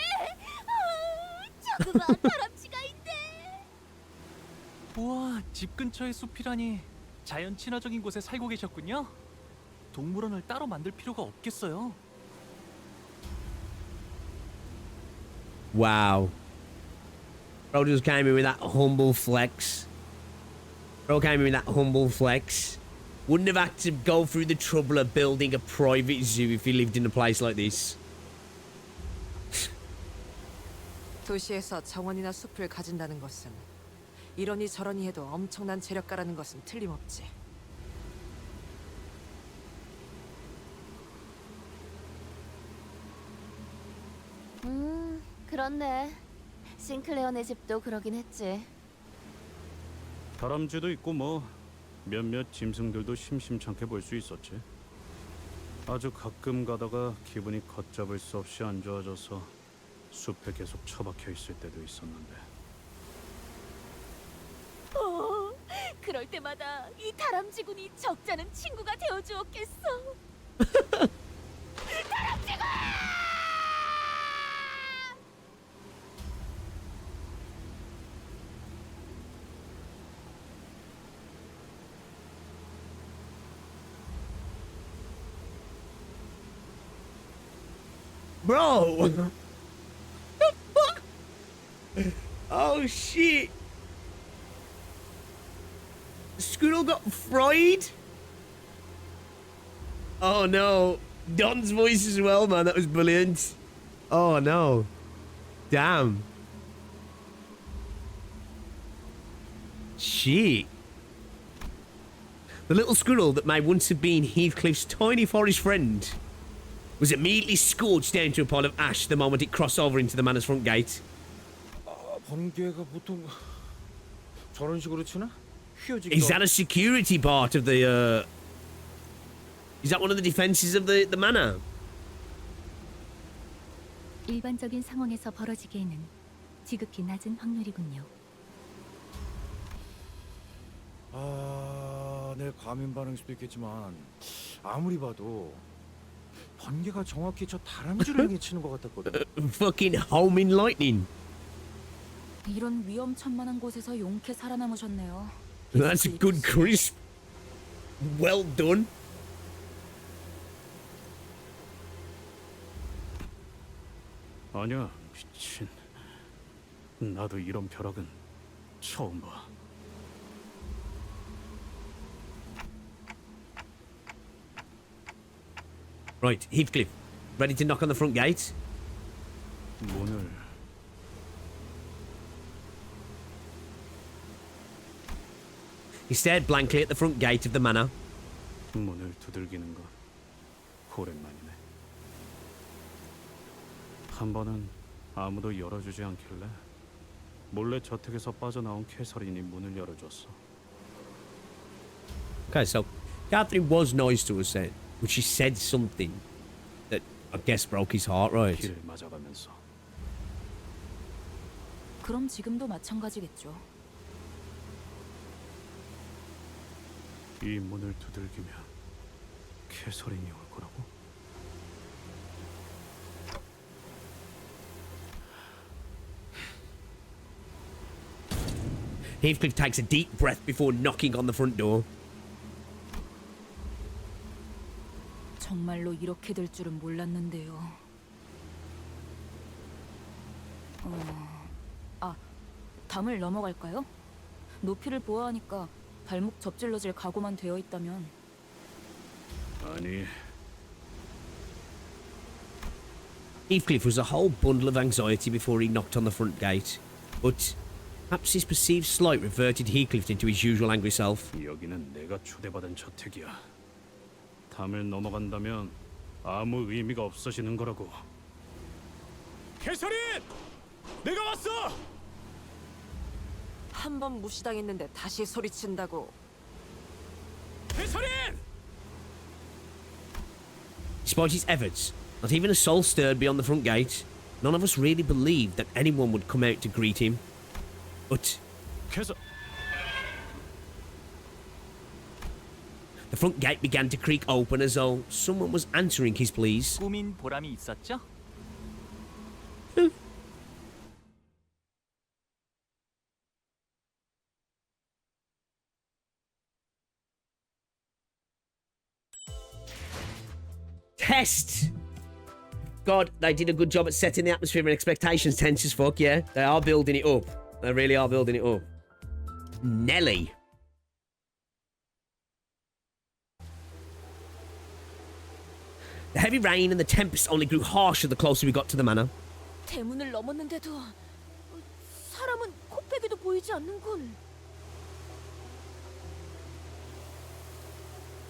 C: 저거 봐, 다람쥐가 있네!
G: 우와, 집 근처의 숲이라니 자연 친화적인 곳에 살고 계셨군요. 동물원을 따로 만들 필요가 없겠어요.
A: Wow. Bro just came in with that humble flex. Bro came in with that humble flex. Wouldn't have had to go through the trouble of building a private zoo if he lived in a place like this.
M: 도시에서 정원이나 숲을 가진다는 것은 이러니 저러니 해도 엄청난 재력가라는 것은 틀림없지.
C: 그렇네. 싱클레어네 집도 그러긴 했지.
E: 다람쥐도 있고 뭐 몇몇 짐승들도 심심찮게 볼 수 있었지. 아주 가끔 가다가 기분이 걷잡을 수 없이 안 좋아져서 숲에 계속 처박혀 있을 때도 있었는데.
C: 그럴 때마다 이 다람쥐군이 적잖은 친구가 되어주었겠어. 다람쥐군!
A: Bro! What the fuck? Oh shit! Squirrel got fried? Oh no. Don's voice as well, man. That was brilliant. Oh no. Damn. Shit. The little squirrel that may once have been Heathcliff's tiny forest friend was immediately scorched down to a pile of ash the moment it crossed over into the manor's front gate.
H: 번개가 보통 저런 식으로 치나?
A: Is that a security part of the, is that one of the defenses of the manor?
O: 일반적인 상황에서 벌어지기에는 지극히 낮은 확률이군요.
H: 내 과민 반응일 수도 있겠지만 아무리 봐도 번개가 정확히 저 다람쥐를 향해 치는 것 같았거든.
A: Fucking homing lightning.
B: 이런 위험천만한 곳에서 용케 살아남으셨네요.
A: That's a good crisp. Well done.
E: 아니야, 미친. 나도 이런 벼락은 처음 봐.
A: Right, Heathcliff, ready to knock on the front gate?
E: 문을
A: He stared blankly at the front gate of the manor.
E: 문을 두들기는 건 오랜만이네. 한 번은 아무도 열어주지 않길래 몰래 저택에서 빠져나온 캐서린이 문을 열어줬어.
A: Okay, so Catherine was nice to us then, but she said something that I guess broke his heart, right?
E: 피를 맞아가면서.
B: 그럼 지금도 마찬가지겠죠.
E: 이 문을 두들기면 캐서린이 올 거라고?
A: Heathcliff takes a deep breath before knocking on the front door.
B: 정말로 이렇게 될 줄은 몰랐는데요. 담을 넘어갈까요? 높이를 보아하니까 발목 접질러질 각오만 되어 있다면.
E: 아니.
A: Heathcliff was a whole bundle of anxiety before he knocked on the front gate, but perhaps his perceived slight reverted Heathcliff into his usual angry self.
E: 여기는 내가 초대받은 저택이야. 담을 넘어간다면 아무 의미가 없어지는 거라고. 캐서린! 내가 왔어!
M: 한 번 무시당했는데 다시 소리친다고.
E: 캐서린!
A: Despite his efforts, not even a soul stirred beyond the front gate. None of us really believed that anyone would come out to greet him. But the front gate began to creak open as though someone was answering his pleas.
G: 꾸민 보람이 있었죠?
A: Test! God, they did a good job at setting the atmosphere and expectations tense as fuck, yeah? They are building it up. They really are building it up. Nelly. The heavy rain and the tempest only grew harsher the closer we got to the manor.
C: 대문을 넘었는데도 사람은 뚝배기도 보이지 않는군.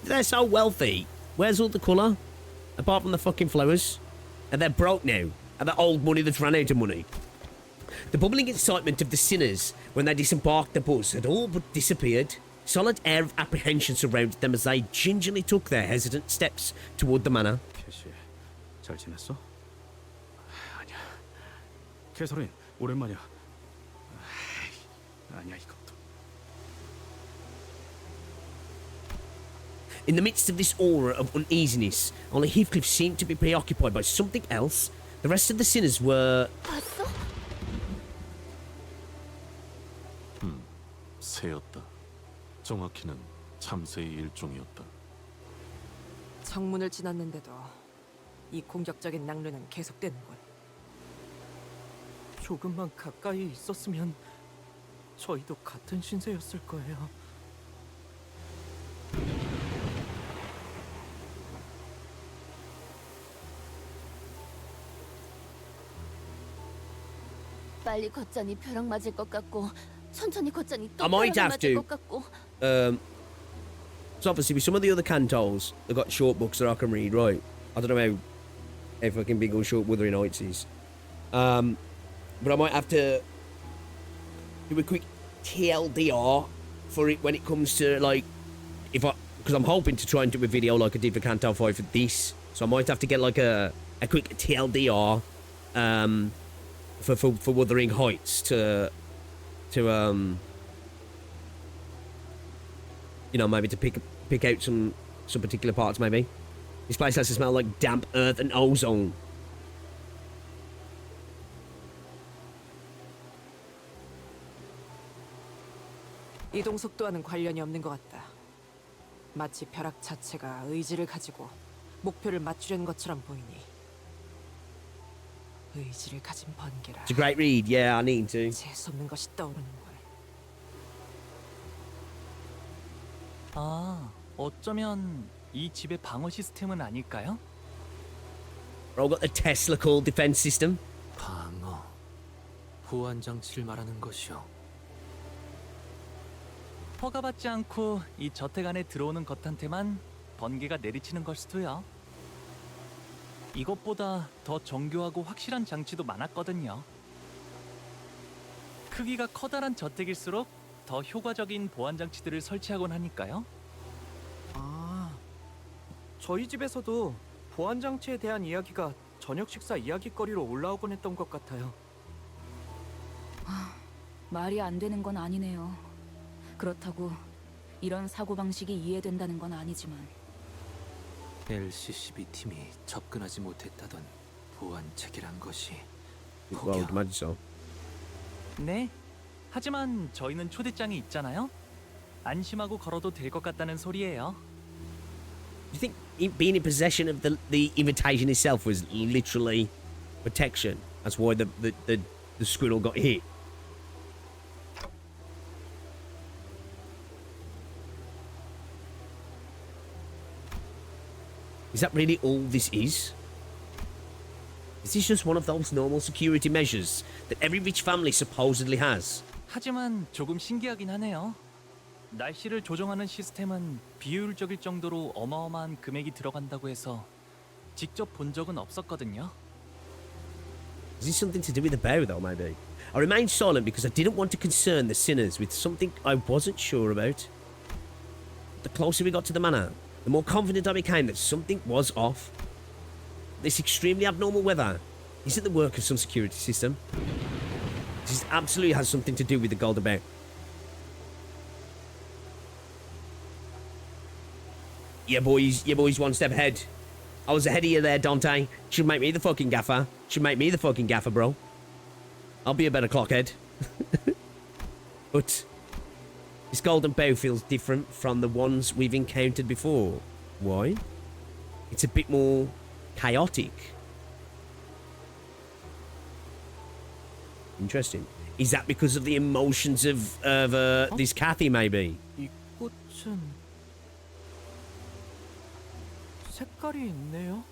A: They're so wealthy. Where's all the colour? Apart from the fucking flowers. And they're broke now. And the old money that's run out of money. The bubbling excitement of the sinners when they disembarked the bus had all but disappeared. Solid air of apprehension surrounded them as they gingerly took their hesitant steps toward the manor.
E: 캐시, 잘 지냈어? 아니야. 캐서린, 오랜만이야. 아니야 이것도.
A: In the midst of this aura of uneasiness, only Heathcliff seemed to be preoccupied by something else. The rest of the sinners were...
C: 봤어?
N: 새였다. 정확히는 참새의 일종이었다.
M: 정문을 지났는데도 이 공격적인 낭류는 계속되는군.
D: 조금만 가까이 있었으면 저희도 같은 신세였을 거예요.
C: 빨리 걷자니 벼락 맞을 것 같고 천천히 걷자니 또
A: I might
C: 벼락
A: have
C: 맞을
A: to.
C: 것 같고.
A: So obviously with some of the other cantos, they've got short books that I can read, right? I don't know how fucking big or short Wuthering Heights is. But I might have to do a quick TLDR for it when it comes to, like, because I'm hoping to try and do a video like I did for Canto V for this. So I might have to get like a quick TLDR for Wuthering Heights to you know, maybe to pick out some particular parts, maybe. This place has to smell like damp earth and ozone.
M: 이동 속도와는 관련이 없는 것 같다. 마치 벼락 자체가 의지를 가지고 목표를 맞추려는 것처럼 보이니. 의지를 가진 번개라.
A: It's a great read. Yeah, I need to.
M: 재수없는 것이 떠오르는걸.
G: 아, 어쩌면 이 집의 방어 시스템은 아닐까요?
A: I've got the Tesla called defense system.
F: 방어. 보안 장치를 말하는 것이요.
G: 허가받지 않고 이 저택 안에 들어오는 것한테만 번개가 내리치는 걸 수도요. 이것보다 더 정교하고 확실한 장치도 많았거든요. 크기가 커다란 저택일수록 더 효과적인 보안 장치들을 설치하곤 하니까요.
D: 아, 저희 집에서도 보안 장치에 대한 이야기가 저녁 식사 이야기거리로 올라오곤 했던 것 같아요.
B: 말이 안 되는 건 아니네요. 그렇다고 이런 사고방식이 이해된다는 건 아니지만
F: LCCB 팀이 접근하지 못했다던 보안 체계란 것이
A: Well, I'd imagine so.
G: 네. 하지만 저희는 초대장이 있잖아요. 안심하고 걸어도 될 것 같다는 소리예요.
A: Do you think being in possession of the invitation itself was literally protection? That's why the squirrel got hit. Is that really all this is? Is this just one of those normal security measures that every rich family supposedly has?
G: 하지만 조금 신기하긴 하네요. 날씨를 조정하는 시스템은 비효율적일 정도로 어마어마한 금액이 들어간다고 해서 직접 본 적은 없었거든요.
A: Is this something to do with the bow, though, maybe? I remained silent because I didn't want to concern the sinners with something I wasn't sure about. The closer we got to the manor, the more confident I became that something was off. This extremely abnormal weather isn't the work of some security system. This absolutely has something to do with the gold about. Yeah, boys, one step ahead. I was ahead of you there, Dante. Should make me the fucking gaffer. Should make me the fucking gaffer, bro. I'll be a better clockhead. But this golden bow feels different from the ones we've encountered before. Why? It's a bit more chaotic. Interesting. Is that because of the emotions of this Kathy, maybe?
D: 이 꽃은 색깔이 있네요.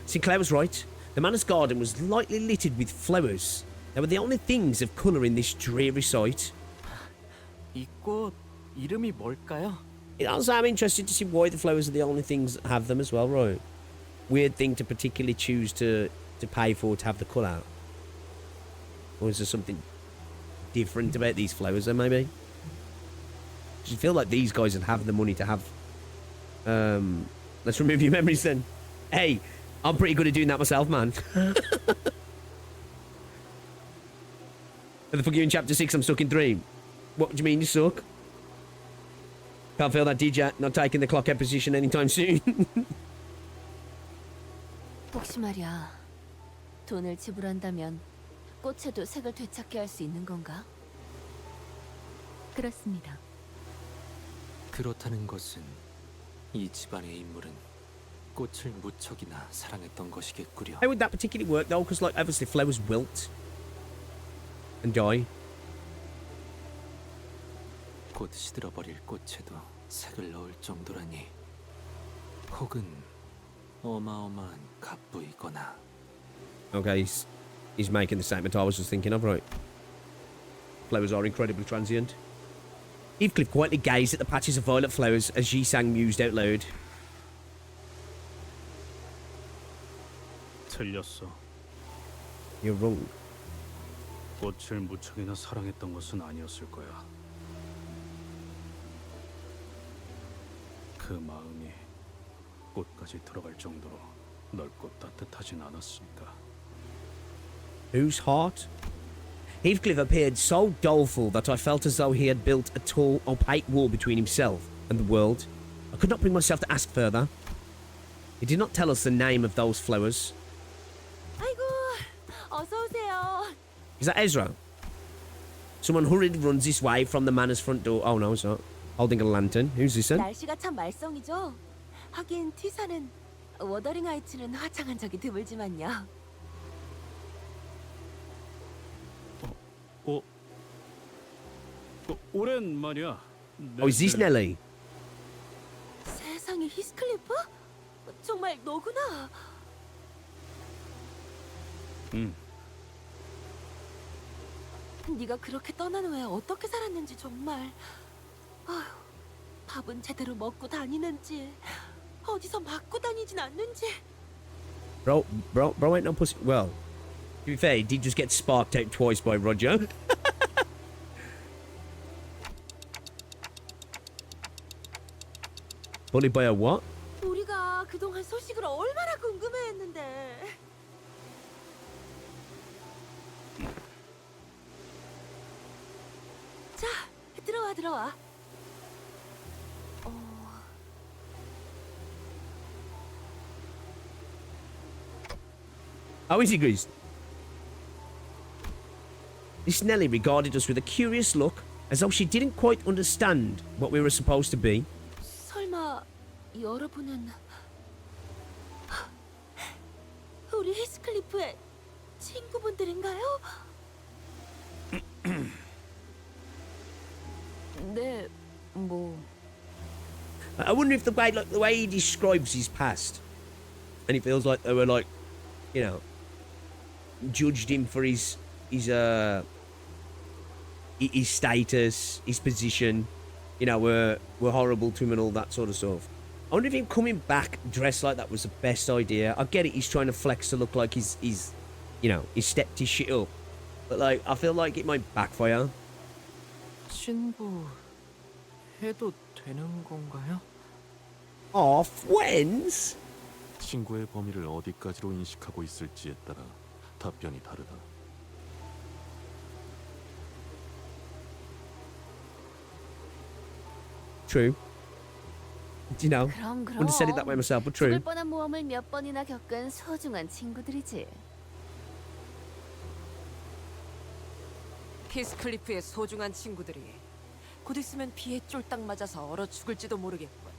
A: Sinclair was right. The manor's garden was lightly littered with flowers. They were the only things of colour in this dreary sight.
D: 이 꽃 이름이 뭘까요?
A: Also, I'm interested to see why the flowers are the only things that have them as well, right? Weird thing to particularly choose to pay for to have the colour. Or is there something different about these flowers then, maybe? Because you feel like these guys would have the money to have... let's remove your memories then. Hey, I'm pretty good at doing that myself, man. What the fuck are you in chapter 6? I'm stuck in 3. What do you mean you suck? Can't feel that DJ not taking the clock position anytime soon.
C: 혹시 말이야, 돈을 지불한다면 꽃에도 색을 되찾게 할 수 있는 건가?
O: 그렇습니다.
F: 그렇다는 것은 이 집안의 인물은 꽃을 무척이나 사랑했던 것이겠구려.
A: How would that particularly work though? Because like obviously flowers wilt and die.
F: 곧 시들어버릴 꽃에도 색을 넣을 정도라니. 혹은 어마어마한 갑부이거나.
A: Okay, he's making the statement I was just thinking of, right? Flowers are incredibly transient. Heathcliff quietly gazed at the patches of violet flowers as Ji-sang mused out loud.
E: 틀렸어.
A: You're wrong.
E: 꽃을 무척이나 사랑했던 것은 아니었을 거야. 그 마음이 꽃까지 들어갈 정도로 넓고 따뜻하진 않았으니까.
A: Whose heart? Heathcliff appeared so doleful that I felt as though he had built a tall, opaque wall between himself and the world. I could not bring myself to ask further. He did not tell us the name of those flowers.
C: 아이고, 어서 오세요.
A: Is that Ezra? Someone hurriedly runs this way from the manor's front door. Oh no, it's not. Holding a lantern. Who's this then?
C: 날씨가 참 말썽이죠. 하긴 T사는 워더링 하이츠는 화창한 적이 드물지만요.
E: 오랜만이야.
A: Oh, is this Nelly?
C: 세상에 히스클리프? 정말 너구나. 네가 그렇게 떠난 후에 어떻게 살았는지 정말. 아휴, 밥은 제대로 먹고 다니는지 어디서 맞고 다니진 않는지.
A: Bro ain't no pussy. Well, to be fair, he did just get sparked out twice by Roger. Bullied by a what?
C: 우리가 그동안 소식을 얼마나 궁금해했는데. 자, 들어와.
A: How is he, Grease? This Nelly regarded us with a curious look, as though she didn't quite understand what we were supposed to be.
C: 설마 여러분은 우리 히스클리프의 친구분들인가요? 네, 뭐.
A: I wonder if the way he describes his past, and he feels like they were like, you know, judged him for his status, his position, you know, were horrible to him and all that sort of stuff. I wonder if him coming back dressed like that was the best idea. I get it, he's trying to flex to look like he's you know, he's stepped his shit up. But like, I feel like it might backfire.
D: 친구 해도 되는 건가요?
A: Oh, friends?
N: 친구의 범위를 어디까지로 인식하고 있을지에 따라 답변이 다르다.
A: True. You know,
C: 그럼.
A: wouldn't have said it that way myself, but true.
C: 죽을 뻔한 모험을 몇 번이나 겪은 소중한 친구들이지.
M: 히스클리프의 소중한 친구들이 곧 있으면 비에 쫄딱 맞아서 얼어 죽을지도 모르겠군.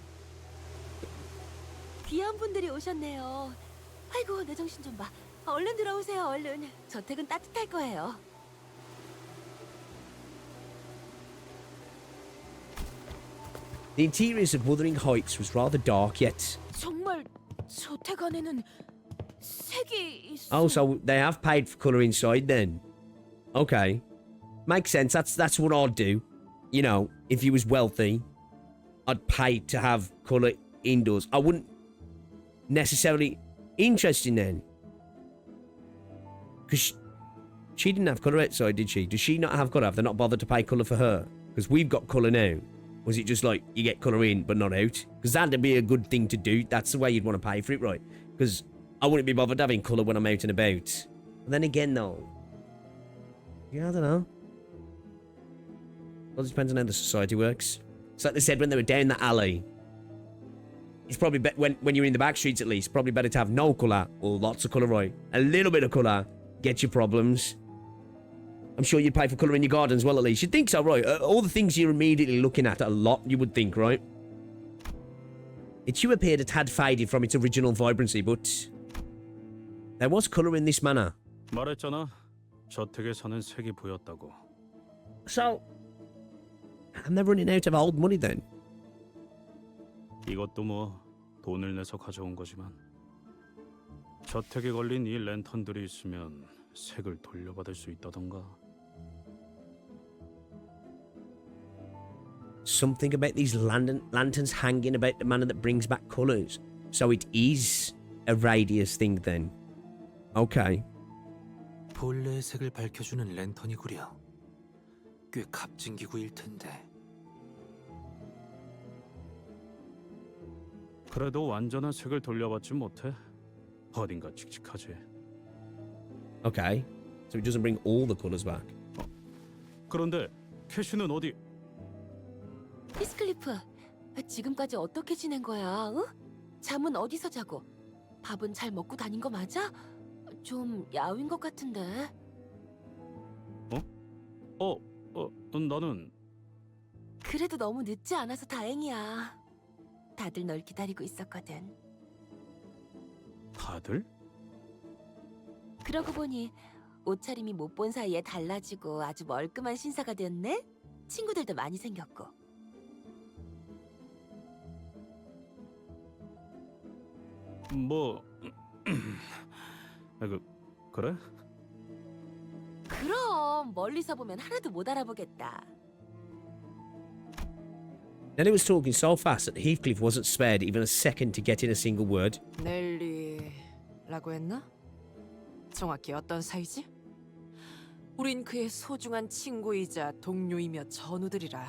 C: 귀한 분들이 오셨네요. 아이고, 내 정신 좀 봐. 얼른 들어오세요, 얼른. 저택은 따뜻할 거예요.
A: The interiors of Wuthering Heights was rather dark, yet...
C: 정말 저택 안에는 색이 있어.
A: Oh, so they have paid for colour inside then. Okay. Makes sense. That's what I'd do. You know, if you was wealthy, I'd pay to have colour indoors. I wouldn't necessarily... Interesting then. Because she didn't have colour outside, did she? Does she not have colour? Have they not bothered to pay colour for her? Because we've got colour now. Was it just like, you get colour in, but not out? Because that'd be a good thing to do. That's the way you'd want to pay for it, right? Because I wouldn't be bothered having colour when I'm out and about. But then again, though... Yeah, I don't know. Well, it depends on how the society works. It's like they said when they were down the alley. It's probably when you're in the back streets, at least, probably better to have no colour or lots of colour, right? A little bit of colour, get your problems. I'm sure you'd pay for colour in your garden as well, at least. You'd think so, right? All the things you're immediately looking at a lot, you would think, right? Its hue appeared a tad faded from its original vibrancy, but there was colour in this manor.
E: 말했잖아. 저택에 사는 색이 보였다고.
A: So, I'm never running out of old money then.
E: 이것도 뭐 돈을 내서 가져온 거지만 저택에 걸린 이 랜턴들이 있으면 색을 돌려받을 수 있다던가.
A: Something about these lanterns hanging about the manor that brings back colours. So it is a radius thing then. Okay.
F: 본래의 색을 밝혀주는 랜턴이구려. 꽤 값진 기구일 텐데.
E: 그래도 완전한 색을 돌려받지 못해. 어딘가 칙칙하지.
A: Okay. So it doesn't bring all the colours back.
E: 그런데 캐시는 어디?
C: 히스클리프, 지금까지 어떻게 지낸 거야? 응? 잠은 어디서 자고? 밥은 잘 먹고 다닌 거 맞아? 좀 야윈 것 같은데.
E: 나는...
C: 그래도 너무 늦지 않아서 다행이야. 다들 널 기다리고 있었거든.
E: 다들?
C: 그러고 보니 옷차림이 못 본 사이에 달라지고 아주 멀끔한 신사가 됐네? 친구들도 많이 생겼고.
E: 뭐... 그래?
C: 그럼 멀리서 보면 하나도 못 알아보겠다.
A: Nelly was talking so fast that Heathcliff wasn't spared even a second to get in a single word.
M: 넬리라고 했나? 정확히 어떤 사이지? 우린 그의 소중한 친구이자 동료이며 전우들이라.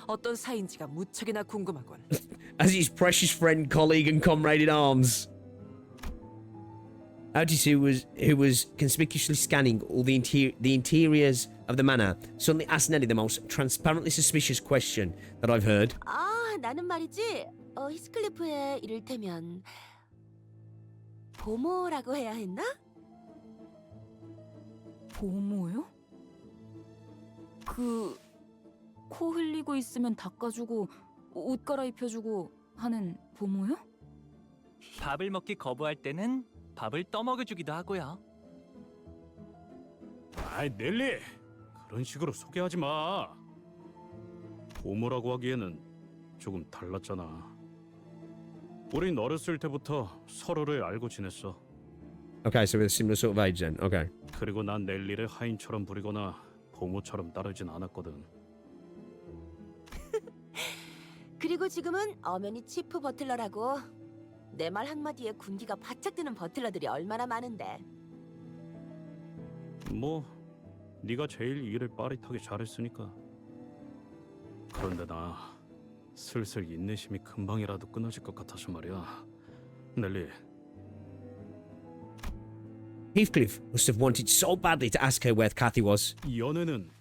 M: 어떤 사이인지가 무척이나 궁금하군.
A: As his precious friend, colleague, and comrade in arms. Otis, who was conspicuously scanning all the interiors of the manor, suddenly asked Nelly the most transparently suspicious question that I've heard.
C: 아, 나는 말이지. 히스클리프의 이를테면 보모라고 해야 했나?
B: 보모요? 코 흘리고 있으면 닦아주고 옷 갈아입혀주고 하는 보모요?
G: 밥을 먹기 거부할 때는 밥을 떠먹여주기도 하고요.
E: 아이, 넬리! 그런 식으로 소개하지 마. 보모라고 하기에는 조금 달랐잖아. 우린 어렸을 때부터 서로를 알고 지냈어.
A: Okay, so we're similar sort of age then. Okay.
E: 그리고 난 넬리를 하인처럼 부리거나 보모처럼 따르진 않았거든.
C: 그리고 지금은 엄연히 치프 버틀러라고. 내 말 한마디에 군기가 바짝 드는 버틀러들이 얼마나 많은데.
E: 뭐 네가 제일 일을 빠릿하게 잘했으니까. 그런데 나 슬슬 인내심이 금방이라도 끊어질 것 같아서 말이야. 넬리.
A: Heathcliff must have wanted so badly to ask her where Kathy was.
E: 연애는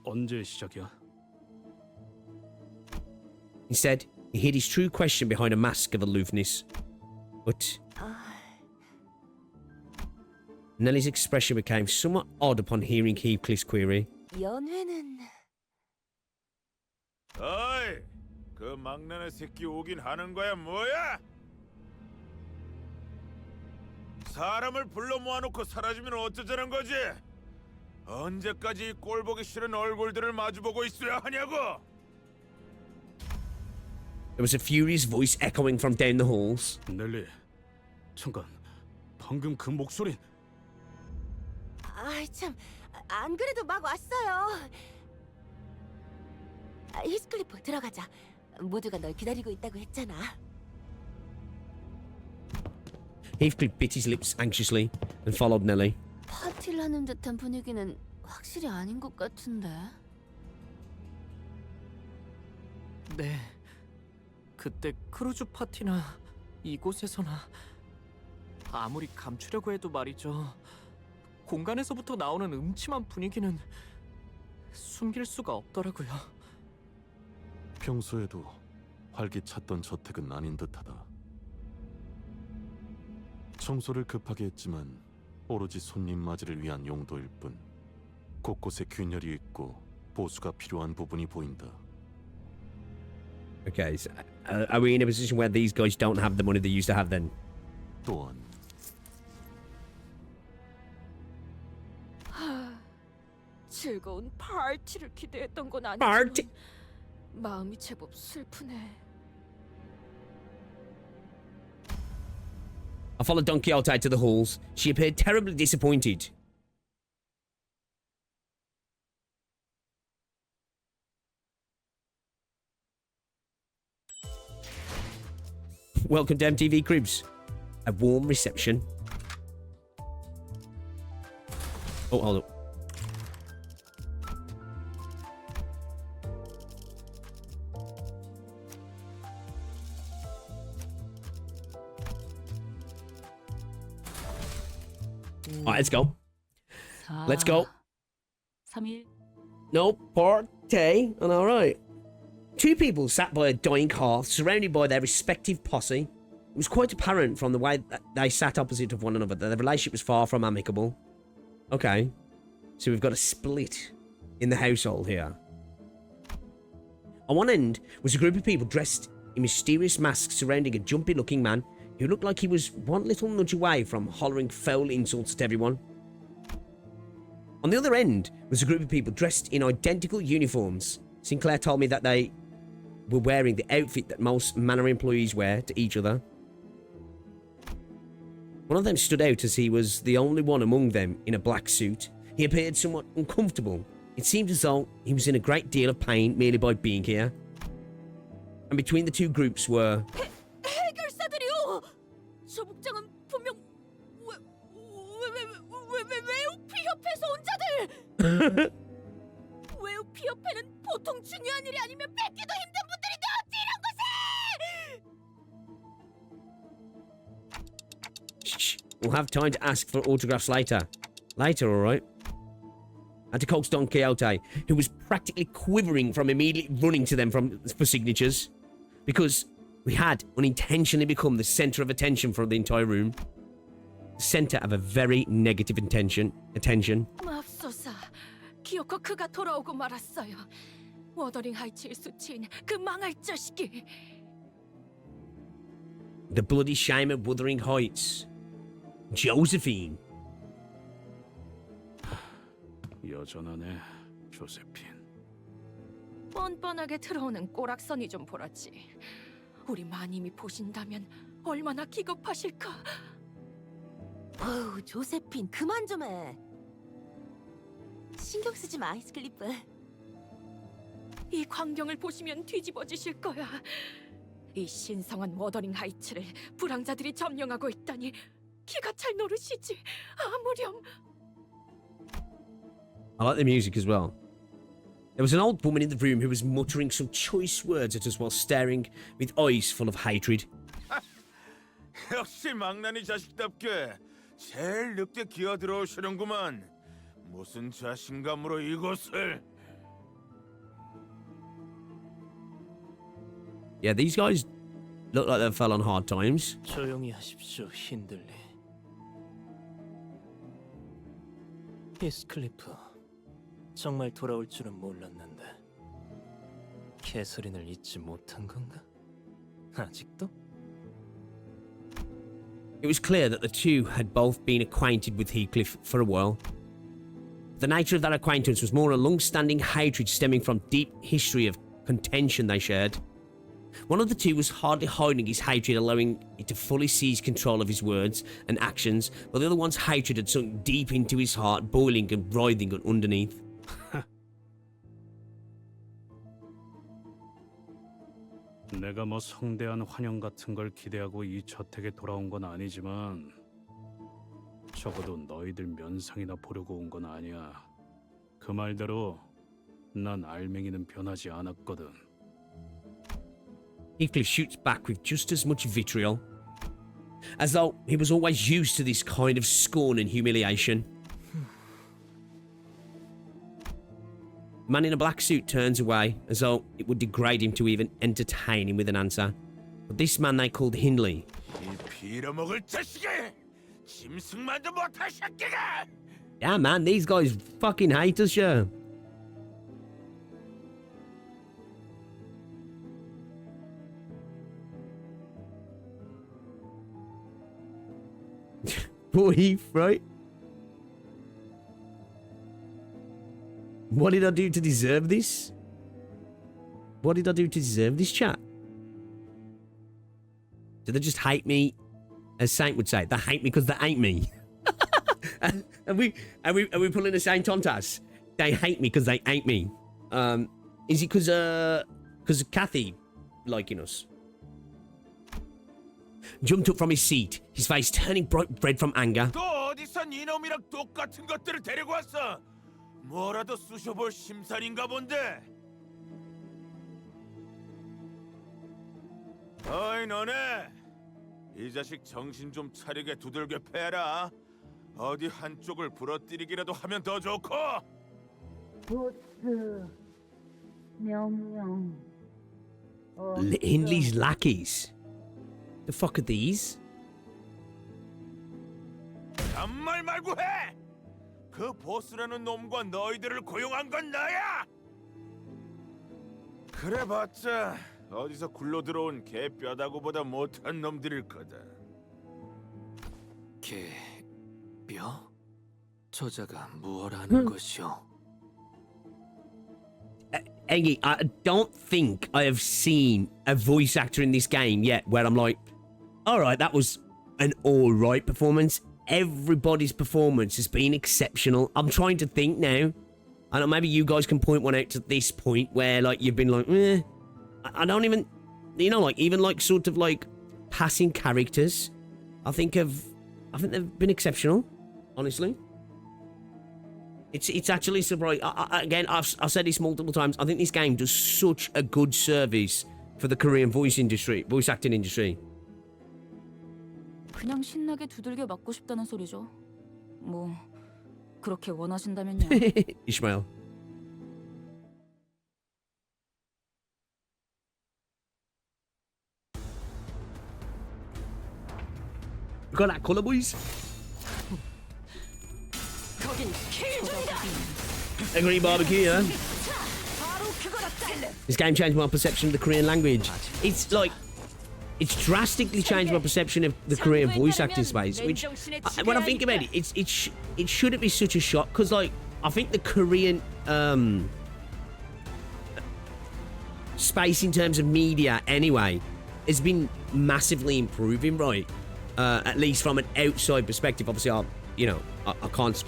E: 언제 시작이야?
A: Instead, he hid his true question behind a mask of aloofness. But Nelly's expression became somewhat odd upon hearing Heathcliff's query.
C: 연회는...
P: 어이! 그 막내네 새끼 오긴 하는 거야 뭐야? 사람을 불러 모아놓고 사라지면 어쩌자는 거지? 언제까지 이 꼴보기 싫은 얼굴들을 마주보고 있어야 하냐고?
A: There was a furious voice echoing from down the halls.
E: 넬리, 잠깐. 방금 그 목소리...
C: 아이 참, 안 그래도 막 왔어요. 히스클리프 들어가자. 모두가 널 기다리고 있다고 했잖아.
A: Heathcliff bit his lips anxiously and followed Nellie.
C: 파티를 하는 듯한 분위기는 확실히 아닌 것 같은데.
D: 네. 그때 크루즈 파티나 이곳에서나 아무리 감추려고 해도 말이죠. 공간에서부터 나오는 음침한 분위기는 숨길 수가 없더라고요.
N: 평소에도 활기찼던 저택은 아닌 듯하다. 청소를 급하게 했지만 오로지 손님 맞이를 위한 용도일 뿐 곳곳에 균열이 있고 보수가 필요한 부분이 보인다.
A: Okay, so, are we in a position where these guys don't have the money they used to have then?
N: 또한
M: 즐거운 파티를 기대했던 건
A: Party.
M: 아니지만 마음이 제법 슬프네.
A: I followed Don Quixote to the halls. She appeared terribly disappointed. Welcome to MTV Cribs. A warm reception. Oh, hold up. Alright, let's go. Let's go.
B: 3일.
A: No party. And alright. Two people sat by a dying hearth, surrounded by their respective posse. It was quite apparent from the way that they sat opposite of one another that the relationship was far from amicable. Okay. So we've got a split in the household here. On one end was a group of people dressed in mysterious masks surrounding a jumpy-looking man who looked like he was one little nudge away from hollering foul insults at everyone. On the other end was a group of people dressed in identical uniforms. Sinclair told me that they were wearing the outfit that most Manor employees wear to each other. One of them stood out as he was the only one among them in a black suit. He appeared somewhat uncomfortable. It seemed as though he was in a great deal of pain merely by being here. And between the two groups were...
M: 해결사들이요! 저 복장은 분명 웨우피 협회에서 온 자들! 웨우피 협회는 보통 중요한 일이 아니면 뺏기도 힘든 분들인데 어찌 이런 곳에!
A: Shh. We'll have time to ask for autographs later. Later, alright? I had to coax Don Quixote, who was practically quivering from immediately running to them for signatures. Because we had unintentionally become the centre of attention for the entire room. The centre of a very negative attention.
M: 맙소사, 기어코 그가 돌아오고 말았어요. 워더링 하이츠의 수치인 그 망할 자식이.
A: The bloody shame of Wuthering Heights. Josephine.
E: 여전하네, 조세핀.
M: 뻔뻔하게 들어오는 꼬락서니 좀 보라지. 우리 마님이 보신다면 얼마나 기겁하실까.
C: 어우, 조세핀 그만 좀 해. 신경 쓰지 마, 히스클리프.
M: 이 광경을 보시면 뒤집어지실 거야. 이 신성한 워더링 하이츠를 불황자들이 점령하고 있다니 기가 찰 노릇이지. 아무렴.
A: I like the music as well. There was an old woman in the room who was muttering some choice words at us while staring with eyes full of hatred.
P: 역시 망나니 자식답게 제일 늦게 기어 들어오시는구만. 무슨 자신감으로 이곳을...
A: Yeah, these guys look like they fell on hard times.
D: 조용히 하십시오, 힌들리. 히스클리프, 정말 돌아올 줄은 몰랐는데 캐서린을 잊지 못한 건가? 아직도?
A: It was clear that the two had both been acquainted with Heathcliff for a while. The nature of that acquaintance was more a long-standing hatred stemming from deep history of contention they shared. One of the two was hardly hiding his hatred, allowing it to fully seize control of his words and actions, while the other one's hatred had sunk deep into his heart, boiling and writhing underneath.
E: 내가 뭐 성대한 환영 같은 걸 기대하고 이 저택에 돌아온 건 아니지만 적어도 너희들 면상이나 보려고 온 건 아니야. 그 말대로 난 알맹이는 변하지 않았거든.
A: Heathcliff shoots back with just as much vitriol, as though he was always used to this kind of scorn and humiliation. The man in a black suit turns away, as though it would degrade him to even entertain him with an answer. But this man they called Hindley. Yeah, man, these guys fucking hate us, yeah. Poor Heath, right? What did I do to deserve this? What did I do to deserve this, chat? Do they just hate me, as Saint would say? They hate me because they ain't me. Are we pulling the same tontas? They hate me because they ain't me. Is it because of Kathy liking us? Jumped up from his seat, his face turning bright red from anger.
P: 또 어디서 이놈이랑 똑같은 것들을 데리고 왔어? 뭐라도 쑤셔볼 심산인가 본데. 어이 너네, 이 자식 정신 좀 차리게 두들겨 패라. 어디 한쪽을 부러뜨리기라도 하면 더 좋고.
Q: 보스 명령.
A: Hindley's lackeys. The fuck are these?
P: 잔말 말고 해. 그 보스라는 놈과 너희들을 고용한 건 나야. 그래봤자 어디서 굴러 들어온 개 뼈다구보다 못한 놈들일 거다.
F: 개 뼈? 저자가 무엇하는 것이오?
A: Eggy, I don't think I have seen a voice actor in this game yet where I'm like, alright, that was an alright performance. Everybody's performance has been exceptional. I'm trying to think now. I don't know, maybe you guys can point one out to this point where, like, you've been like, I don't even, you know, like, even, like, sort of, like, passing characters. I think they've been exceptional, honestly. It's actually surprising. Again, I've said this multiple times. I think this game does such a good service for the Korean voice acting industry.
B: 그냥 신나게 두들겨 맞고 싶다는 소리죠. 뭐 그렇게 원하신다면요.
A: Ishmael. Got that colour, boys? A green barbecue, yeah? This game changed my perception of the Korean language. It's like, it's drastically changed my perception of the Korean voice acting space, which, when I think about it, it shouldn't be such a shock, because, like, I think the Korean space in terms of media, anyway, has been massively improving, right? At least from an outside perspective. Obviously, I can't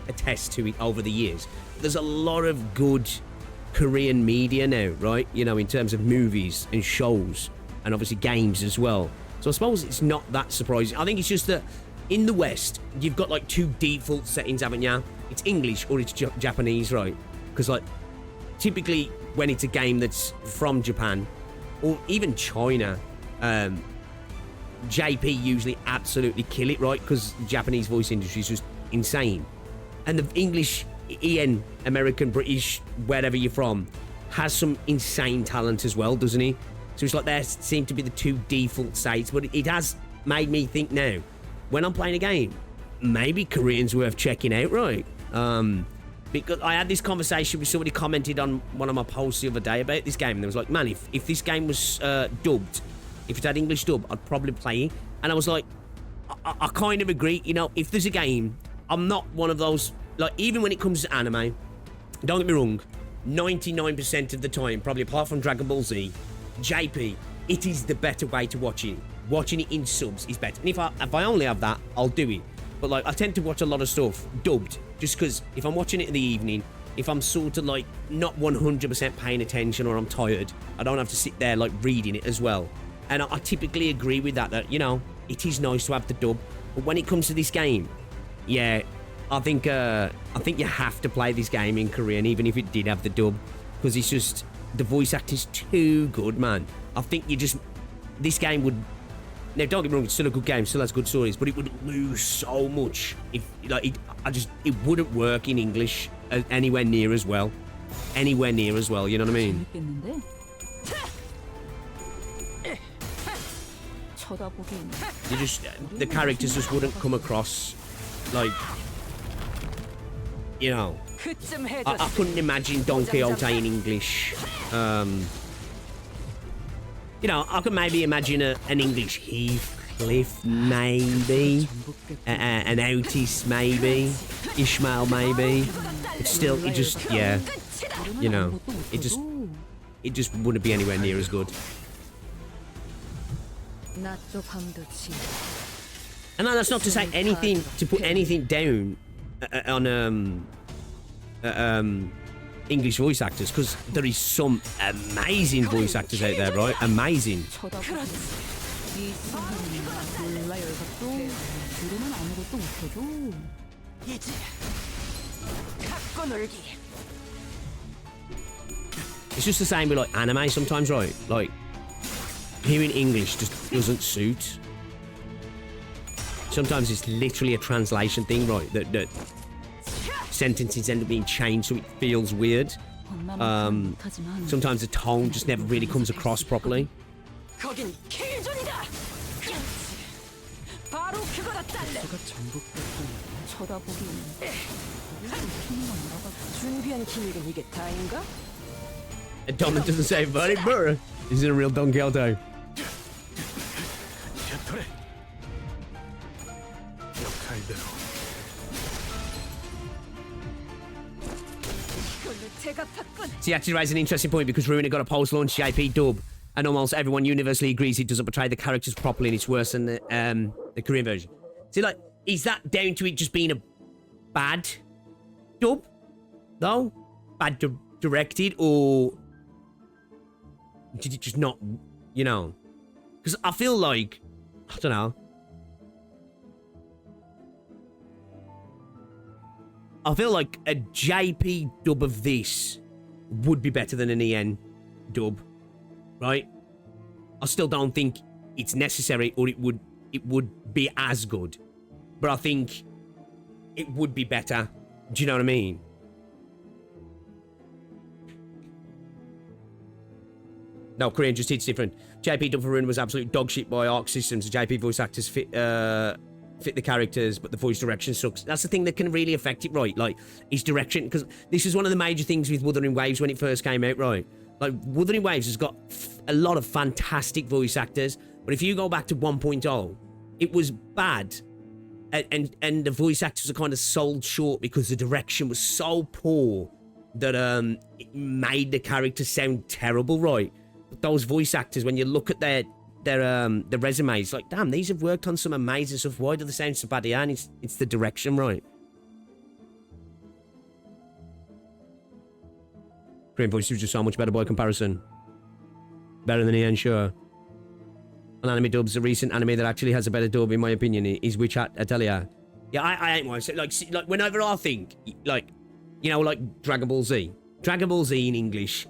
A: attest to it over the years. There's a lot of good Korean media now, right? You know, in terms of movies and shows, and obviously games as well. So I suppose it's not that surprising. I think it's just that in the West, you've got like two default settings, haven't you? It's English or it's Japanese, right? Because like typically when it's a game that's from Japan or even China, JP usually absolutely kill it, right? Because the Japanese voice industry is just insane. And the English, EN, American, British, wherever you're from, has some insane talent as well, doesn't he? So it's like there seem to be the two default states, but it has made me think now, when I'm playing a game, maybe Korean's worth checking out, right? Because I had this conversation with somebody commented on one of my posts the other day about this game, and they was like, man, if this game was dubbed, if it had English dub, I'd probably play it. And I was like, I kind of agree. You know, if there's a game, I'm not one of those, like, even when it comes to anime, don't get me wrong, 99% of the time, probably apart from Dragon Ball Z, JP, it is the better way to watch it. Watching it in subs is better. And if I only have that, I'll do it. But like, I tend to watch a lot of stuff dubbed, just because if I'm watching it in the evening, if I'm sort of like not 100% paying attention or I'm tired, I don't have to sit there like reading it as well. And I typically agree with that, you know, it is nice to have the dub. But when it comes to this game, yeah, I think you have to play this game in Korean, even if it did have the dub, because it's just, the voice acting's too good, man. I think this game would, now don't get me wrong, it's still a good game, still has good stories, but it would lose so much if, like, it wouldn't work in English anywhere near as well. Anywhere near as well, you know what I mean? The characters just wouldn't come across, like, you know, I couldn't imagine Don Quixote in English. You know, I could maybe imagine an English Heathcliff, maybe. An Otis, maybe. Ishmael, maybe. But still, it just, yeah. You know, it just wouldn't be anywhere near as good. And that's not to say anything, to put anything down on English voice actors, because there is some amazing voice actors out there, right? Amazing. It's just the same with like anime sometimes, right? Like, hearing English just doesn't suit. Sometimes it's literally a translation thing, right? That sentences end up being changed so it feels weird. Sometimes the tone just never really comes across properly. Domin doesn't say very burr. He's a real Don Quixote. See, actually raised an interesting point, because Ruiner got a post-launch JP dub, and almost everyone universally agrees it doesn't portray the characters properly and it's worse than the Korean version. See, like, is that down to it just being a bad dub? No? Bad directed, or did it just not, you know? Because I feel like, I don't know. I feel like a JP dub of this would be better than an EN dub, right? I still don't think it's necessary, or it would be as good, but I think it would be better. Do you know what I mean? No, Korean just hits different. JP dub for Rune was absolute dog shit by Arc Systems. The JP voice actors fit the characters, but the voice direction sucks. That's the thing that can really affect it, right? Like, his direction, because this is one of the major things with Wuthering Waves when it first came out, right? Like, Wuthering Waves has got a lot of fantastic voice actors, but if you go back to 1.0, it was bad, and the voice actors are kind of sold short because the direction was so poor that it made the characters sound terrible, right? But those voice actors, when you look at their resumes, like, damn, these have worked on some amazing stuff. Why do they sound so bad? Yeah, and it's the direction, right? Korean voice was just so much better by comparison. Better than EN, sure. An anime dub's a recent anime that actually has a better dub, in my opinion, is Witch Atelier. Yeah, I ain't one. Like, whenever I think, like, you know, like Dragon Ball Z. Dragon Ball Z in English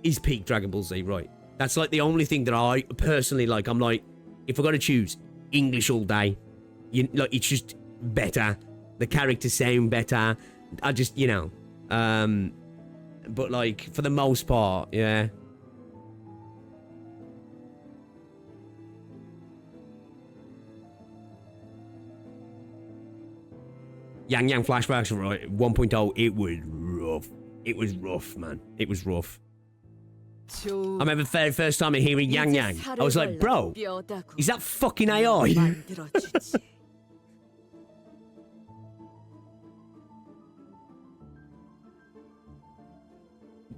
A: is peak Dragon Ball Z, right? That's like the only thing that I personally like. I'm like, if I got to choose, English all day. Like, it's just better. The characters sound better. I just, you know. But like, for the most part, yeah. Yang Yang flashbacks, right? 1.0, it was rough. It was rough, man. It was rough. I remember the very first time hearing Yang Yang, I was like, bro, is that fucking AI?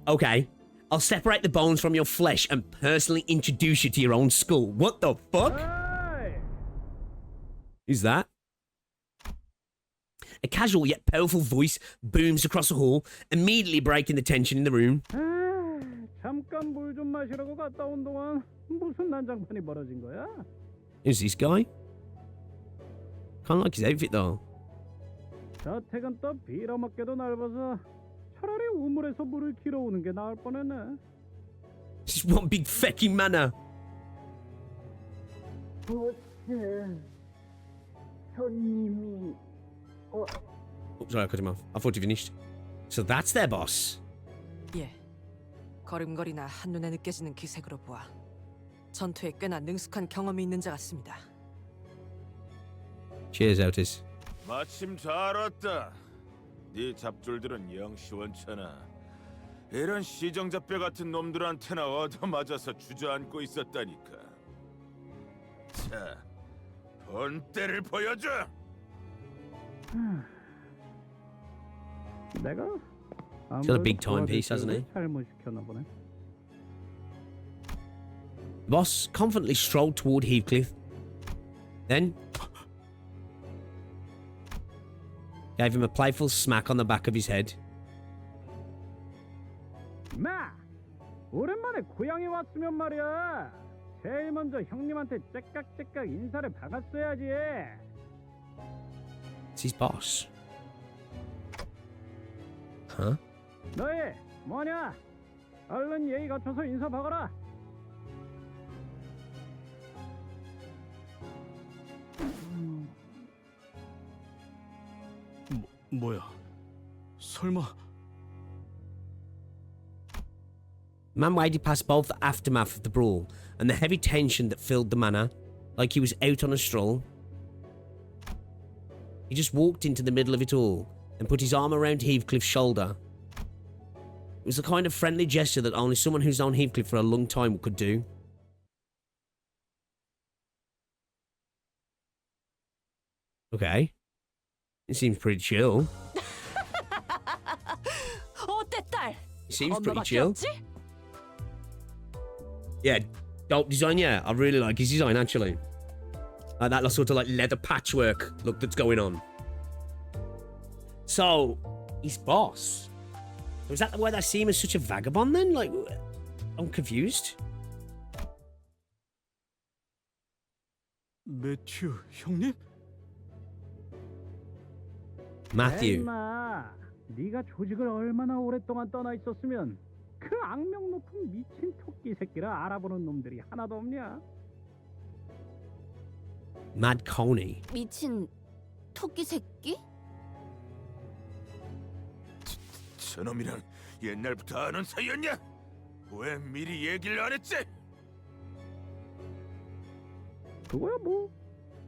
A: Okay. I'll separate the bones from your flesh and personally introduce you to your own skull. What the fuck? Who's that? A casual yet powerful voice booms across the hall, immediately breaking the tension in the room.
Q: 잠깐 물 좀 마시려고 갔다 온 동안 무슨 난장판이 벌어진 거야?
A: Who's this guy? Kinda like his outfit though.
Q: 저택은 또 빌어먹게도 넓어서 차라리 우물에서 물을 길어오는 게 나을 뻔했네.
A: This is one big fucking manor.
Q: 손님이
A: Oh, sorry, I cut him off. I thought you finished. So that's their boss.
M: 예. 걸음걸이나 한눈에 느껴지는 기색으로 보아 전투에 꽤나 능숙한 경험이 있는 자 같습니다.
A: Cheers, Otis.
P: 마침 잘 왔다. 네 잡졸들은 영 시원찮아. 이런 시정잡배 같은 놈들한테나 얻어맞아서 주저앉고 있었다니까. 자, 본때를 보여줘.
Q: 내가
A: He's got a big timepiece, hasn't he?
Q: 잘못 시켰나 보네.
A: The boss confidently strolled toward Heathcliff. Then gave him a playful smack on the back of his head.
Q: 마! 오랜만에 고향에 왔으면 말이야. 제일 먼저 형님한테 째깍째깍 인사를 박았어야지.
A: It's his boss. Huh?
Q: 너희 뭐냐? 얼른 예의 갖춰서 인사 박아라.
E: 뭐야? 설마
A: Man waded past both the aftermath of the brawl and the heavy tension that filled the manor, like he was out on a stroll. He just walked into the middle of it all and put his arm around Heathcliff's shoulder. It was the kind of friendly gesture that only someone who's known Heathcliff for a long time could do. Okay. It seems pretty chill.
B: 어때 딸?
A: It seems pretty chill. Yeah, dope design, yeah. I really like his design, actually. Like that sort of like leather patchwork look that's going on. So, his boss. Was that why they see him as such a vagabond then? Like, I'm confused.
E: 매튜 형님?
A: Matthew.
Q: 마, 네가 조직을 얼마나 오랫동안 떠나 있었으면 그 악명 높은 미친 토끼 새끼라 알아보는 놈들이 하나도 없냐?
A: Mad Coney.
C: 미친 토끼 새끼?
P: 저놈이랑 옛날부터 아는 사이였냐? 왜 미리 얘기를 안 했지?
Q: 그거야 뭐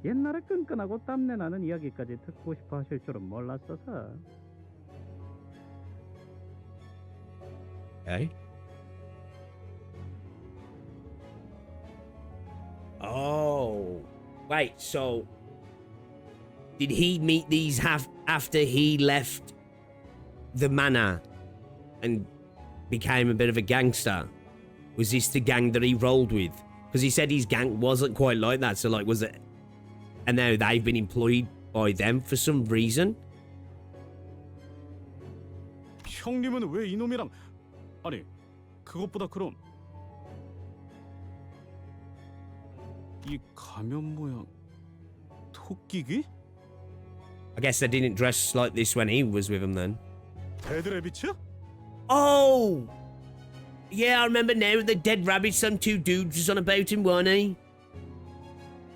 Q: 옛날에 끈끈하고 땀내 나는 이야기까지 듣고 싶어 하실 줄은 몰랐어서.
A: Okay. Oh. Wait, so did he meet these after he left the manor and became a bit of a gangster? Was this the gang that he rolled with? Because he said his gang wasn't quite like that, so like was it? And now they've been employed by them for some reason?
E: 형님은 왜 이놈이랑 아니 그것보다 그럼 이 가면 모양 토끼기?
A: I guess they didn't dress like this when he was with them then.
E: 데드래비츠?
A: Oh! Yeah, I remember now. The dead rabbit, some two dudes was on about him, weren't he?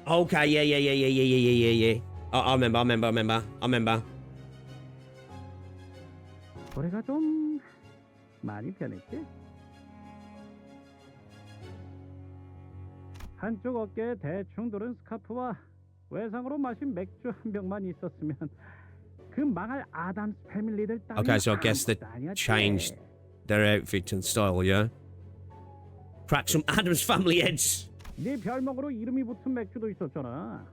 A: Okay, yeah. I remember.
Q: 거래가 좀 많이 변했지? 한쪽 어깨에 대충 두른 스카프와 외상으로 마신 맥주 한 병만 있었으면 그 망할 아담스 패밀리들 따위
A: Okay, so I guess they changed their outfit and style, yeah? Crack some Adam's family heads.
Q: 네 별명으로 이름이 붙은 맥주도 있었잖아.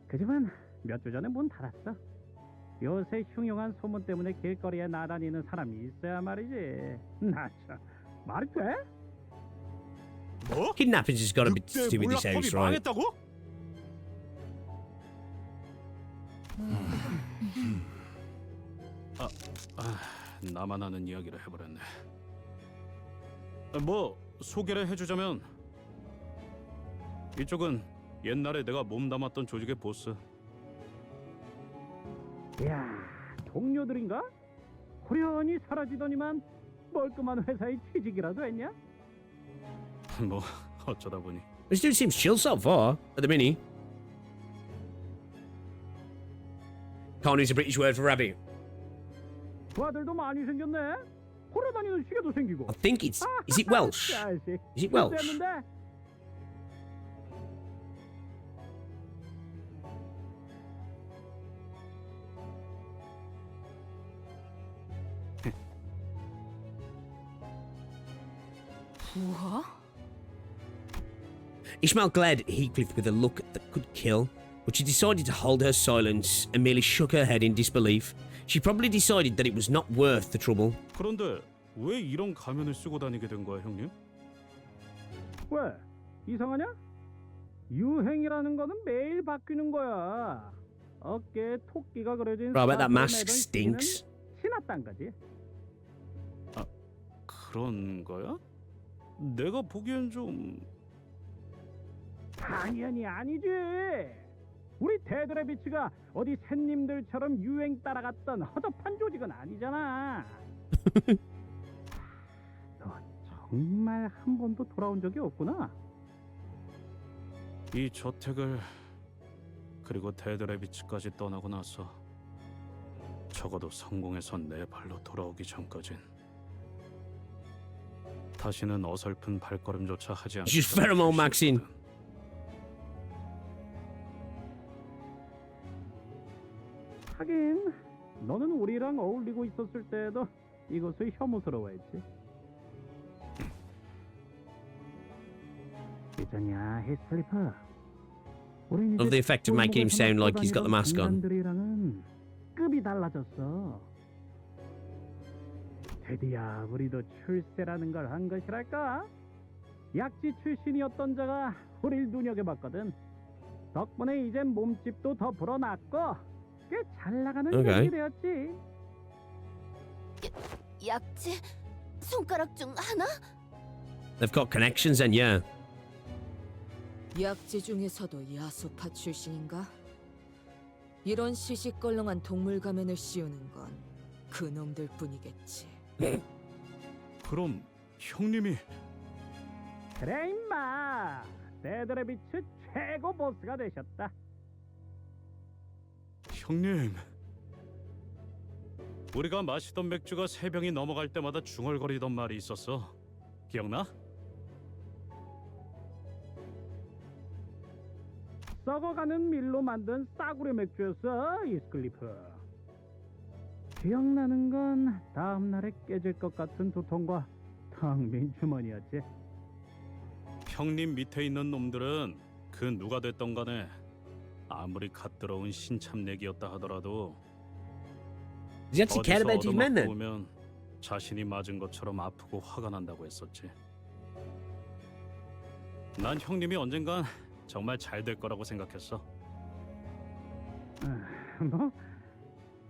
Q: 그 집은 몇 주 전에 문 닫았어. 요새 흉흉한 소문 때문에 길거리에 나다니는 사람이 있어야 말이지. 나 참, 말이 돼?
H: 뭐?
A: Kidnappings has got a bit to do with this house, right?
H: 망했다고?
E: 나만 아는 이야기를 해버렸네. 뭐 소개를 해주자면 이쪽은 옛날에 내가 몸담았던 조직의 보스.
Q: 야, 동료들인가? 호련히 사라지더니만 멀끔한 회사에 취직이라도 했냐?
E: 뭐 어쩌다 보니.
A: This dude seems chill so far at the minute. Can't use a British word for rabbit.
Q: 그 아들도 많이 생겼네. 걸어다니는 시계도 생기고.
A: I think it's. Is it Welsh? Is it Welsh?
Q: 됐는데.
B: 우와?
A: Ishmael glared at Heathcliff with a look that could kill, but she decided to hold her silence and merely shook her head in disbelief. She probably decided that it was not worth the trouble.
E: 그런데 왜 이런 가면을 쓰고 다니게 된 거야, 형님?
Q: 왜? 이상하냐? 유행이라는 거는 매일 바뀌는 거야. 어깨에 토끼가 그려진
A: Bro, I bet that
Q: 사슴을
A: mask
Q: 매던
A: stinks.
Q: 시기는 지났단 거지.
E: 그런 거야? 내가 보기엔 좀...
Q: 당연히 아니지. 우리 데드레비츠가 어디 샌님들처럼 유행 따라갔던 허접한 조직은 아니잖아. 너 정말 한 번도 돌아온 적이 없구나.
E: 이 저택을 그리고 데드레비츠까지 떠나고 나서 적어도 성공해서 내 발로 돌아오기 전까진 다시는 어설픈 발걸음조차 하지 않고.
A: Just pheromone Maxine.
Q: 하긴 너는 우리랑 어울리고 있었을 때에도 이것을 혐오스러워했지. 있잖냐, 히슬리프.
A: Love the effect of making him sound like he's got the mask on.
Q: 인간들이랑은 급이 달라졌어. 드디어 우리도 출세라는 걸 한 것이랄까? 약지 출신이었던 자가 우릴 눈여겨봤거든. 덕분에 이젠 몸집도 더 불어났고 꽤 잘 나가는
A: Okay.
Q: 일이 되었지.
C: 약지? 손가락 중 하나?
A: They've got connections, and yeah.
M: 약지 중에서도 야수파 출신인가? 이런 시시껄렁한 동물 가면을 씌우는 건 그놈들 뿐이겠지.
E: 그럼 형님이...
Q: 그래 임마. 데드레비츠 최고 보스가 되셨다.
E: 형님... 우리가 마시던 맥주가 3병이 넘어갈 때마다 중얼거리던 말이 있었어. 기억나?
Q: 썩어가는 밀로 만든 싸구려 맥주였어, 히스클리프. 기억나는 건 다음 날에 깨질 것 같은 두통과 텅 빈 주머니였지.
E: 형님 밑에 있는 놈들은 그 누가 됐던 간에 아무리 갓 들어온 신참내기였다 하더라도
A: Does he actually care about his men then?
E: 보면 자신이 맞은 것처럼 아프고 화가 난다고 했었지. 난 형님이 언젠간 정말 잘 될 거라고 생각했어.
Q: 뭐?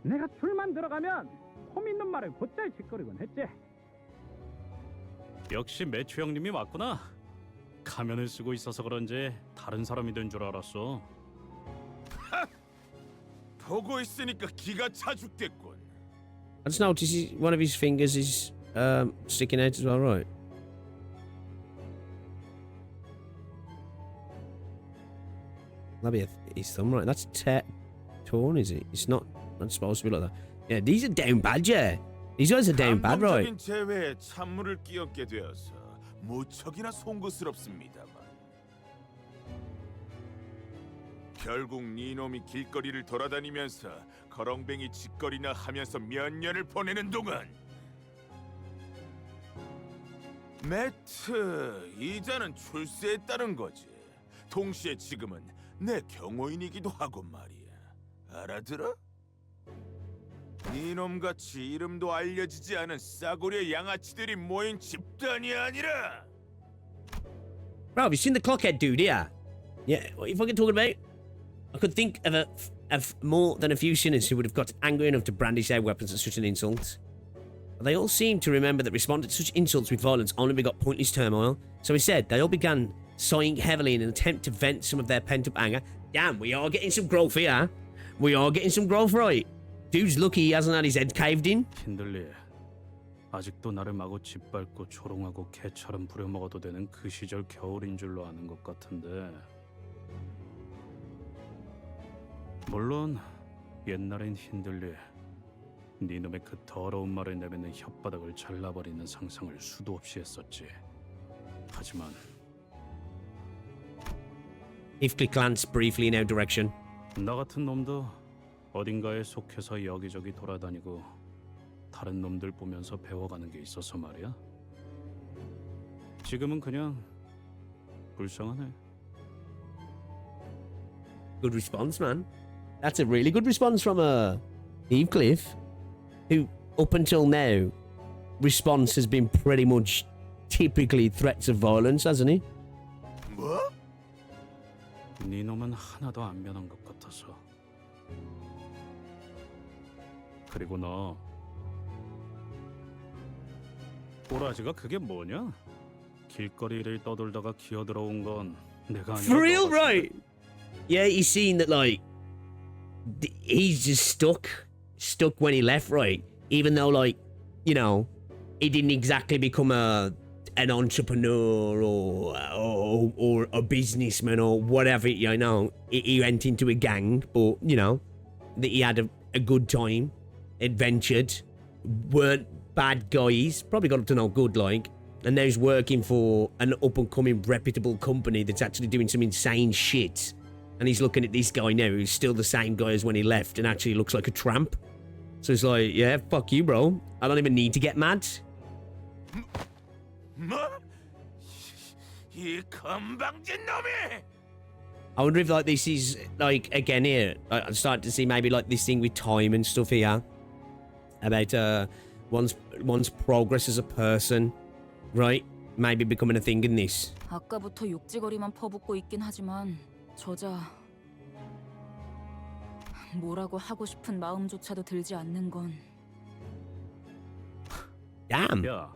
Q: 내가 줄만 들어가면 폼 있는 말을 곧잘 짓거리곤 했지.
E: 역시 매튜 형님이 맞구나. 가면을 쓰고 있어서 그런지 다른 사람이 된 줄 알았어.
P: 보고 있으니까 기가 차 죽겠군.
A: I just noticed one of his fingers is sticking out as well, right? That'd be his thumb, right? That's torn, is it? It's not supposed to be like that. Yeah, these are down bad, yeah. These guys are down bad, right?
P: 감동적인 재회에 찬물을 끼얹게 되어서 무척이나 송구스럽습니다만 결국 니놈이 길거리를 돌아다니면서 거렁뱅이 짓거리나 하면서 몇 년을 보내는 동안 매트 이자는 출세했다는 거지. 동시에 지금은 내 경호인이기도 하고 말이야. 알아들어? 니놈같이 이름도 알려지지 않은 싸구려 양아치들이 모인 집단이 아니라.
A: Bro, have you seen the clockhead dude here? Yeah, what are you fucking talking about? I could think of more than a few sinners who would have got angry enough to brandish their weapons at such an insult. But they all seemed to remember that responding to such insults with violence only begot pointless turmoil. So instead, they all began sighing heavily in an attempt to vent some of their pent-up anger. Damn, we are getting some growth here. We are getting some growth, right? Dude's lucky he hasn't had his head caved in.
E: 힌들리, 아직도 나를 마구 짓밟고 조롱하고 개처럼 부려먹어도 되는 그 시절 겨울인 줄로 아는 것 같은데. 물론 옛날엔 힌들리, 네 놈의 그 더러운 말을 내뱉는 혓바닥을 잘라버리는 상상을 수도 없이 했었지. 하지만
A: Heathcliff glanced briefly in our direction.
E: 나 같은 놈도 어딘가에 속해서 여기저기 돌아다니고 다른 놈들 보면서 배워가는 게 있어서 말이야. 지금은 그냥 불쌍하네.
A: Good response, man. That's a really good response from Heathcliff, who up until now, response has been pretty much typically threats of violence, hasn't he?
P: 뭐?
E: 네 놈은 하나도 안 변한 것 같아서. 그리고 너 꼬라지가 그게 뭐냐? 길거리를 떠돌다가 기어들어온 건 내가 아니라
A: For real,
E: 너가
A: right? Yeah, he's seen that, like, he's just stuck when he left, right? Even though, like, you know, he didn't exactly become an entrepreneur or a businessman or whatever, you know. He went into a gang, but, you know, that he had a good time, adventured, weren't bad guys, probably got up to no good, like, and now he's working for an up-and-coming reputable company that's actually doing some insane shit. And he's looking at this guy now who's still the same guy as when he left and actually looks like a tramp. So it's like, yeah, fuck you, bro. I don't even need to get mad.
P: 뭐? 이 건방진 놈이!
A: I wonder if, like, this is, like, again here, I'm starting to see maybe, like, this thing with time and stuff here. About, one's progress as a person, right? Maybe becoming a thing in this.
B: 아까부터 욕지거리만 퍼붓고 있긴 하지만 저자 뭐라고 하고 싶은 마음조차도 들지 않는 건.
A: Damn.
E: 야,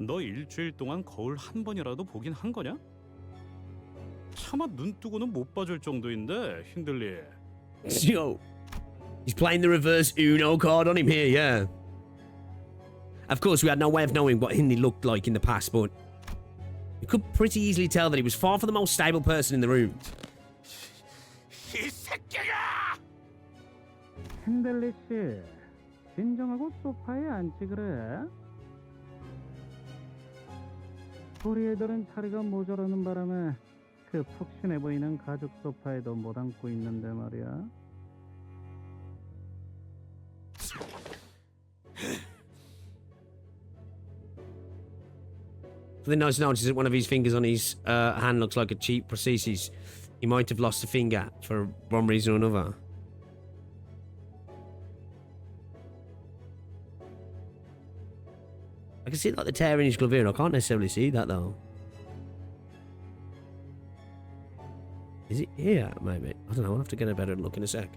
E: 너 일주일 동안 거울 한 번이라도 보긴 한 거냐? 차마 눈 뜨고는 못 봐줄 정도인데 힌들리.
A: Yo, he's playing the reverse Uno card on him here, yeah. Of course, we had no way of knowing what Hindley looked like in the past, but we could pretty easily tell that he was far from the most stable person in the room.
P: 이 새끼가!
Q: 핸들리 씨, 진정하고 소파에 앉지 그래? 우리 애들은 자리가 모자라는 바람에 그 푹신해 보이는 가죽 소파에도 못 앉고 있는데 말이야.
A: Something nice to notice is that one of his fingers on his hand looks like a cheap prosthesis. He might have lost a finger for one reason or another. I can see like the tear in his glove here, and I can't necessarily see that though. Is it here, maybe? I don't know, I'll have to get a better look in a sec.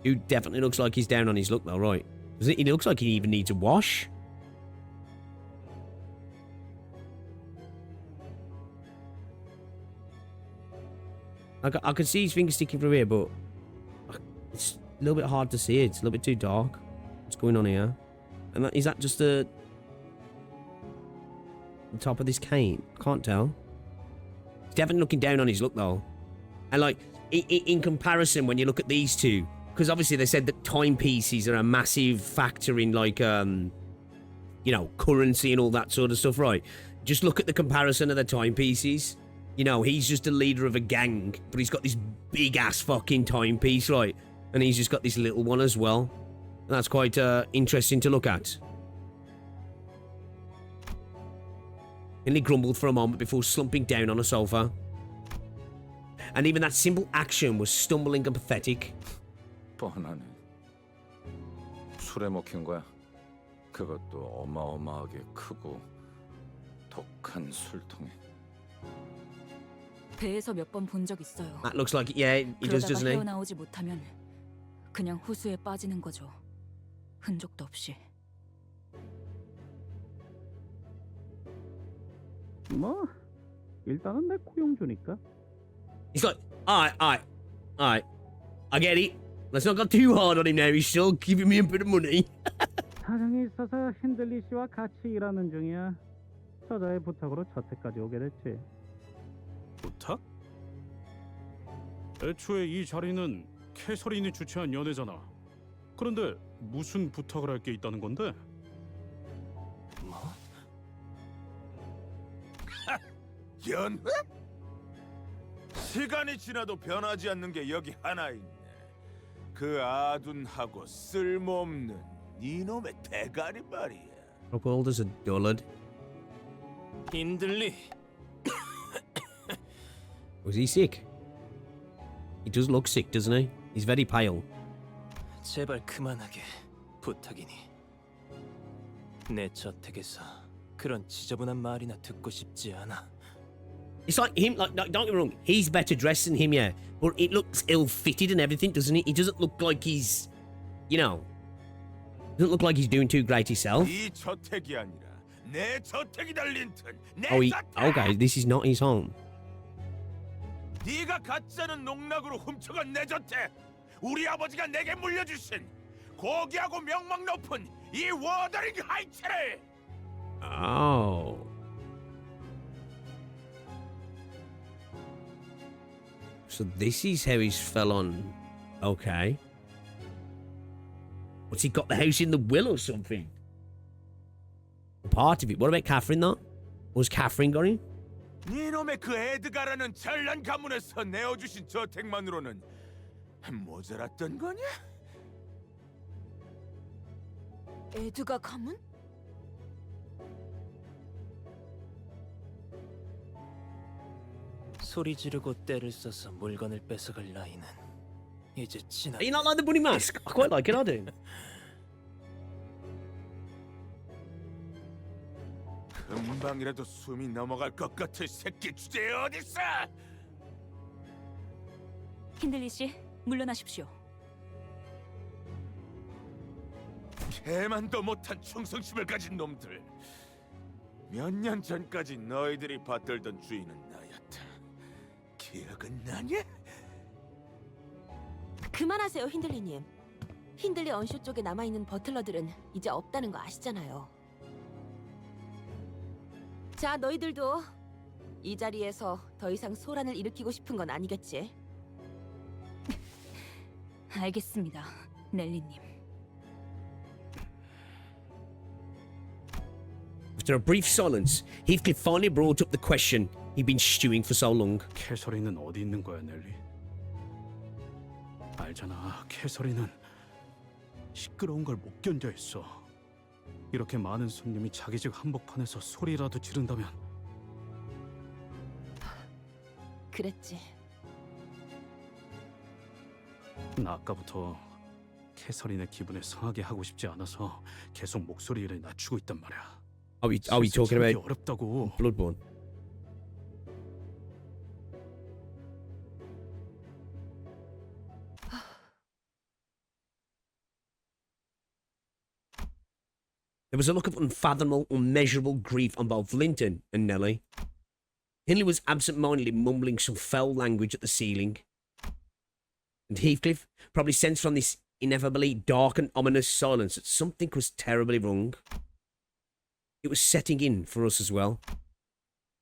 A: Dude definitely looks like he's down on his luck though, right? He looks like he even needs a wash. I can see his finger sticking through here, but it's a little bit hard to see. It's a little bit too dark. What's going on here? And is that just the top of this cane? I can't tell. He's definitely looking down on his luck, though. And, like, in comparison, when you look at these two, because obviously they said that timepieces are a massive factor in, like, you know, currency and all that sort of stuff, right? Just look at the comparison of the timepieces. You know, he's just a leader of a gang, but he's got this big-ass fucking timepiece, right? And he's just got this little one as well. And that's quite interesting to look at. And he grumbled for a moment before slumping down on a sofa. And even that simple action was stumbling and pathetic.
H: 뻔하네. 술에 먹힌 거야. 그것도 어마어마하게 크고 독한 술통에.
B: 배에서 몇 번 본 적 있어요.
A: That looks like yeah, he does,
B: 그러다가
A: doesn't he?
B: 헤어나오지 못하면 그냥 호수에 빠지는 거죠. 흔적도 없이.
Q: 뭐 일단은 내 고용주니까.
A: He's like, alright. I get it. Let's not go too hard on him now. He's still giving me a bit of money.
Q: 사정이 있어서 힌들리 씨와 같이 일하는 중이야. 저자의 부탁으로 저택까지 오게 됐지.
E: 부탁? 애초에 이 자리는 캐서린이 주최한 연회잖아. 그런데 무슨 부탁을 할 게 있다는 건데?
P: 뭐? 연회? 시간이 지나도 변하지 않는 게 여기 하나 있네. 그 아둔하고 쓸모없는 이놈의 대가리 말이야.
A: Rockwold is a dullard.
F: 힌들리.
A: Was he sick? He does look sick, doesn't he? He's very pale.
F: 제발 그만하게 부탁이니. 내 저택에서 그런 지저분한 말이나 듣고 싶지 않아.
A: It's like him, like don't get me wrong, he's better dressed than him, yeah. But it looks ill-fitted and everything, doesn't it? He doesn't look like he's, you know, doesn't look like he's doing too great himself.
P: 이 저택이 아니라 내 저택이다, 린튼. 내
A: Oh,
P: 저택.
A: okay, this is not his home.
P: 네가 가짜는 농락으로 훔쳐간 내 저택. 우리 아버지가 내게 물려주신 고귀하고 명망 높은 이 워더링 하이츠를.
A: Oh. So this is how he's fell on. Okay. What's he got the house in the will or something? Part of it. What about Catherine though? Was Catherine got him?
P: 네놈의 그 에드가라는 잘난 가문에서 내어주신 저택만으로는 모자랐던 거냐?
C: 에드가 가문?
F: 소리 지르고 때를 써서 물건을 뺏어갈 나이는 이제 지나.
A: You not like the bunny mask? I quite like it, I do.
P: 금방이라도 숨이 넘어갈 것 같은 새끼 주제에 어딨어?
B: 힌들리 씨, 물러나십시오.
P: 개만도 못한 충성심을 가진 놈들. 몇 년 전까지 너희들이 받들던 주인은 나였다. 기억은 나냐?
C: 그만하세요, 힌들리님. 힌들리 언쇼 쪽에 남아있는 버틀러들은 이제 없다는 거 아시잖아요. 자, 너희들도 이 자리에서 더 이상 소란을 일으키고 싶은 건 아니겠지?
B: 알겠습니다, 넬리님.
A: After a brief silence, Heathcliff finally brought up the question he'd been stewing for so long.
E: 캐서린은 어디 있는 거야, 넬리? 알잖아, 캐서린은 시끄러운 걸 못 견뎌 했어. 이렇게 많은 손님이 자기 집 한복판에서 소리라도 지른다면.
C: 그랬지.
E: 나 아까부터 캐서린의 기분을 상하게 하고 싶지 않아서 계속 목소리를 낮추고 있단 말이야.
A: Are we talking about
E: 어렵다고.
A: Bloodborne? There was a look of unfathomable, unmeasurable grief on both Linton and Nellie. Hindley was absent-mindedly mumbling some foul language at the ceiling. And Heathcliff probably sensed from this ineffably dark and ominous silence that something was terribly wrong. It was setting in for us as well.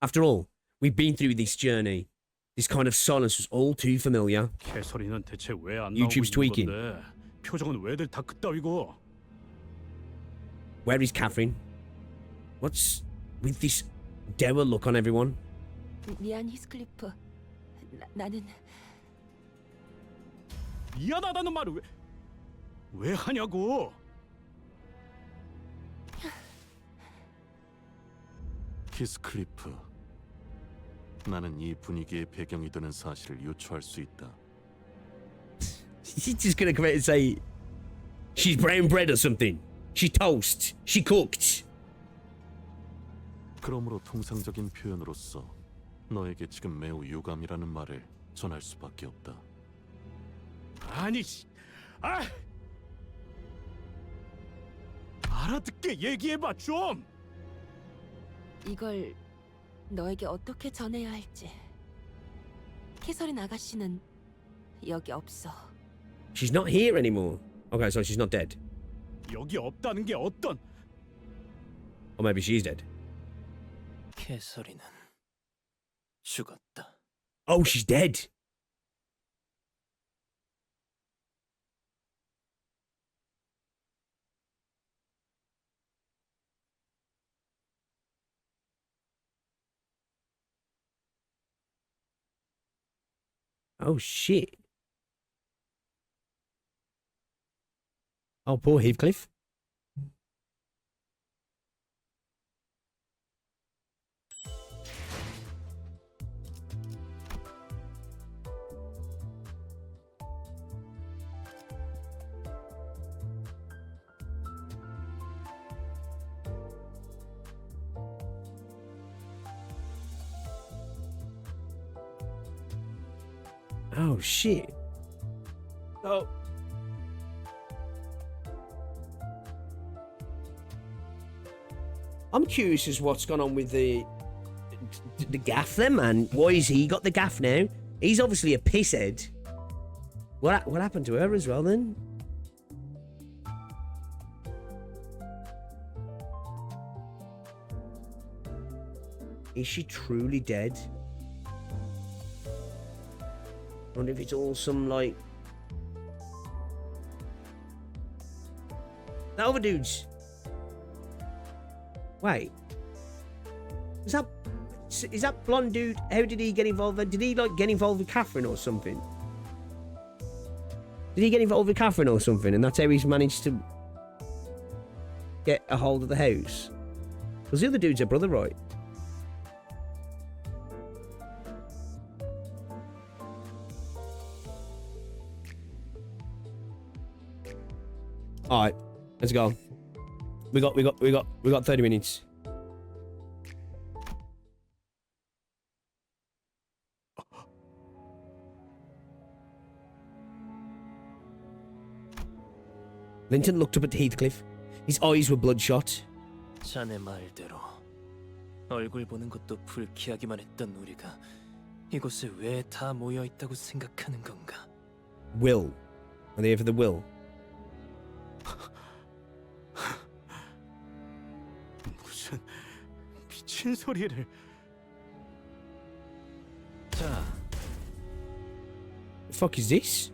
A: After all, we've been through this journey. This kind of silence was all too familiar.
E: 캐서린은 대체 왜 안 나오고
A: YouTube's
E: 있는
A: tweaking.
E: 건데? 표정은 왜들 다 그따위고?
A: Where is Catherine? What's with this dour look on everyone?
C: 미안, 히스클리프. 나는
E: 미안하다는 말을 왜 하냐고?
N: 히스클리프, 나는 이 분위기의 배경이 되는 사실을 유추할 수 있다.
A: She's just gonna come out and say She's brown bread or something. She toast. She cooked.
N: 그러므로 통상적인 표현으로서 너에게 지금 매우 유감이라는 말을 전할 수밖에 없다.
L: 아니, 알아듣게 얘기해봐 좀.
C: 이걸 너에게 어떻게 전해야 할지. 캐서린 아가씨는 여기 없어.
A: She's not here anymore. Okay, so she's not dead.
L: 여기 없다는 게 어떤?
A: Or maybe she's dead.
F: 캐서린은 죽었다.
A: Oh, she's dead. Oh, shit. Oh, poor Heathcliff. Oh, shit. Oh. I'm curious as what's gone on with the gaff then, man. Why has he got the gaff now? He's obviously a pisshead. What happened to her as well then? Is she truly dead? I wonder if it's all some, like... That other dude's... Wait. Is that blonde dude... How did he get involved? Did he, like, get involved with Catherine or something? Did he get involved with Catherine or something? And that's how he's managed to... get a hold of the house? Because the other dude's a brother, right? All right, let's go. We got 30 minutes. Linton looked up at Heathcliff. His eyes were bloodshot.
F: 자네 말대로 얼굴 보는 것도 불쾌하기만 했던 우리가 이곳에 왜 다 모여 있다고 생각하는 건가?
A: Will. Are they here for the will?
L: 무슨 미친 소리를.
F: 자.
A: The fuck is this?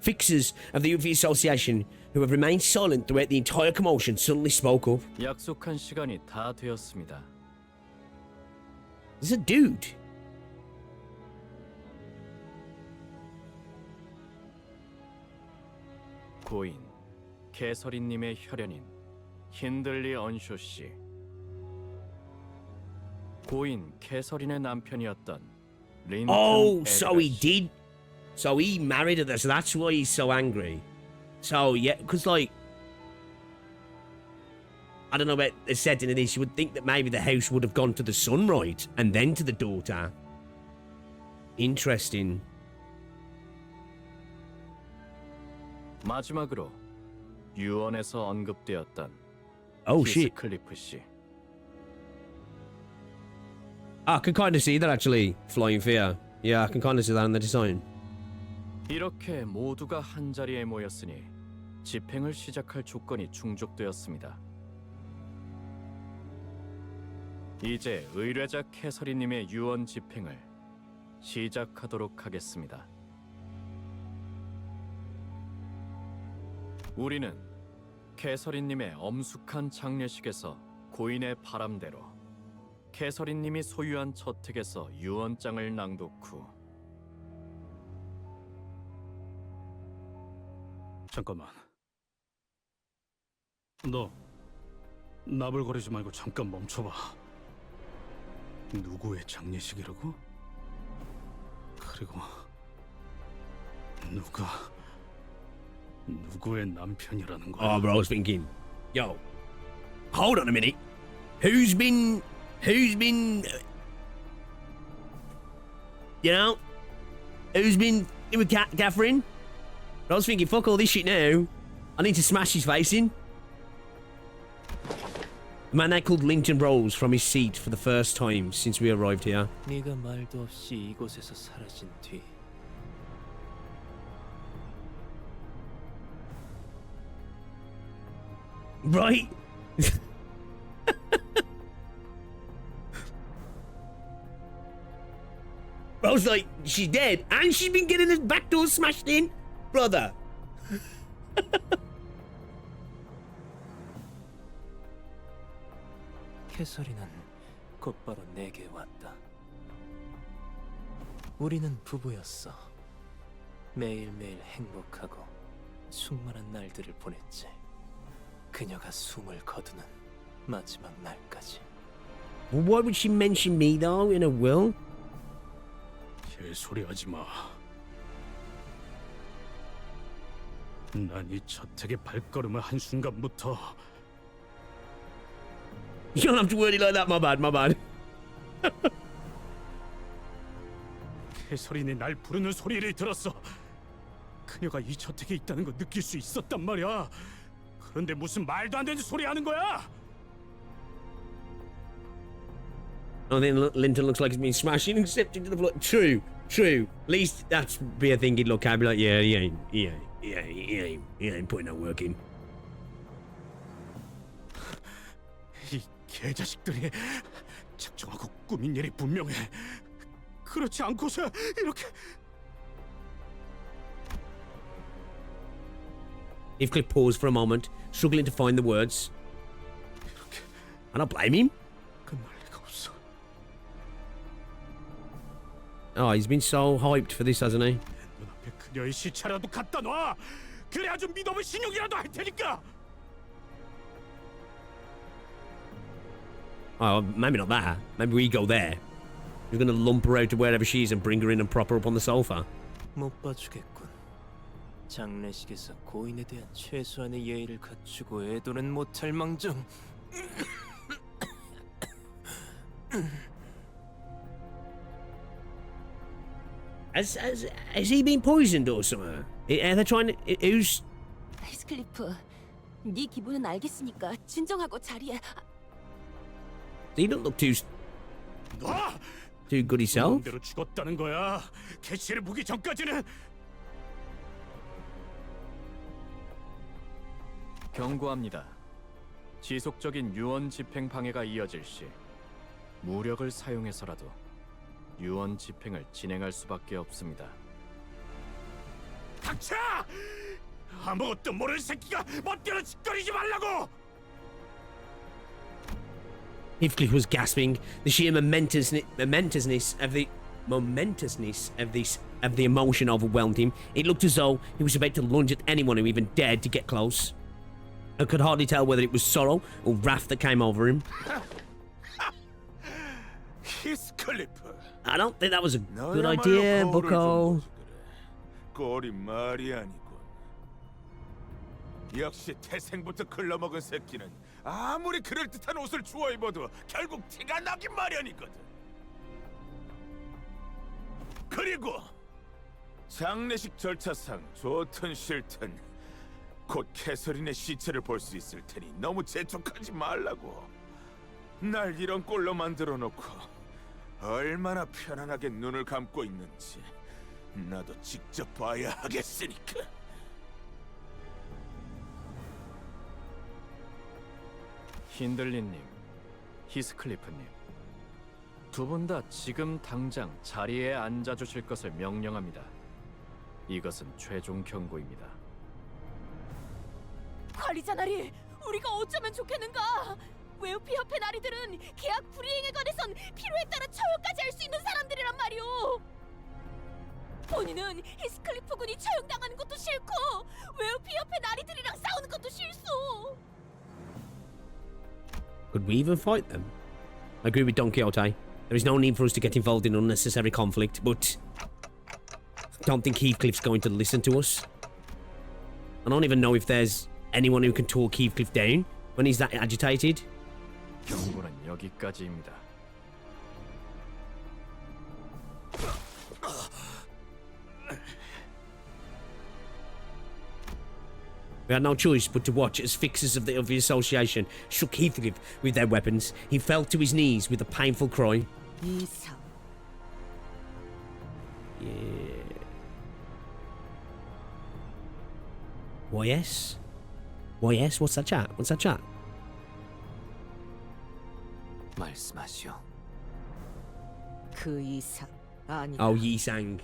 A: Fixers of the UV Association, who have remained silent throughout the entire commotion, suddenly spoke up.
G: 약속한 시간이 다 되었습니다.
A: There's a dude.
G: 고인 개서리님의 혈연인 힌들리 언쇼 씨. 고인 개서린의 남편이었던 린튼.
A: Oh, so he did. So he married her, so that's why he's so angry. So, yeah, because, like, I don't know about the setting of this. You would think that maybe the house would have gone to the son, right? And then to the daughter. Interesting.
G: 마지막으로 유언에서 언급되었던
A: Oh, shit.
G: 히스클리프 씨.
A: I can kind of see that, actually. Flying fear. Yeah, I can kind of see that in the design.
G: 이렇게 모두가 한 자리에 모였으니 집행을 시작할 조건이 충족되었습니다. 이제 의뢰자 캐서린님의 유언 집행을 시작하도록 하겠습니다. 우리는 캐서린님의 엄숙한 장례식에서 고인의 바람대로 캐서린님이 소유한 저택에서 유언장을 낭독 후
E: 잠깐만. 너 나불거리지 말고 잠깐 멈춰봐. 누구의 장례식이라고? 그리고 누구의 남편이라는 거야?
A: Oh, bro, I was thinking, yo, hold on a minute. Who's been, you know, who's been with Catherine? But I was thinking, fuck all this shit now. I need to smash his face in. A man that called Linton rose from his seat for the first time since we arrived here.
F: 네가 말도 없이 이곳에서 사라진 뒤
A: Right? I was like, she's dead, and she's been getting his back door smashed in, brother.
F: 캐서린은 곧바로 내게 왔다. 우리는 부부였어. 매일매일 행복하고 충만한 날들을 보냈지. 그녀가 숨을 거두는 마지막 날까지.
A: Why would she mention me though in a will?
E: 개소리하지 마. 난 이 저택에 발걸음을 한 순간부터
A: You don't have to word it like that. My bad.
E: 캐서린이 날 부르는 소리를 들었어. 그녀가 이 저택에 있다는 거 느낄 수 있었단 말이야. 그런데 무슨 말도 안 되는 소리 하는 거야?
A: I think Linton looks like he's been smashing and stepped into the floor. True. At least that's be a thing he'd look at, be like, yeah, he ain't putting no work in.
E: 이 개자식들이 작정하고 꾸민 일이 분명해. 그렇지 않고서 이렇게.
A: Heathcliff paused for a moment, struggling to find the words. I don't blame him.
E: 끝날 리가 없어.
A: Oh, he's been so hyped for this, hasn't he?
E: 눈앞에 그녀의 시체라도 갖다 놔. 그래야 좀 믿어볼 신용이라도 할 테니까.
A: Oh, maybe not that. Maybe we go there. We're gonna lump her out to wherever she is and bring her in and prop her up on the sofa.
F: 못 봐주겠군. 장례식에서 고인에 대한 최소한의 예의를 갖추고 애도는 못할 망정.
A: Has he been poisoned or something? Are they trying to... Who's...
C: 히스클리프, 네 기분은 알겠으니까 진정하고 자리에.
A: He don't look too good himself.
E: 대로 죽었다는 거야. 캐시를 보기 전까지는.
G: 경고합니다. 지속적인 유언 집행 방해가 이어질 시 무력을 사용해서라도 유언 집행을 진행할 수밖에 없습니다.
E: 닥쳐! 아무것도 모르는 새끼가 멋대로 짓거리지 말라고!
A: Heathcliff was gasping. The sheer momentousness of the emotion overwhelmed him. It looked as though he was about to lunge at anyone who even dared to get close. I could hardly tell whether it was sorrow or wrath that came over him.
P: 히스클리프.
A: I don't think that was a good idea, Bucko.
P: 꼴이 말이 아니군. 역시 태생부터 글러먹은 새끼는 아무리 그럴듯한 옷을 주워 입어도 결국 티가 나긴 마련이거든. 그리고 장례식 절차상 좋든 싫든 곧 캐서린의 시체를 볼 수 있을 테니 너무 재촉하지 말라고. 날 이런 꼴로 만들어 놓고 얼마나 편안하게 눈을 감고 있는지 나도 직접 봐야 하겠으니까.
G: 힌들리님, 히스클리프님, 두 분 다 지금 당장 자리에 앉아주실 것을 명령합니다. 이것은 최종 경고입니다.
C: 관리자 나리, 우리가 어쩌면 좋겠는가? 웨어피 협회 나리들은 계약 불이행에 관해선 필요에 따라 처형까지 할 수 있는 사람들이란 말이오. 본인은 히스클리프 군이 처형당하는 것도 싫고 웨어피 협회 나리들이랑 싸우는 것도 싫소.
A: Could we even fight them? I agree with Don Quixote. There is no need for us to get involved in unnecessary conflict, but don't think Heathcliff's going to listen to us. I don't even know if there's anyone who can talk Heathcliff down when he's that agitated.
D: 경고는 여기까지입니다.
A: We had no choice but to watch as fixers of the association struck Heathcliff with their weapons. He fell to his knees with a painful cry.
M: 이상.
A: Yeah. YS? YS? What's that chat? What's that chat?
F: 말씀하시오.
M: 그 이상 아니다.
A: Oh, Yi Sang.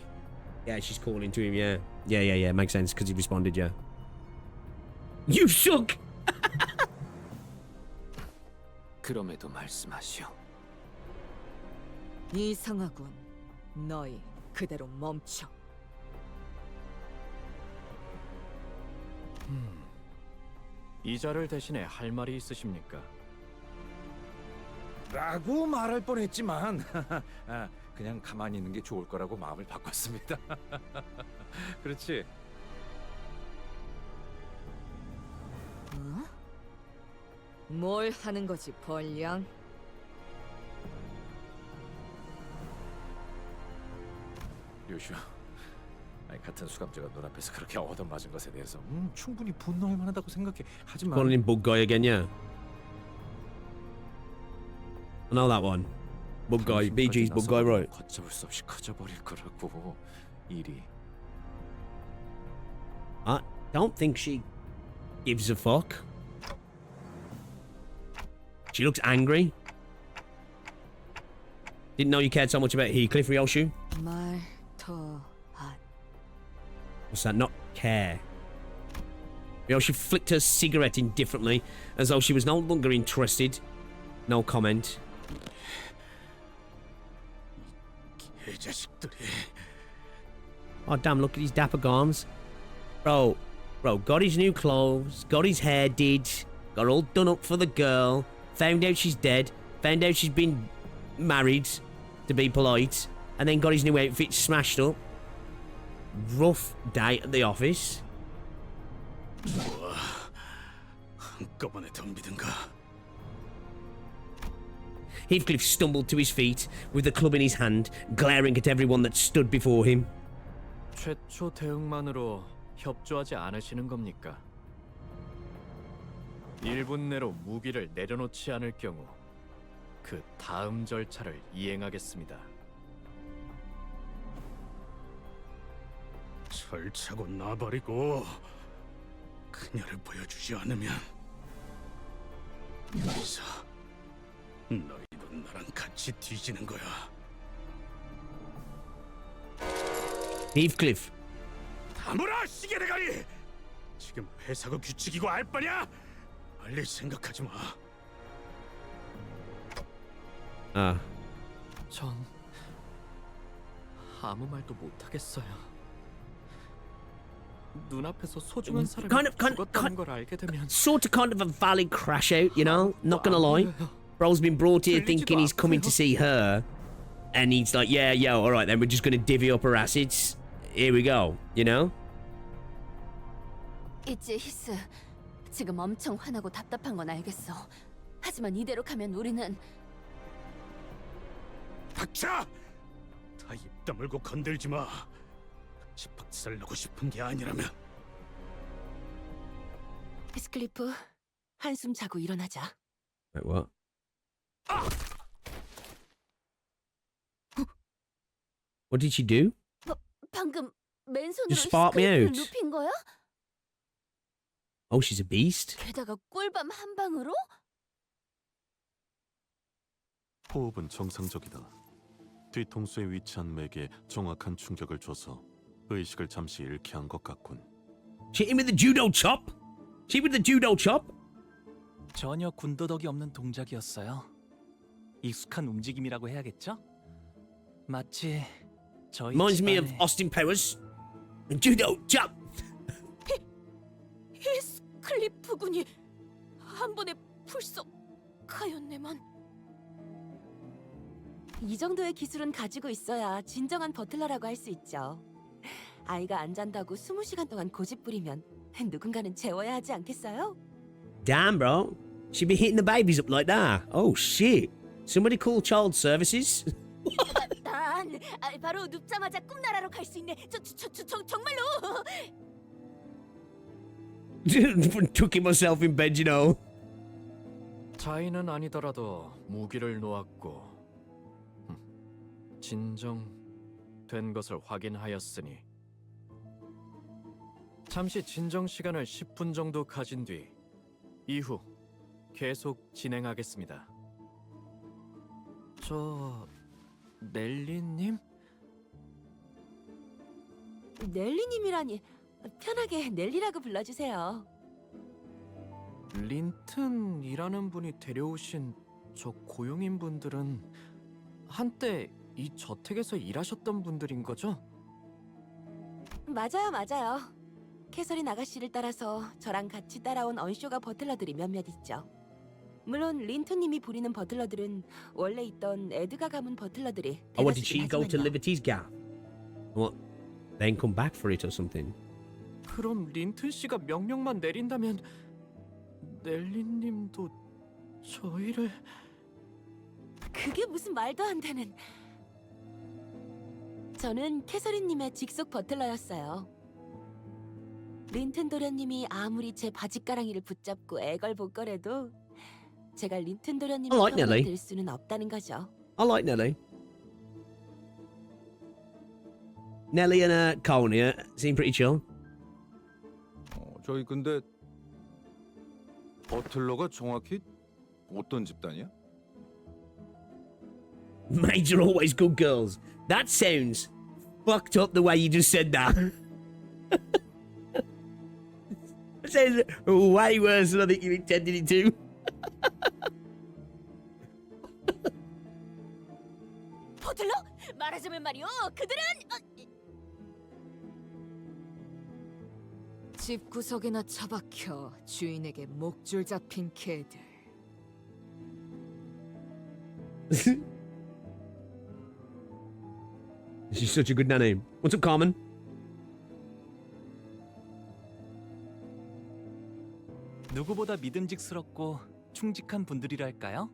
A: Yeah, she's calling to him, yeah. Yeah. Makes sense, because he responded, yeah. You suck!
F: 그럼에도 말씀하시오.
M: 이상하군. 너희 그대로 멈춰.
D: 이자를 대신에 할 말이 있으십니까?
H: 라고 말할 뻔했지만 그냥 가만히 있는 게 좋을 거라고 마음을 바꿨습니다. 그렇지?
M: 어? 뭘 하는 거지, 벌량?
H: 요슈, 같은 수감자가 눈앞에서 그렇게 얻어맞은 것에 대해서 충분히 분노할 만하다고 생각해. 하지만
A: Calling him Bug Guy again, yeah. I know that one. Bug Guy, BG's Bug Guy, right?
H: 걷잡을 수 없이 커져버릴 거라고 일이.
A: I don't think she gives a fuck. She looks angry. Didn't know you cared so much about Heathcliff, Ryoshu.
M: 말더
A: What's that? Not care. Ryoshu flicked her cigarette indifferently, as though she was no longer interested. No comment. Oh damn, look at his dapper garms. Bro, got his new clothes, got his hair did, got all done up for the girl, found out she's dead, found out she's been married, to be polite, and then got his new outfit smashed up. Rough day at the office.
L: 한꺼번에 덤비든가.
A: Heathcliff stumbled to his feet with the club in his hand, glaring at everyone that stood before him.
D: 최초 대응만으로 협조하지 않으시는 겁니까? 1분 내로 무기를 내려놓지 않을 경우 그 다음 절차를 이행하겠습니다.
L: 철차고 놔버리고 그녀를 보여주지 않으면 여기서 너희도 나랑 같이 뒤지는 거야.
A: Heathcliff.
L: 다물어 시계 대가리! 지금 회사가 규칙이고 알 바냐? 빨리 생각하지 마.
D: 전 아무 말도 못 하겠어요. 눈앞에서 소중한 사람이 죽었다는 걸 알게 되면
A: Sort of kind of a valid crash out, you know? Not gonna lie. Bro's been brought here thinking he's coming to see her. And he's like, yeah, alright then, we're just gonna divvy up her assets. Here we go, you know?
C: 있지, 히스. 지금 엄청 화나고 답답한 건 알겠어. 하지만 이대로 가면 우리는
L: 닥쳐! 다 입 다물고 건들지 마. 같이 박살나고 싶은 게 아니라면.
C: 히스클리프, 한숨 자고 일어나자.
A: Wait, what? What did she do?
C: 방금 맨손으로
A: Just spark me
C: 히스클리프를
A: out.
C: 눕힌 거야?
A: Oh, she's a beast?
C: 게다가 꿀밤 한 방으로?
N: 호흡은 정상적이다. 뒤통수에 위치한 맥에 정확한 충격을 줘서 의식을 잠시 잃게 한 것 같군.
A: She hit him with the judo chop? She with the judo chop?
G: 전혀 군더더기 없는 동작이었어요. 익숙한 움직임이라고 해야겠죠? 마치 저희
A: Reminds me of
G: 집안에
A: Austin Powers. Judo chop!
C: 히스클리프 군이 한 번에 불썩하였네만. 이 정도의 기술은 가지고 있어야 진정한 버틀러라고 할 수 있죠.
R: 아이가 안 잔다고 20시간 동안 고집 부리면 누군가는 재워야 하지 않겠어요?
A: Damn, bro. She be hitting the babies up like that. Oh, shit. Somebody call child services?
R: 난 바로 눕자마자 꿈나라로 갈 수 있네. 정말로.
A: Tucking myself in bed, you know.
S: 자인은 아니더라도 무기를 놓았고 진정된 것을 확인하였으니 잠시 진정 시간을 10분 정도 가진 뒤 이후 계속 진행하겠습니다. 저 넬리님?
R: 넬리님이라니 편하게 넬리라고 불러주세요.
S: 린튼이라는 분이 데려오신 저 고용인 분들은 한때 이 저택에서 일하셨던 분들인 거죠?
R: 맞아요. 캐서린 아가씨를 따라서 저랑 같이 따라온 언쇼가 버틀러들이 몇몇 있죠. 물론 린튼님이 부리는 버틀러들은 원래 있던 에드가 가문 버틀러들이
A: Oh, what did she
R: 대다수긴
A: go to
R: 하지만요.
A: Liberty's Gap? What? Then come back for it or something?
S: 그럼 린튼 씨가 명령만 내린다면 넬리님도 저희를...
R: 그게 무슨 말도 안 되는... 저는 캐서린님의 직속 버틀러였어요. 린튼 도련님이 아무리 제 바짓가랑이를 붙잡고 애걸복걸해도 제가 린튼 도련님의
A: I like
R: 편을
A: Nelly.
R: 들 수는 없다는 거죠.
A: I like Nelly. Nelly and Coney seem pretty chill.
H: 저희 근데 버틀러가 정확히 어떤 집단이야?
A: Maids are always good girls. That sounds fucked up the way you just said that. It sounds way worse than I think you intended it to.
R: 버틀러? 말하자면 말이요. 그들은
M: 집 구석에나 처박혀 주인에게 목줄 잡힌 개들.
A: She's such a good nanny. What's up, Carmen?
G: 누구보다 믿음직스럽고 충직한 분들이랄까요?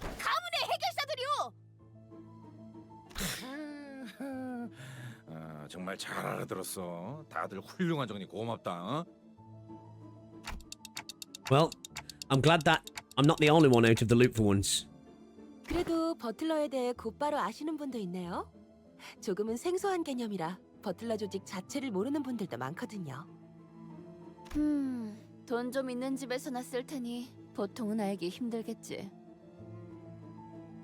R: 가문의 해결사들이요.
H: 정말 잘 알아들었어. 다들 훌륭한 정리 고맙다. 어?
A: Well, I'm glad that I'm not the only one out of the loop for once.
R: 그래도 버틀러에 대해 곧바로 아시는 분도 있네요. 조금은 생소한 개념이라 버틀러 조직 자체를 모르는 분들도 많거든요.
C: 돈 좀 있는 집에서나 쓸 테니 보통은 알기 힘들겠지.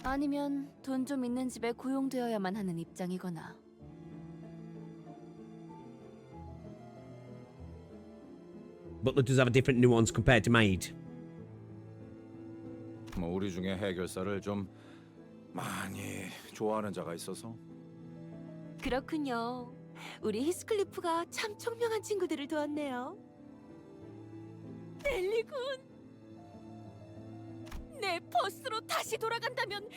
C: 아니면 돈 좀 있는 집에 고용되어야만 하는 입장이거나.
A: Butler does have a different nuance compared to maid.
H: 뭐 우리 중에 해결사를 좀 많이 좋아하는 자가 있어서.
R: 그렇군요. 우리 히스클리프가 참 총명한 친구들을 도왔네요. 넬리군, 내 버스로 다시 돌아간다면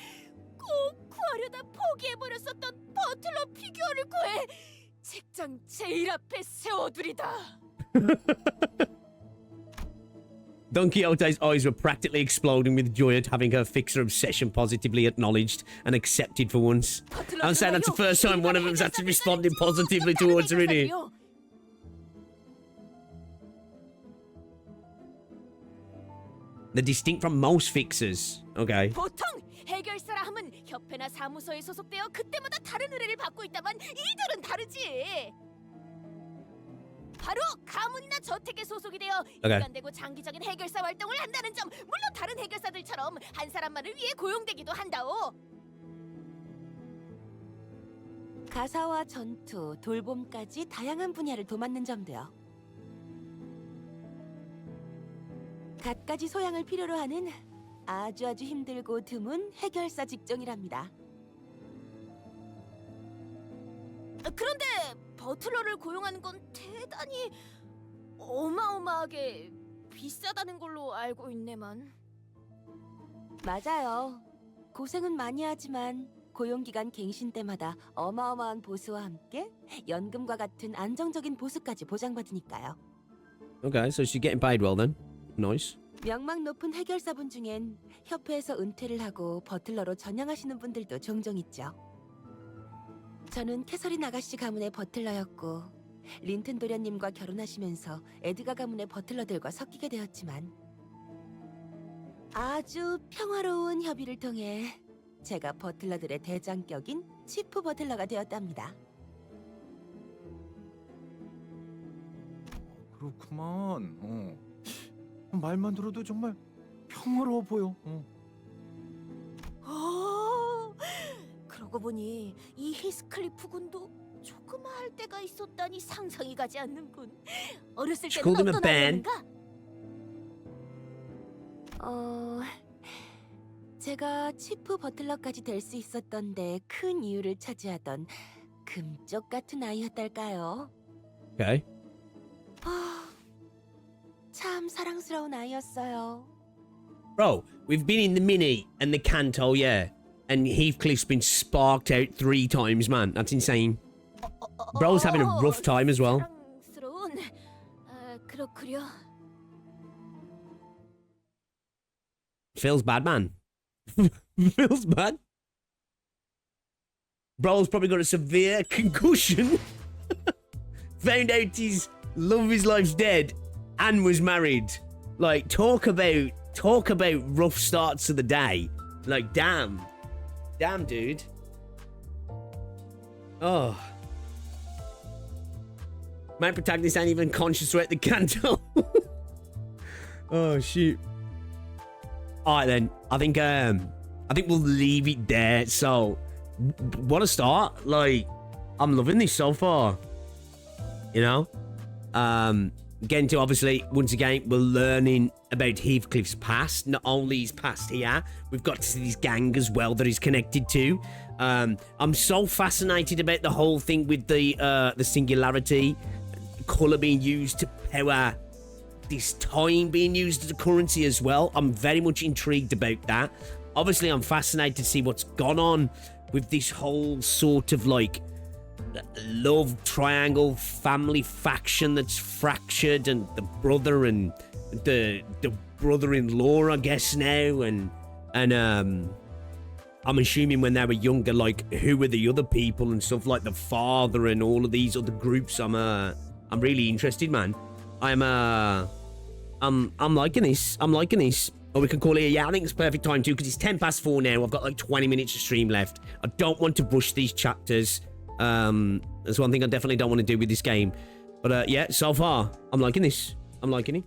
R: 꼭 구하려다 포기해버렸었던 버틀러 피규어를 구해 책장 제일 앞에 세워두리다.
A: Don Quixote's eyes were practically exploding with joy at having her fixer obsession positively acknowledged and accepted for once. I'm saying that's the first time one of them's actually responded positively towards her, innit? They're distinct from most fixers. Okay.
R: 보통 해결사라 함은 협회나 사무소에 소속되어 그때마다 다른 의뢰를 받고 있다만 이들은 다르지. 바로 가문이나 저택에 소속이 되어 일관되고 장기적인 해결사 활동을 한다는 점. 물론 다른 해결사들처럼 한 사람만을 위해 고용되기도 한다오. 가사와 전투, 돌봄까지 다양한 분야를 도맡는 점도요. 갖가지 소양을 필요로 하는 아주 힘들고 드문 해결사 직종이랍니다. 그런데 버틀러를 고용하는 건 대단히 어마어마하게 비싸다는 걸로 알고 있네만. 맞아요. 고생은 많이 하지만 고용기간 갱신 때마다 어마어마한 보수와 함께 연금과 같은 안정적인 보수까지 보장받으니까요.
A: Okay, so she's getting paid well then. Nice.
R: 명망 높은 해결사분 중엔 협회에서 은퇴를 하고 버틀러로 전향하시는 분들도 종종 있죠. 저는 캐서린 아가씨 가문의 버틀러였고 린튼 도련님과 결혼하시면서 에드가 가문의 버틀러들과 섞이게 되었지만 아주 평화로운 협의를 통해 제가 버틀러들의 대장격인 치프 버틀러가 되었답니다.
H: 그렇구만. 말만 들어도 정말 평화로워 보여.
J: 그러고 보니 이 히스클리프 군도 조그마할 때가 있었다니 상상이 가지 않는군. 어렸을 때는
A: called him a
J: 어떤
A: Ben.
J: 아이였는가?
R: 제가 치프 버틀러까지 될 수 있었던데 큰 이유를 차지하던 금쪽 같은 아이였달까요?
A: Okay.
R: 참 사랑스러운 아이였어요.
A: Bro, we've been in the mini and the Canto, yeah. And Heathcliff's been sparked out 3 times, man. That's insane. Bro's having a rough time as well.
J: 사랑스러운. 그렇구려.
A: Feels bad, man. Feels bad. Bro's probably got a severe concussion. Found out his love of his life's dead and was married. Like, talk about rough starts to the day. Like, damn, dude. Oh, my protagonist ain't even conscious throughout the Canto. Oh shoot. All right then. I think we'll leave it there. So, what a start! Like, I'm loving this so far. You know, getting to obviously once again we're learning about Heathcliff's past. Not only his past here, we've got to see his gang as well that he's connected to. I'm so fascinated about the whole thing with the singularity, color being used to power. This time being used as a currency as well. I'm very much intrigued about that. Obviously, I'm fascinated to see what's gone on with this whole sort of like love triangle family faction that's fractured, and the brother and the brother-in-law, I guess now, and I'm assuming when they were younger, like who were the other people and stuff, like the father and all of these other groups. I'm really interested, man. I'm liking this. I'm liking this. Or we can call it, yeah, I think it's perfect time too, because it's 10:04 now. I've got like 20 minutes of stream left. I don't want to rush these chapters. That's one thing I definitely don't want to do with this game. But yeah, so far, I'm liking this. I'm liking it.